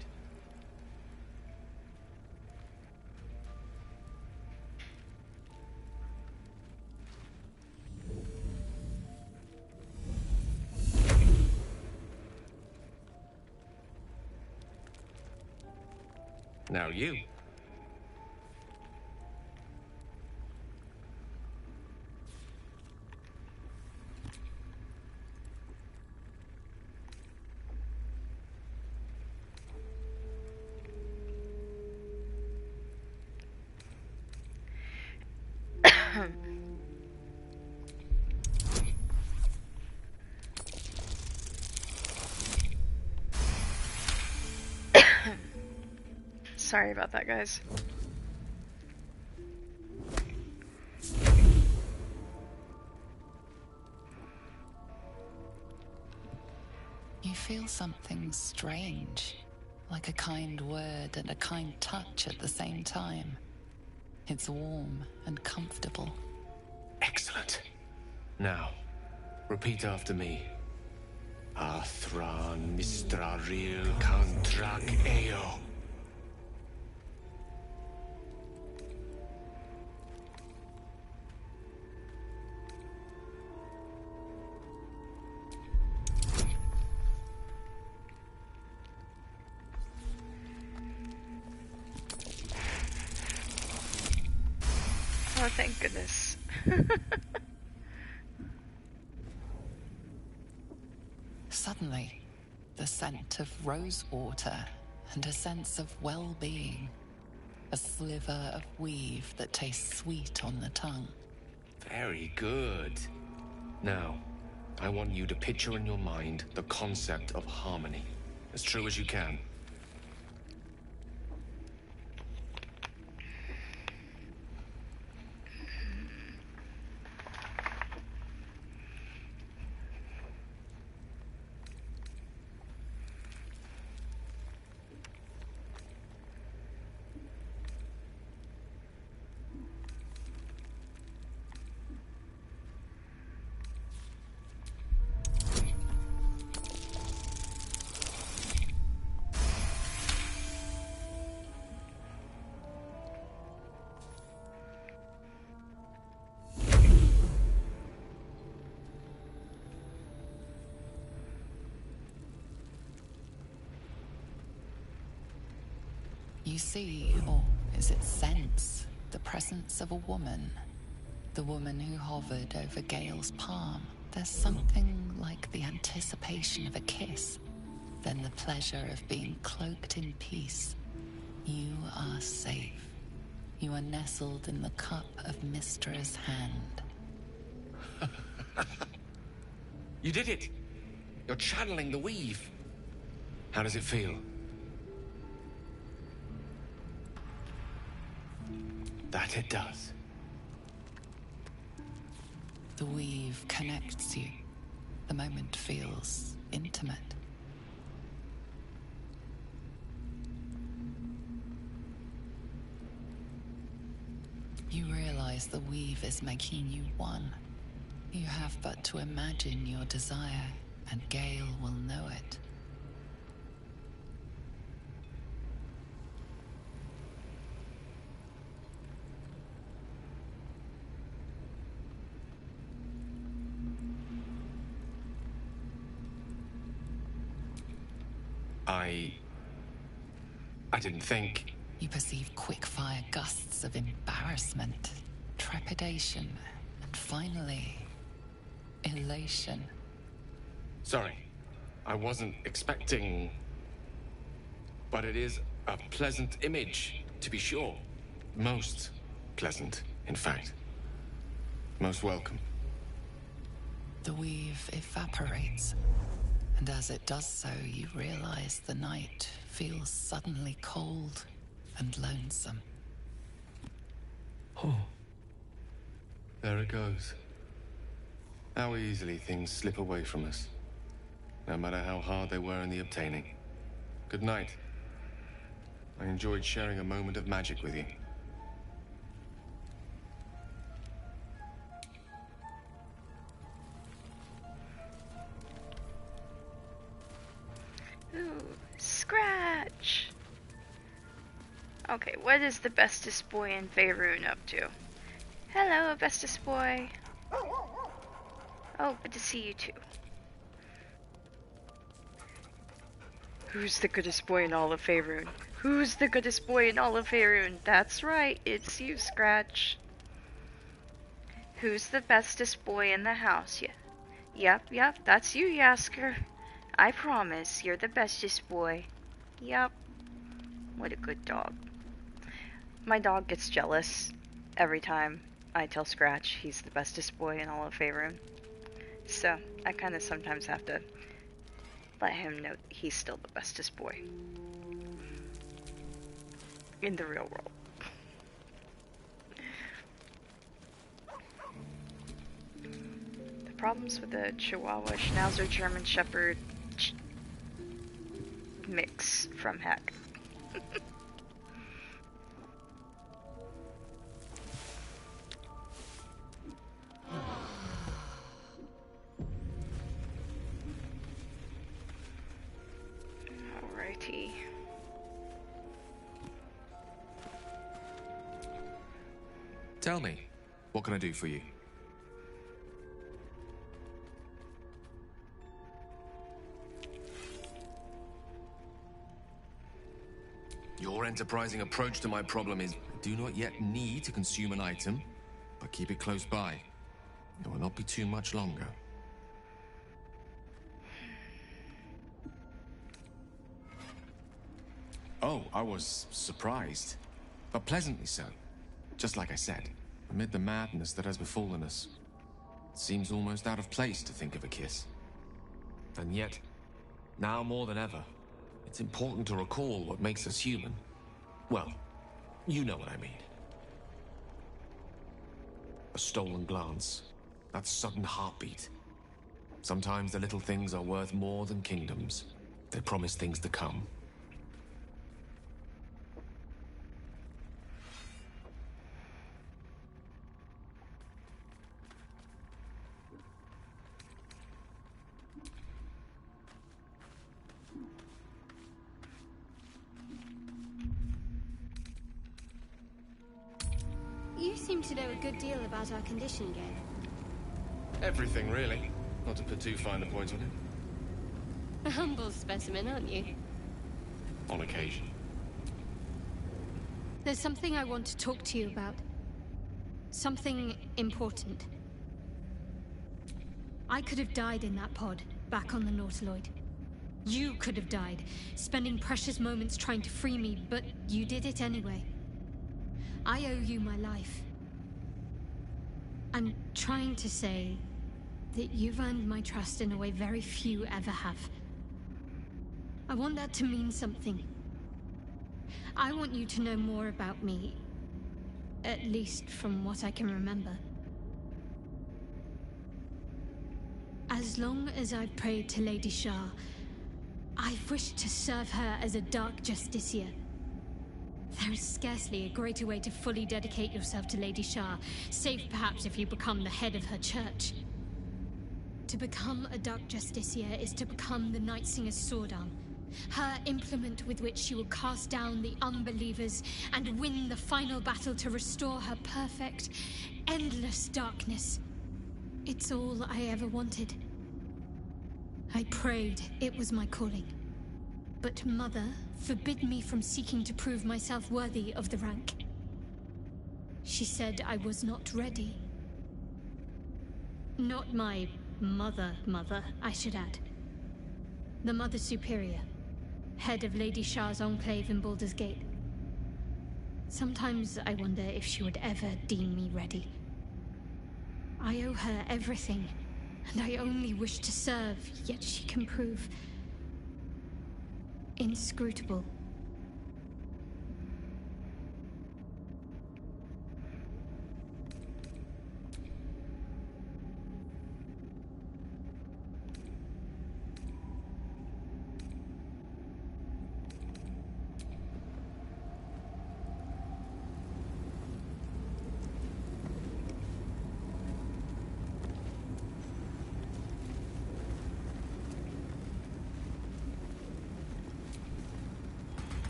Now you. Sorry about that, guys. You feel something strange, like a kind word and a kind touch at the same time. It's warm and comfortable. Excellent. Now, repeat after me. Athran Mistraril Kantrak Eo. Oh, thank goodness. Suddenly, the scent of rose water and a sense of well-being. A sliver of weave that tastes sweet on the tongue. Very good. Now, I want you to picture in your mind the concept of harmony, as true as you can. You see, or is it sense, the presence of a woman. The woman who hovered over Gale's palm. There's something like the anticipation of a kiss, then the pleasure of being cloaked in peace. You are safe. You are nestled in the cup of Mystra's hand. You did it! You're channeling the weave. How does it feel? That it does. The weave connects you. The moment feels intimate. You realize realize the weave is making you one. You have but to imagine your desire, and Gale will know it. I didn't think. You perceive quick-fire gusts of embarrassment, trepidation, and finally, elation. Sorry, I wasn't expecting. But it is a pleasant image, to be sure. Most pleasant, in fact. Most welcome. The weave evaporates, and as it does so, you realize the night feels suddenly cold and lonesome. Oh. There it goes. How easily things slip away from us, no matter how hard they were in the obtaining. Good night. I enjoyed sharing a moment of magic with you. Ooh, Scratch! Okay, what is the bestest boy in Faerun up to? Hello, bestest boy. Oh, good to see you too. Who's the goodest boy in all of Faerun? Who's the goodest boy in all of Faerun? That's right, it's you, Scratch. Who's the bestest boy in the house? Yep, that's you, Yasker. I promise, you're the bestest boy. Yep. What a good dog. My dog gets jealous every time I tell Scratch he's the bestest boy in all of Faerun. So, I kind of sometimes have to let him know he's still the bestest boy. In the real world. The problems with the Chihuahua Schnauzer German Shepherd mix from heck. Alrighty. Tell me, what can I do for you? Your enterprising approach to my problem is, I do not yet need to consume an item, but keep it close by. It will not be too much longer. Oh, I was surprised, but pleasantly so. Just like I said, amid the madness that has befallen us, it seems almost out of place to think of a kiss. And yet, now more than ever, it's important to recall what makes us human. Well, you know what I mean. A stolen glance, that sudden heartbeat. Sometimes the little things are worth more than kingdoms. They promise things to come. You seem to know a good deal about our condition, Gale. Everything, really. Not to put too fine a point on it. A humble specimen, aren't you? On occasion. There's something I want to talk to you about. Something important. I could have died in that pod, back on the Nautiloid. You could have died, spending precious moments trying to free me, but you did it anyway. I owe you my life. I'm trying to say that you've earned my trust in a way very few ever have. I want that to mean something. I want you to know more about me, at least from what I can remember. As long as I've prayed to Lady Shah, I've wished to serve her as a dark justiciar. There is scarcely a greater way to fully dedicate yourself to Lady Shah, save perhaps if you become the head of her church. To become a Dark Justiciar is to become the Night Singer's sword arm, her implement with which she will cast down the unbelievers and win the final battle to restore her perfect, endless darkness. It's all I ever wanted. I prayed it was my calling. But Mother forbid me from seeking to prove myself worthy of the rank. She said I was not ready. Not my mother, I should add. The Mother Superior, head of Lady Shah's enclave in Baldur's Gate. Sometimes I wonder if she would ever deem me ready. I owe her everything, and I only wish to serve, yet she can prove inscrutable.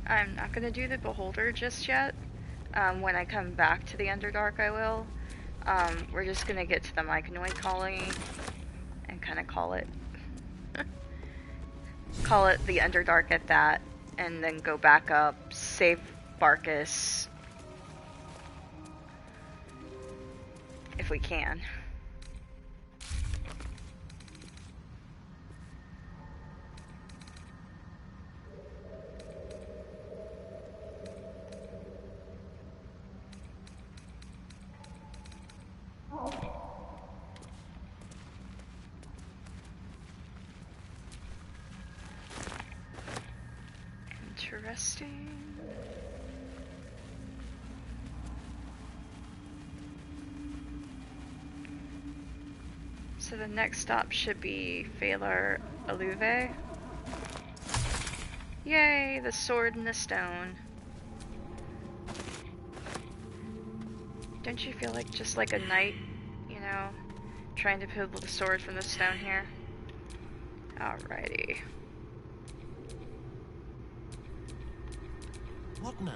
I'm not gonna do the Beholder just yet. When I come back to the Underdark, I will. We're just gonna get to the Myconid colony and kind of call it the Underdark at that, and then go back up, save Barkus if we can. Interesting. So the next stop should be Phalar Aluve. Yay, the sword and the stone. Don't you feel like just like a knight, you know, trying to pull the sword from the stone here? Alrighty. What now?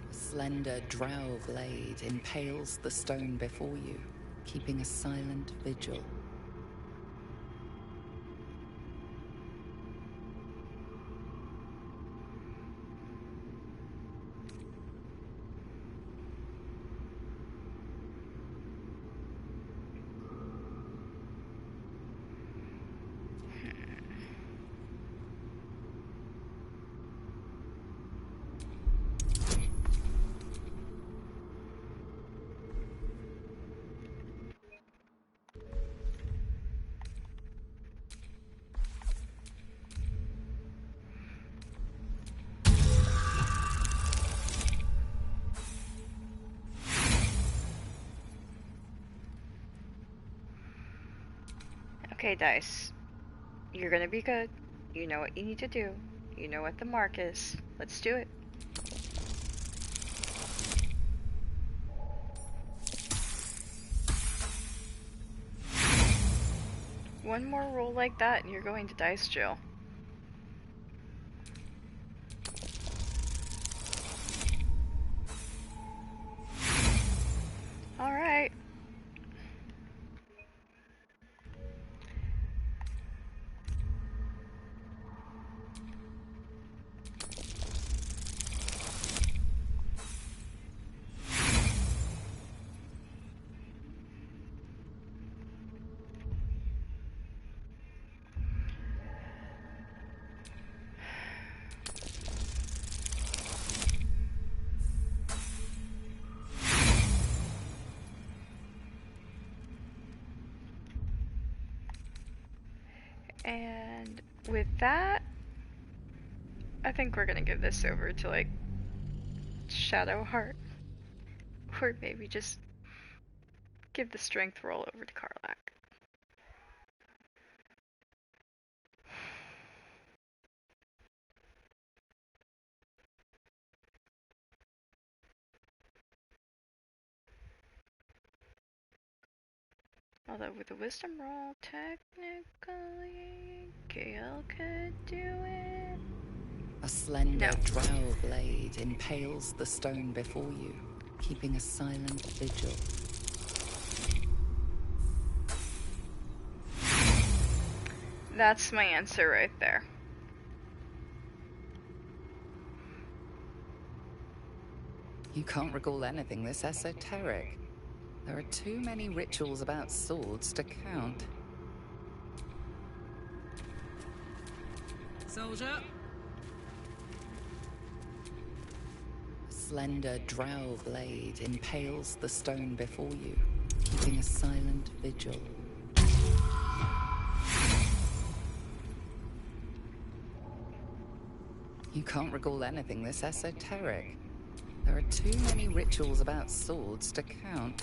A slender drow blade impales the stone before you, keeping a silent vigil. Okay, Dice. You're gonna be good. You know what you need to do. You know what the mark is. Let's do it. One more roll like that and you're going to Dice Jail. Alright. And with that, I think we're gonna give this over to like Shadowheart. Or maybe just give the strength roll over to Karlach. Although with the wisdom roll, technically, Gale could do it. A slender drow blade impales the stone before you, keeping a silent vigil. That's my answer right there. You can't recall anything this esoteric. There are too many rituals about swords to count. Soldier. A slender drow blade impales the stone before you, keeping a silent vigil. You can't recall anything this esoteric. There are too many rituals about swords to count.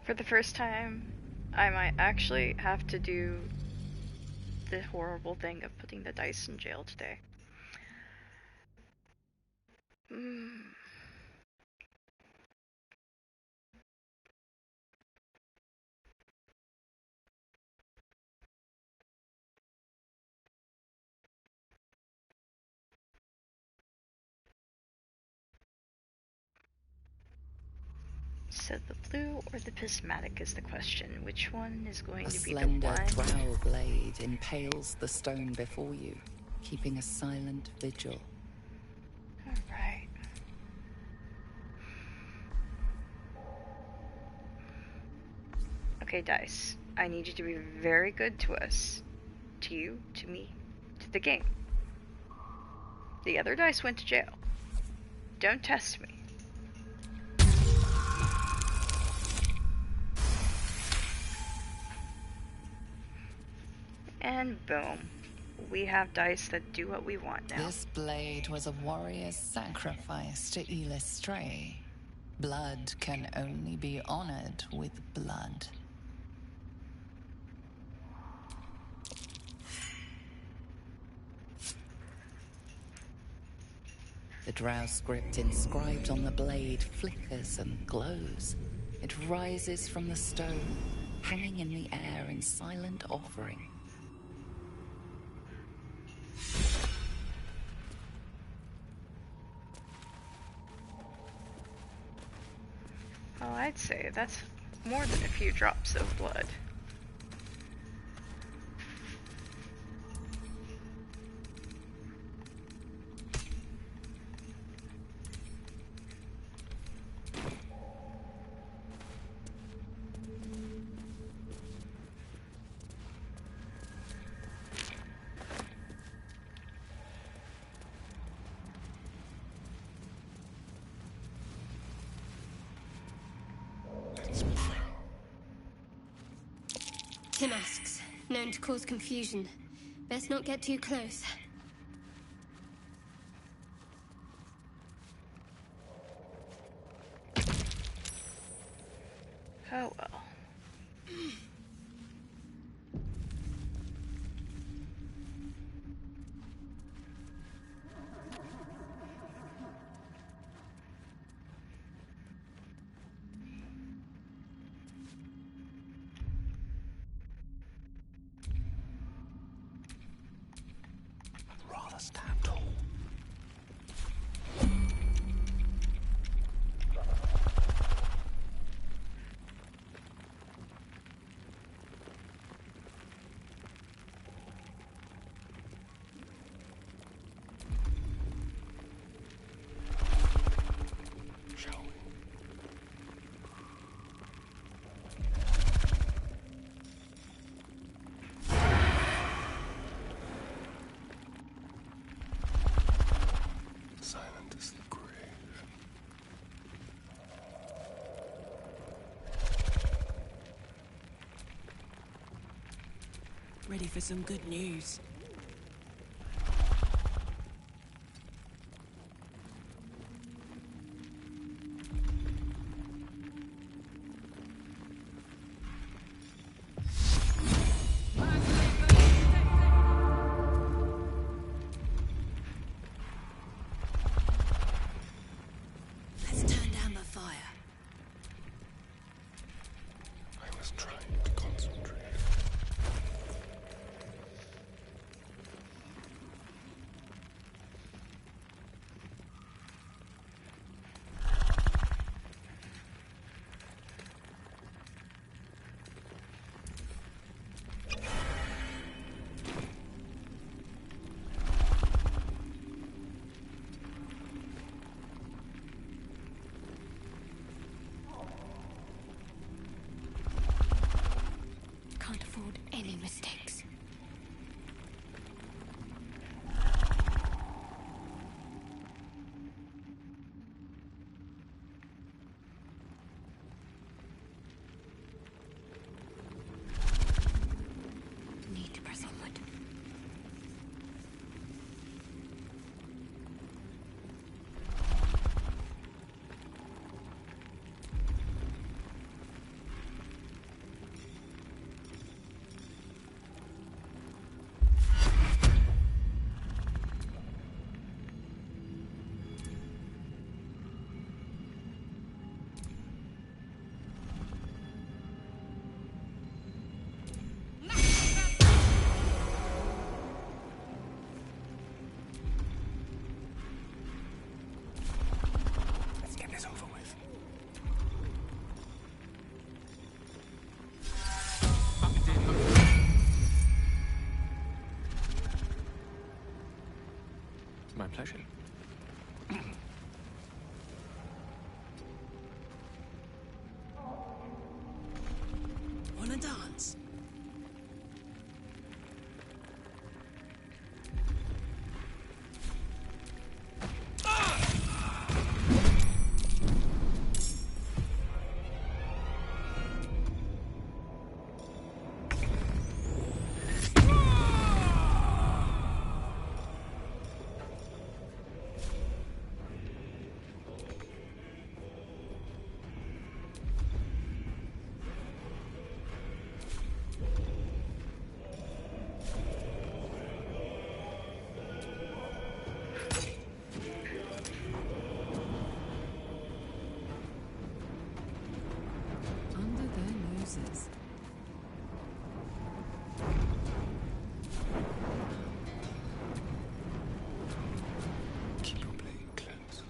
For the first time, I might actually have to do the horrible thing of putting the dice in jail today. So the blue or the prismatic is the question. Which one is going to be the one? A slender drow blade impales the stone before you, keeping a silent vigil. Alright. Okay, dice. I need you to be very good to us. To you, to me, to the game. The other dice went to jail. Don't test me. And boom. We have dice that do what we want now. This blade was a warrior's sacrifice to Illustray. Blood can only be honored with blood. The drow script inscribed on the blade flickers and glows. It rises from the stone, hanging in the air in silent offering. Oh, I'd say that's more than a few drops of blood. Masks, known to cause confusion. Best not get too close. Oh well. Rather stand tall. Ready for some good news. Let's turn down the fire. I was trying to concentrate. Can't afford any mistakes. Need to press onward. Let's get this over with. My pleasure. Wanna dance? Under their noses. Keep your blade close.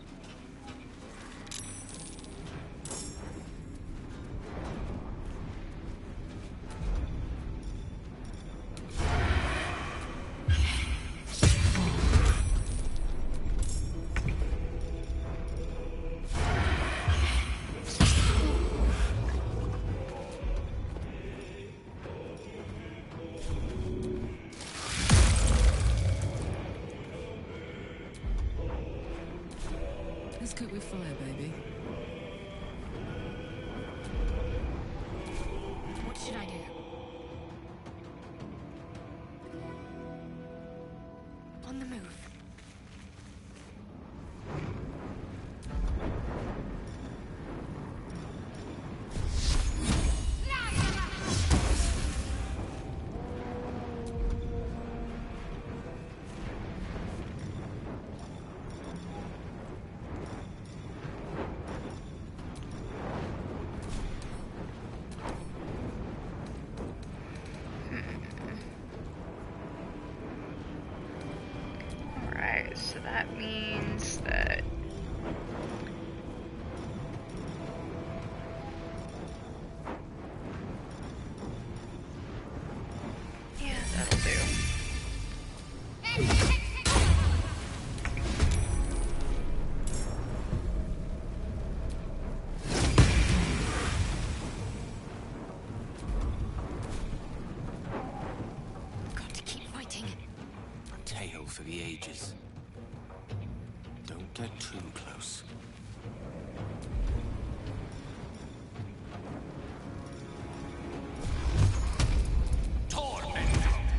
Let's cook with fire, baby. What should I do? On the move. Alright, so that means that yeah, that'll do. Got to keep fighting. A tale for the ages. Don't get too close. Torment!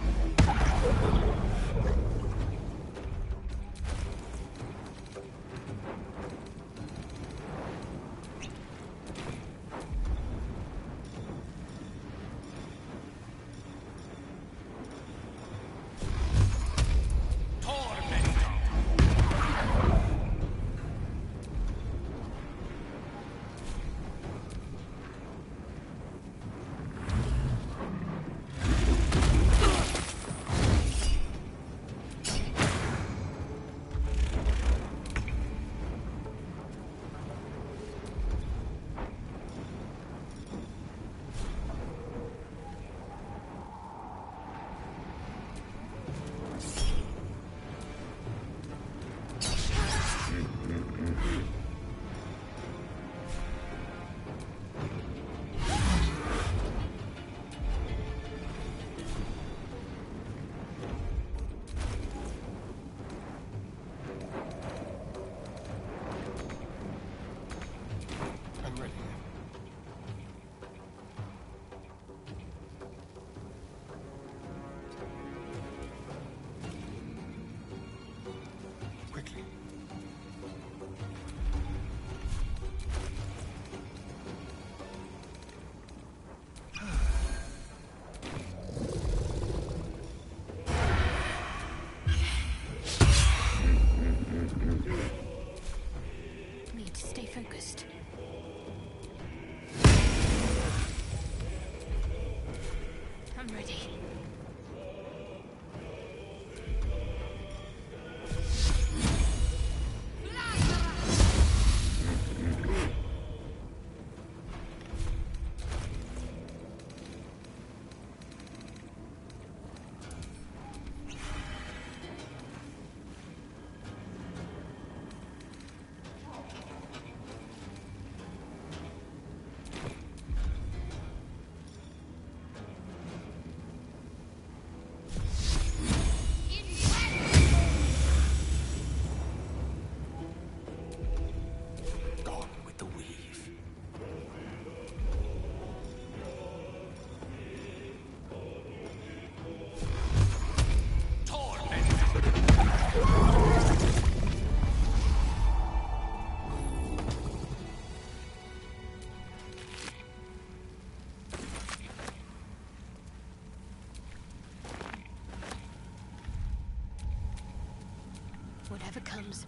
Whatever comes,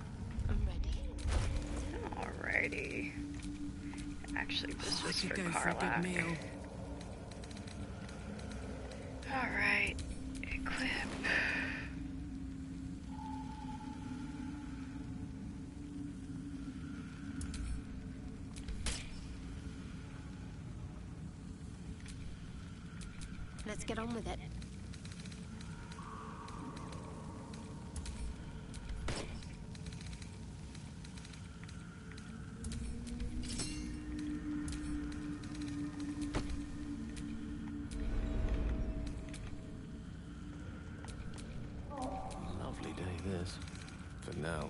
I'm ready. Alrighty. Actually, this was for go for a good Karlach. meal. Alright. Equip. Let's get on with it. Lovely day, this. For now.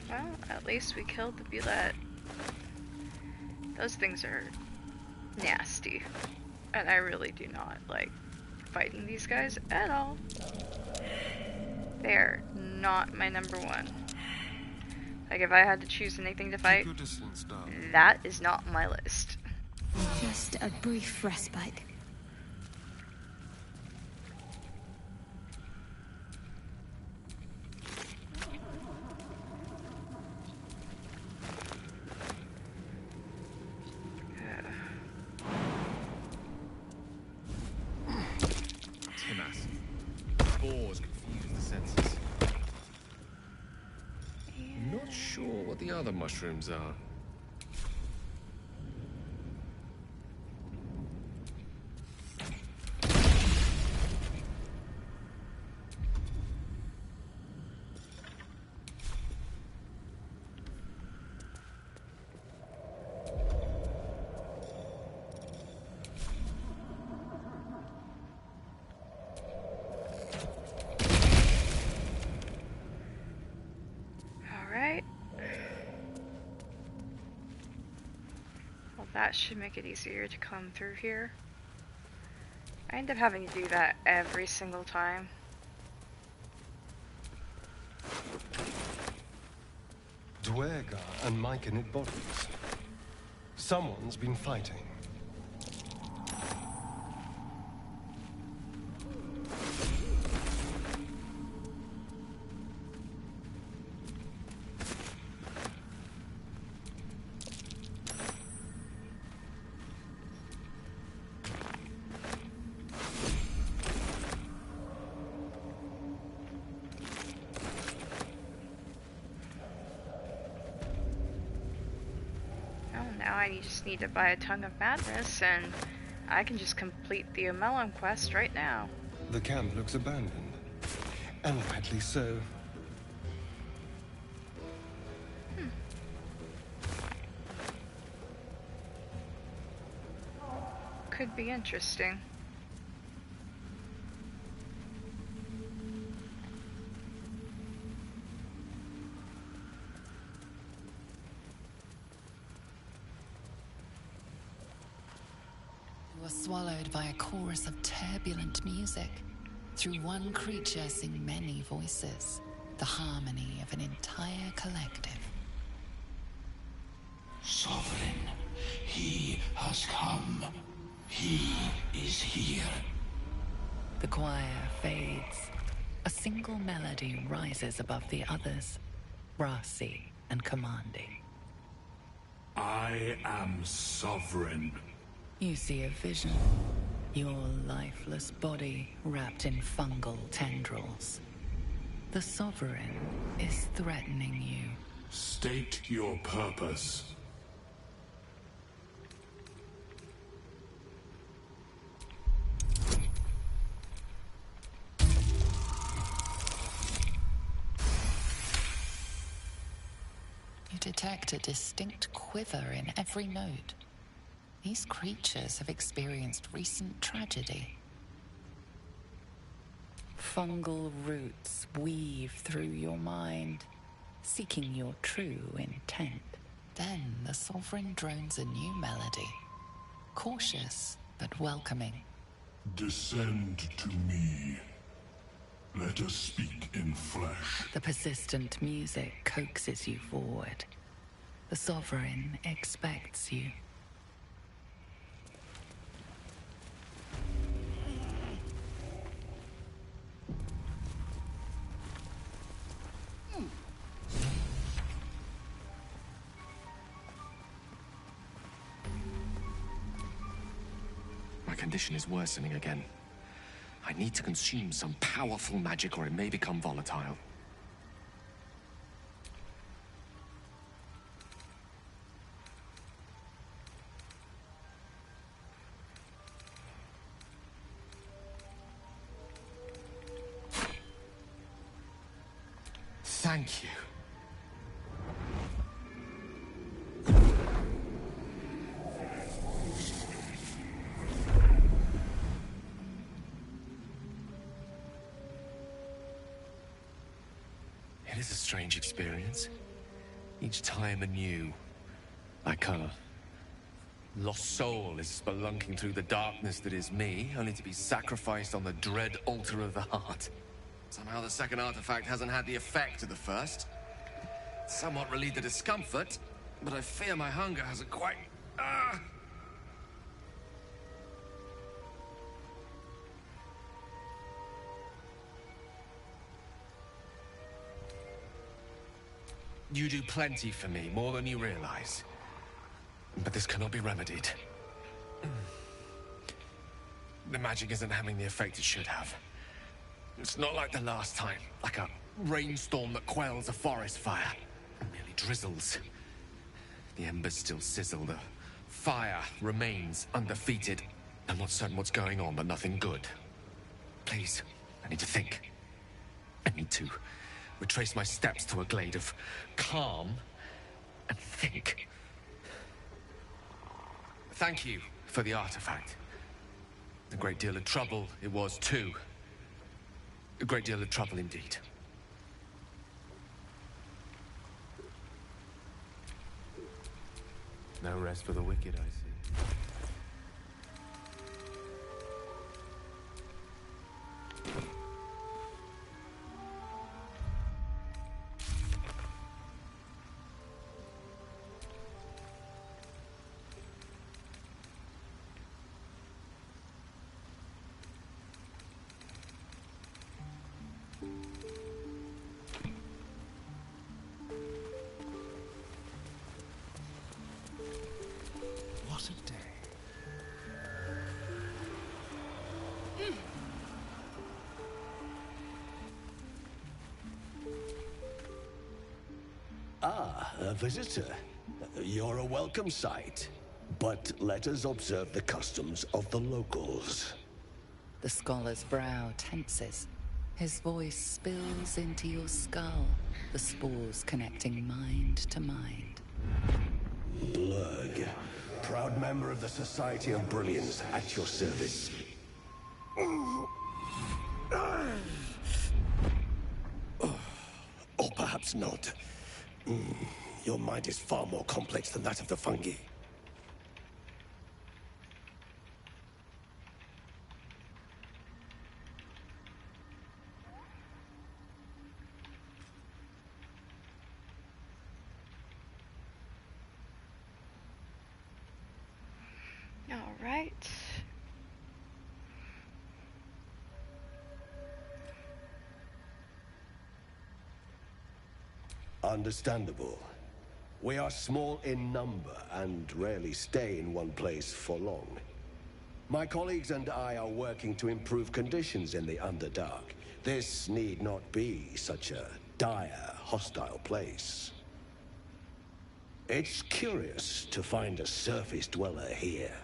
Well, at least we killed the Bulette. Those things are nasty. And I really do not like fighting these guys at all. They're not my number one. Like, if I had to choose anything to fight, that is not on my list. Just a brief respite. Spores confuse the senses. I'm not sure what the other mushrooms are. Alright. Well, that should make it easier to come through here. I end up having to do that every single time. Dwergar and Myconid bodies. Someone's been fighting. Now I just need to buy a Tongue of Madness, and I can just complete the Omelon quest right now. The camp looks abandoned. And rightly so. Could be interesting. You are swallowed by a chorus of turbulent music. Through one creature sing many voices, the harmony of an entire collective. Sovereign, he has come. He is here. The choir fades. A single melody rises above the others, brassy and commanding. I am sovereign. You see a vision. Your lifeless body wrapped in fungal tendrils. The Sovereign is threatening you. State your purpose. You detect a distinct quiver in every note. These creatures have experienced recent tragedy. Fungal roots weave through your mind, seeking your true intent. Then the Sovereign drones a new melody, cautious but welcoming. Descend to me. Let us speak in flesh. The persistent music coaxes you forward. The Sovereign expects you. My condition is worsening again. I need to consume some powerful magic or it may become volatile. Thank you. It is a strange experience. Each time anew. Like a lost soul is spelunking through the darkness that is me, only to be sacrificed on the dread altar of the heart. Somehow the second artifact hasn't had the effect of the first. It's somewhat relieved the discomfort, but I fear my hunger hasn't quite... You do plenty for me, more than you realize. But this cannot be remedied. The magic isn't having the effect it should have. It's not like the last time, like a rainstorm that quells a forest fire. It merely drizzles. The embers still sizzle, the fire remains undefeated. I'm not certain what's going on, but nothing good. Please, I need to think. I need to retrace my steps to a glade of calm and think. Thank you for the artifact. A great deal of trouble it was too. A great deal of trouble indeed. No rest for the wicked, I see. What a day. Ah, a visitor. You're a welcome sight. But let us observe the customs of the locals. The scholar's brow tenses. His voice spills into your skull, the spores connecting mind to mind. Blurg, proud member of the Society of Brilliance, at your service. Or perhaps not. Your mind is far more complex than that of the fungi. All right. Understandable. We are small in number and rarely stay in one place for long. My colleagues and I are working to improve conditions in the Underdark. This need not be such a dire, hostile place. It's curious to find a surface dweller here.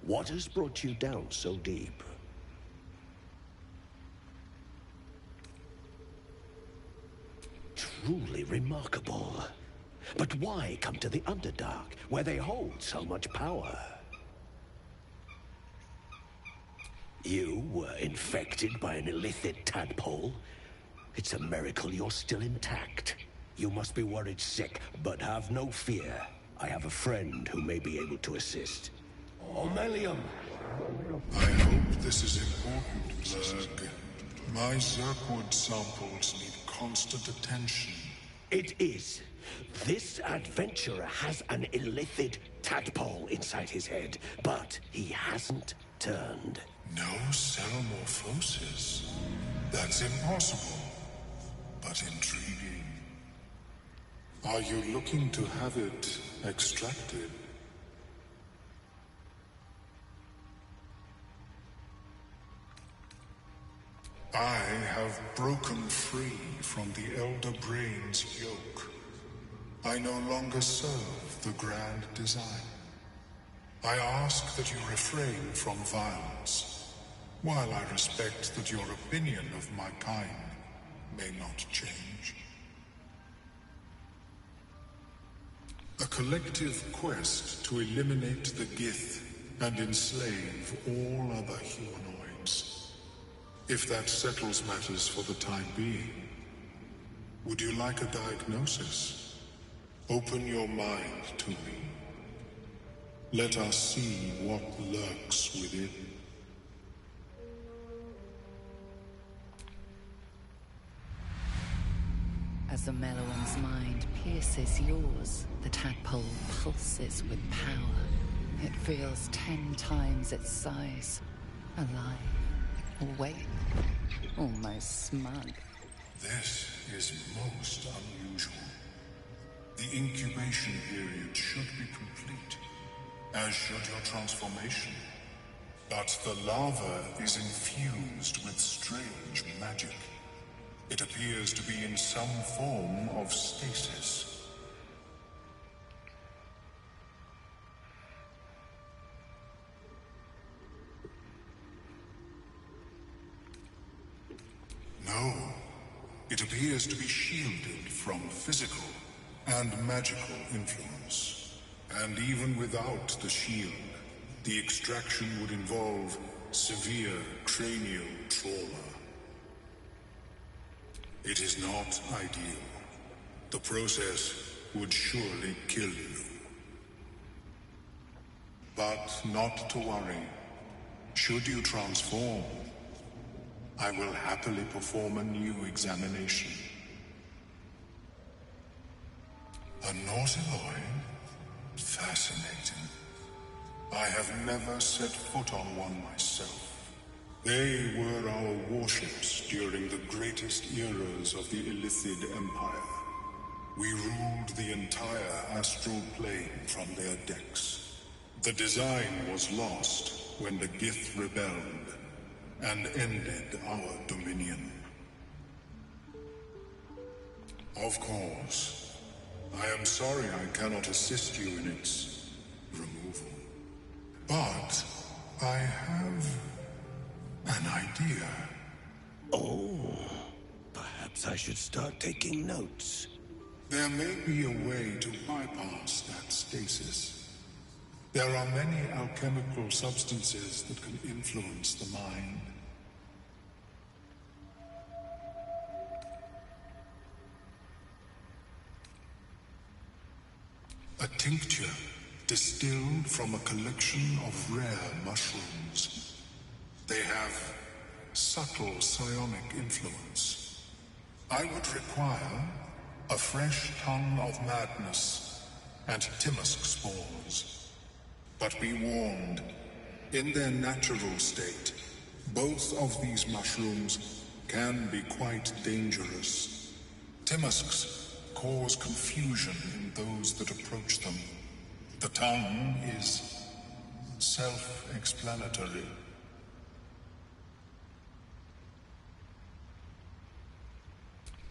What has brought you down so deep? Truly remarkable. But why come to the Underdark, where they hold so much power? You were infected by an illithid tadpole? It's a miracle you're still intact. You must be worried sick, but have no fear. I have a friend who may be able to assist. Omelium! I hope this is important, Zerg. My Zerkwood samples need constant attention. It is. This adventurer has an illithid tadpole inside his head, but he hasn't turned. No cellomorphosis. That's impossible, but intriguing. Are you looking to have it extracted? I have broken free from the Elder Brain's yoke. I no longer serve the grand design. I ask that you refrain from violence, while I respect that your opinion of my kind may not change. A collective quest to eliminate the Gith and enslave all other humanoids. If that settles matters for the time being, would you like a diagnosis? Open your mind to me. Let us see what lurks within. As the Meloan's mind pierces yours, the tadpole pulses with power. It feels 10 times its size. Alive, awake, almost smug. This is most unusual. The incubation period should be complete, as should your transformation. But the larva is infused with strange magic. It appears to be in some form of stasis. No, it appears to be shielded from physical and magical influence. And even without the shield, the extraction would involve severe cranial trauma. It is not ideal. The process would surely kill you. But not to worry. Should you transform, I will happily perform a new examination. A Nautiloid? Fascinating. I have never set foot on one myself. They were our warships during the greatest eras of the Illithid Empire. We ruled the entire astral plane from their decks. The design was lost when the Gith rebelled and ended our dominion. Of course, I am sorry I cannot assist you in its removal. But I have an idea. Oh, perhaps I should start taking notes. There may be a way to bypass that stasis. There are many alchemical substances that can influence the mind. A tincture distilled from a collection of rare mushrooms. They have subtle psionic influence. I would require a fresh ton of madness and Timusk spores. But be warned, in their natural state, both of these mushrooms can be quite dangerous. Timusks cause confusion in those that approach them. The tongue is self-explanatory.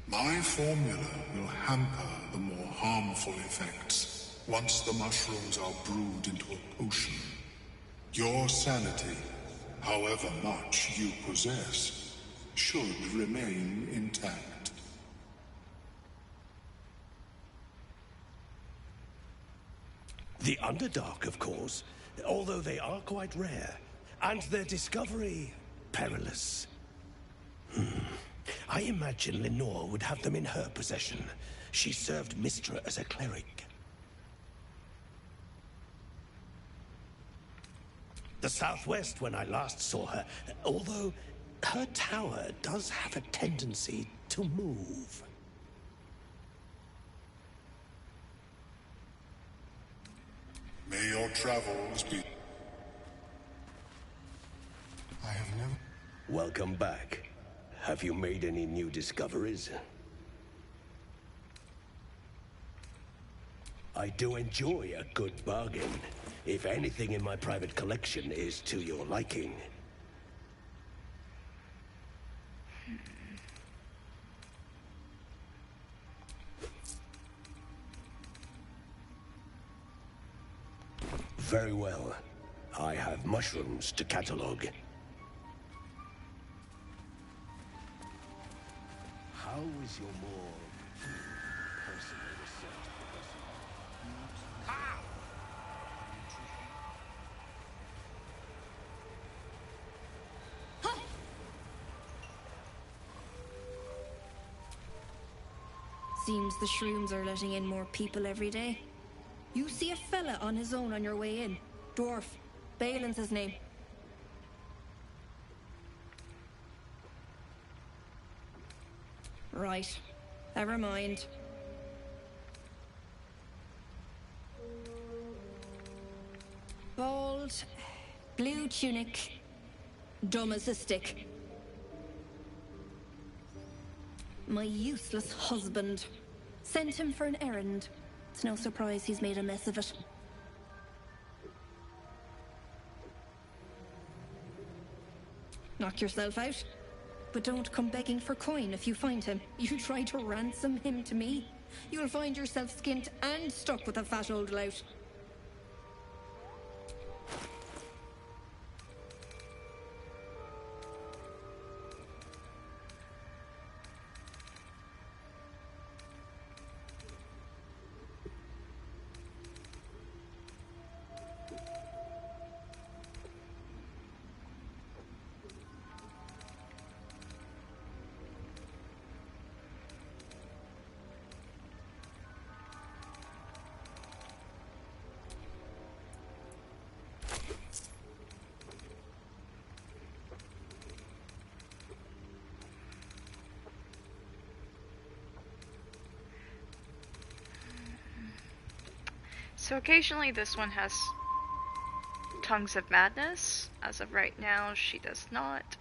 My formula will hamper the more harmful effects once the mushrooms are brewed into a potion. Your sanity, however much you possess, should remain intact. The Underdark, of course, although they are quite rare. And their discovery, perilous. I imagine Lenore would have them in her possession. She served Mystra as a cleric. The southwest when I last saw her, although her tower does have a tendency to move. May your travels be... I have never... Welcome back. Have you made any new discoveries? I do enjoy a good bargain, if anything in my private collection is to your liking. Very well. I have mushrooms to catalog. How is your more personal research progressing? How? Seems the shrooms are letting in more people every day. You see a fella on his own on your way in. Dwarf. Balin's his name. Right. Never mind. Bald, blue tunic, dumb as a stick. My useless husband. Sent him for an errand. It's no surprise he's made a mess of it. Knock yourself out. But don't come begging for coin if you find him. You try to ransom him to me, you'll find yourself skint and stuck with a fat old lout. So occasionally this one has Tongues of Madness. As of right now, she does not.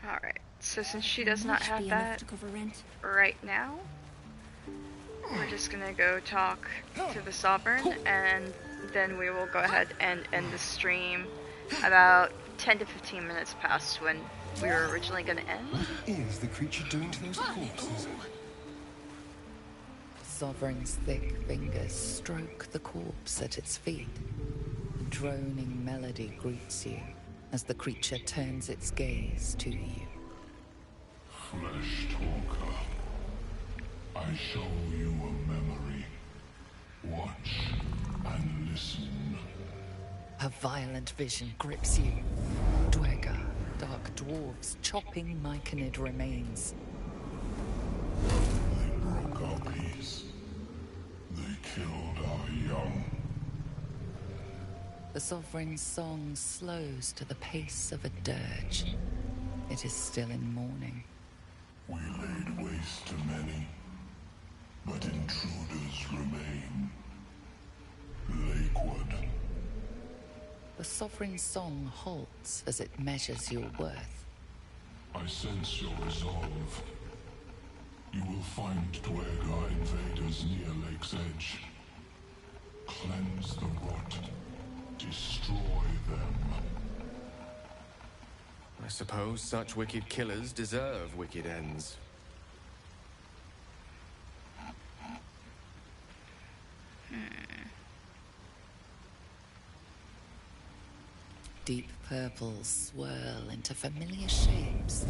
Alright, so since she does not have that right now, we're just gonna go talk to the Sovereign, and then we will go ahead and end the stream about 10 to 15 minutes past when we were originally gonna end. What is the creature doing to those corpses? Sovereign's thick fingers stroke the corpse at its feet. A droning melody greets you as the creature turns its gaze to you. Flesh talker, I show you a memory. Watch and listen. A violent vision grips you. Dwergar, dark dwarves chopping myconid remains. They broke our peace. They killed our young. The Sovereign's song slows to the pace of a dirge. It is still in mourning. We laid waste to many, but intruders remain. Lakewood. The Sovereign's song halts as it measures your worth. I sense your resolve. You will find Dwergar invaders near Lake's Edge. Cleanse the rot. Destroy them. I suppose such wicked killers deserve wicked ends. deep purples swirl into familiar shapes.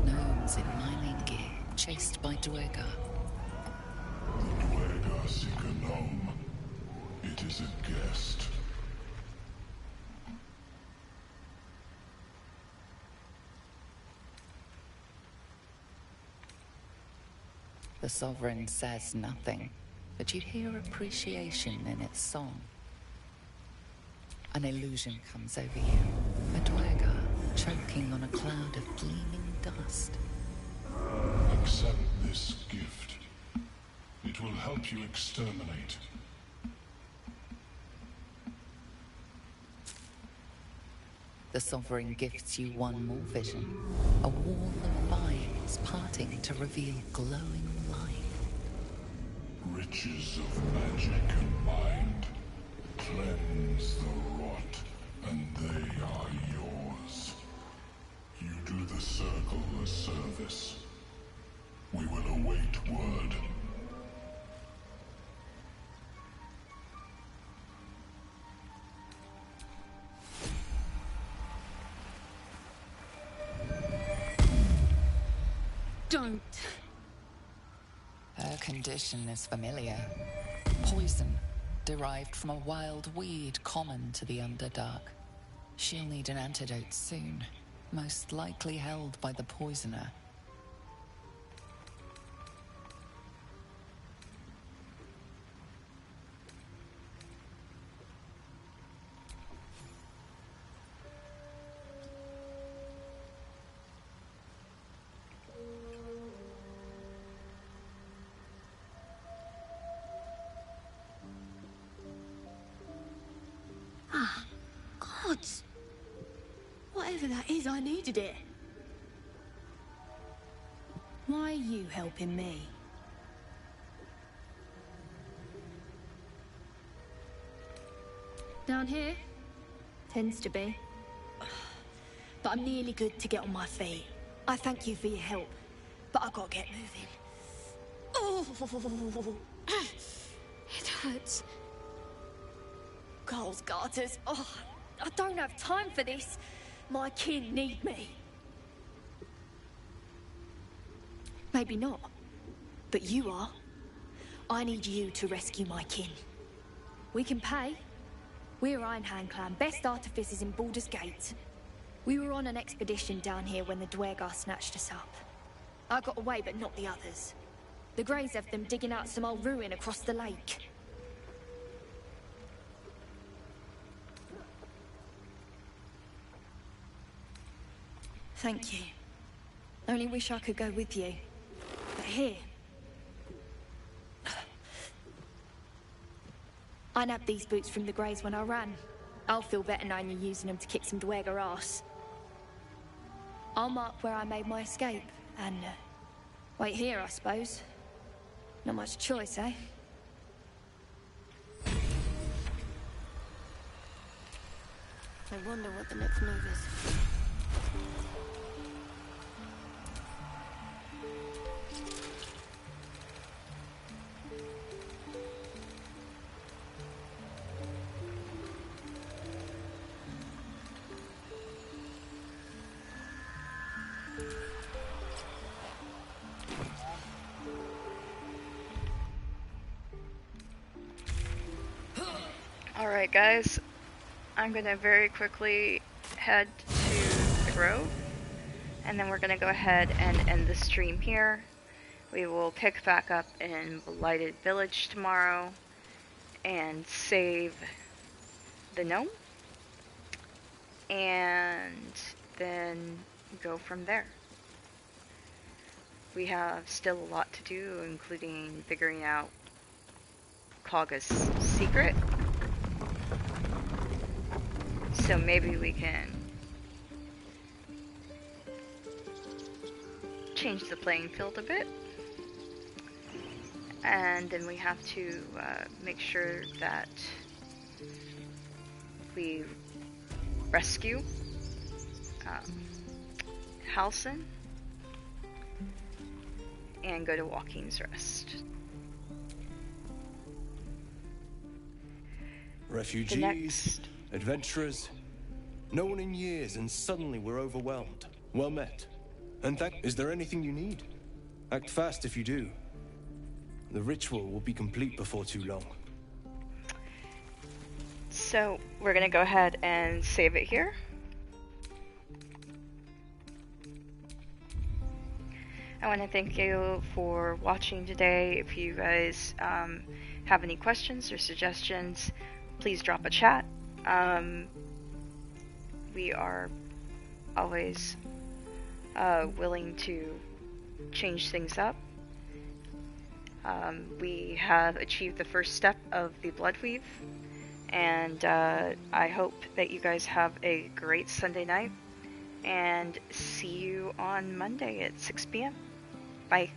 Gnomes in mining gear, chased by Dwergar. The Dwergar seek a gnome. It is a guest. The Sovereign says nothing, but you hear appreciation in its song. An illusion comes over you, a Dwergar choking on a cloud of gleaming dust. Accept this gift. It will help you exterminate. The Sovereign gifts you one more vision, a wall of vines parting to reveal glowing light. Riches of magic and mind. Cleanse the rot, and they are yours. You do the Circle a service. We will await word. Don't. Her condition is familiar. Poison, derived from a wild weed common to the Underdark. She'll need an antidote soon, most likely held by the poisoner. Ah, gods. Whatever that is, I needed it. Why are you helping me? Down here? Tends to be. But I'm nearly good to get on my feet. I thank you for your help, but I gotta get moving. Oh, it hurts. Girls, garters. Oh, I don't have time for this. My kin need me. Maybe not, but you are. I need you to rescue my kin. We can pay. We're Ironhand Clan, best artificers in Baldur's Gate. We were on an expedition down here when the Dwergar snatched us up. I got away, but not the others. The Greys have them digging out some old ruin across the lake. Thank you. Only wish I could go with you. But here... I nabbed these boots from the Greys when I ran. I'll feel better knowing you're using them to kick some Dwergar ass. I'll mark where I made my escape, and... wait here, I suppose. Not much choice, eh? I wonder what the next move is. Alright guys, I'm gonna very quickly head to the grove, and then we're gonna go ahead and end the stream here. We will pick back up in Blighted Village tomorrow and save the gnome, and then go from there. We have still a lot to do, including figuring out Kagha's secret. So maybe we can change the playing field a bit. And then we have to make sure that we rescue Halsin and go to Walking's Rest. Refugees, adventurers, No one in years, and suddenly we're overwhelmed. Well met. And is there anything you need? Act fast if you do. The ritual will be complete before too long. So, we're gonna go ahead and save it here. I want to thank you for watching today. If you guys have any questions or suggestions, please drop a chat. We are always willing to change things up. We have achieved the first step of the Bloodweave, and I hope that you guys have a great Sunday night, and see you on Monday at 6 p.m. Bye.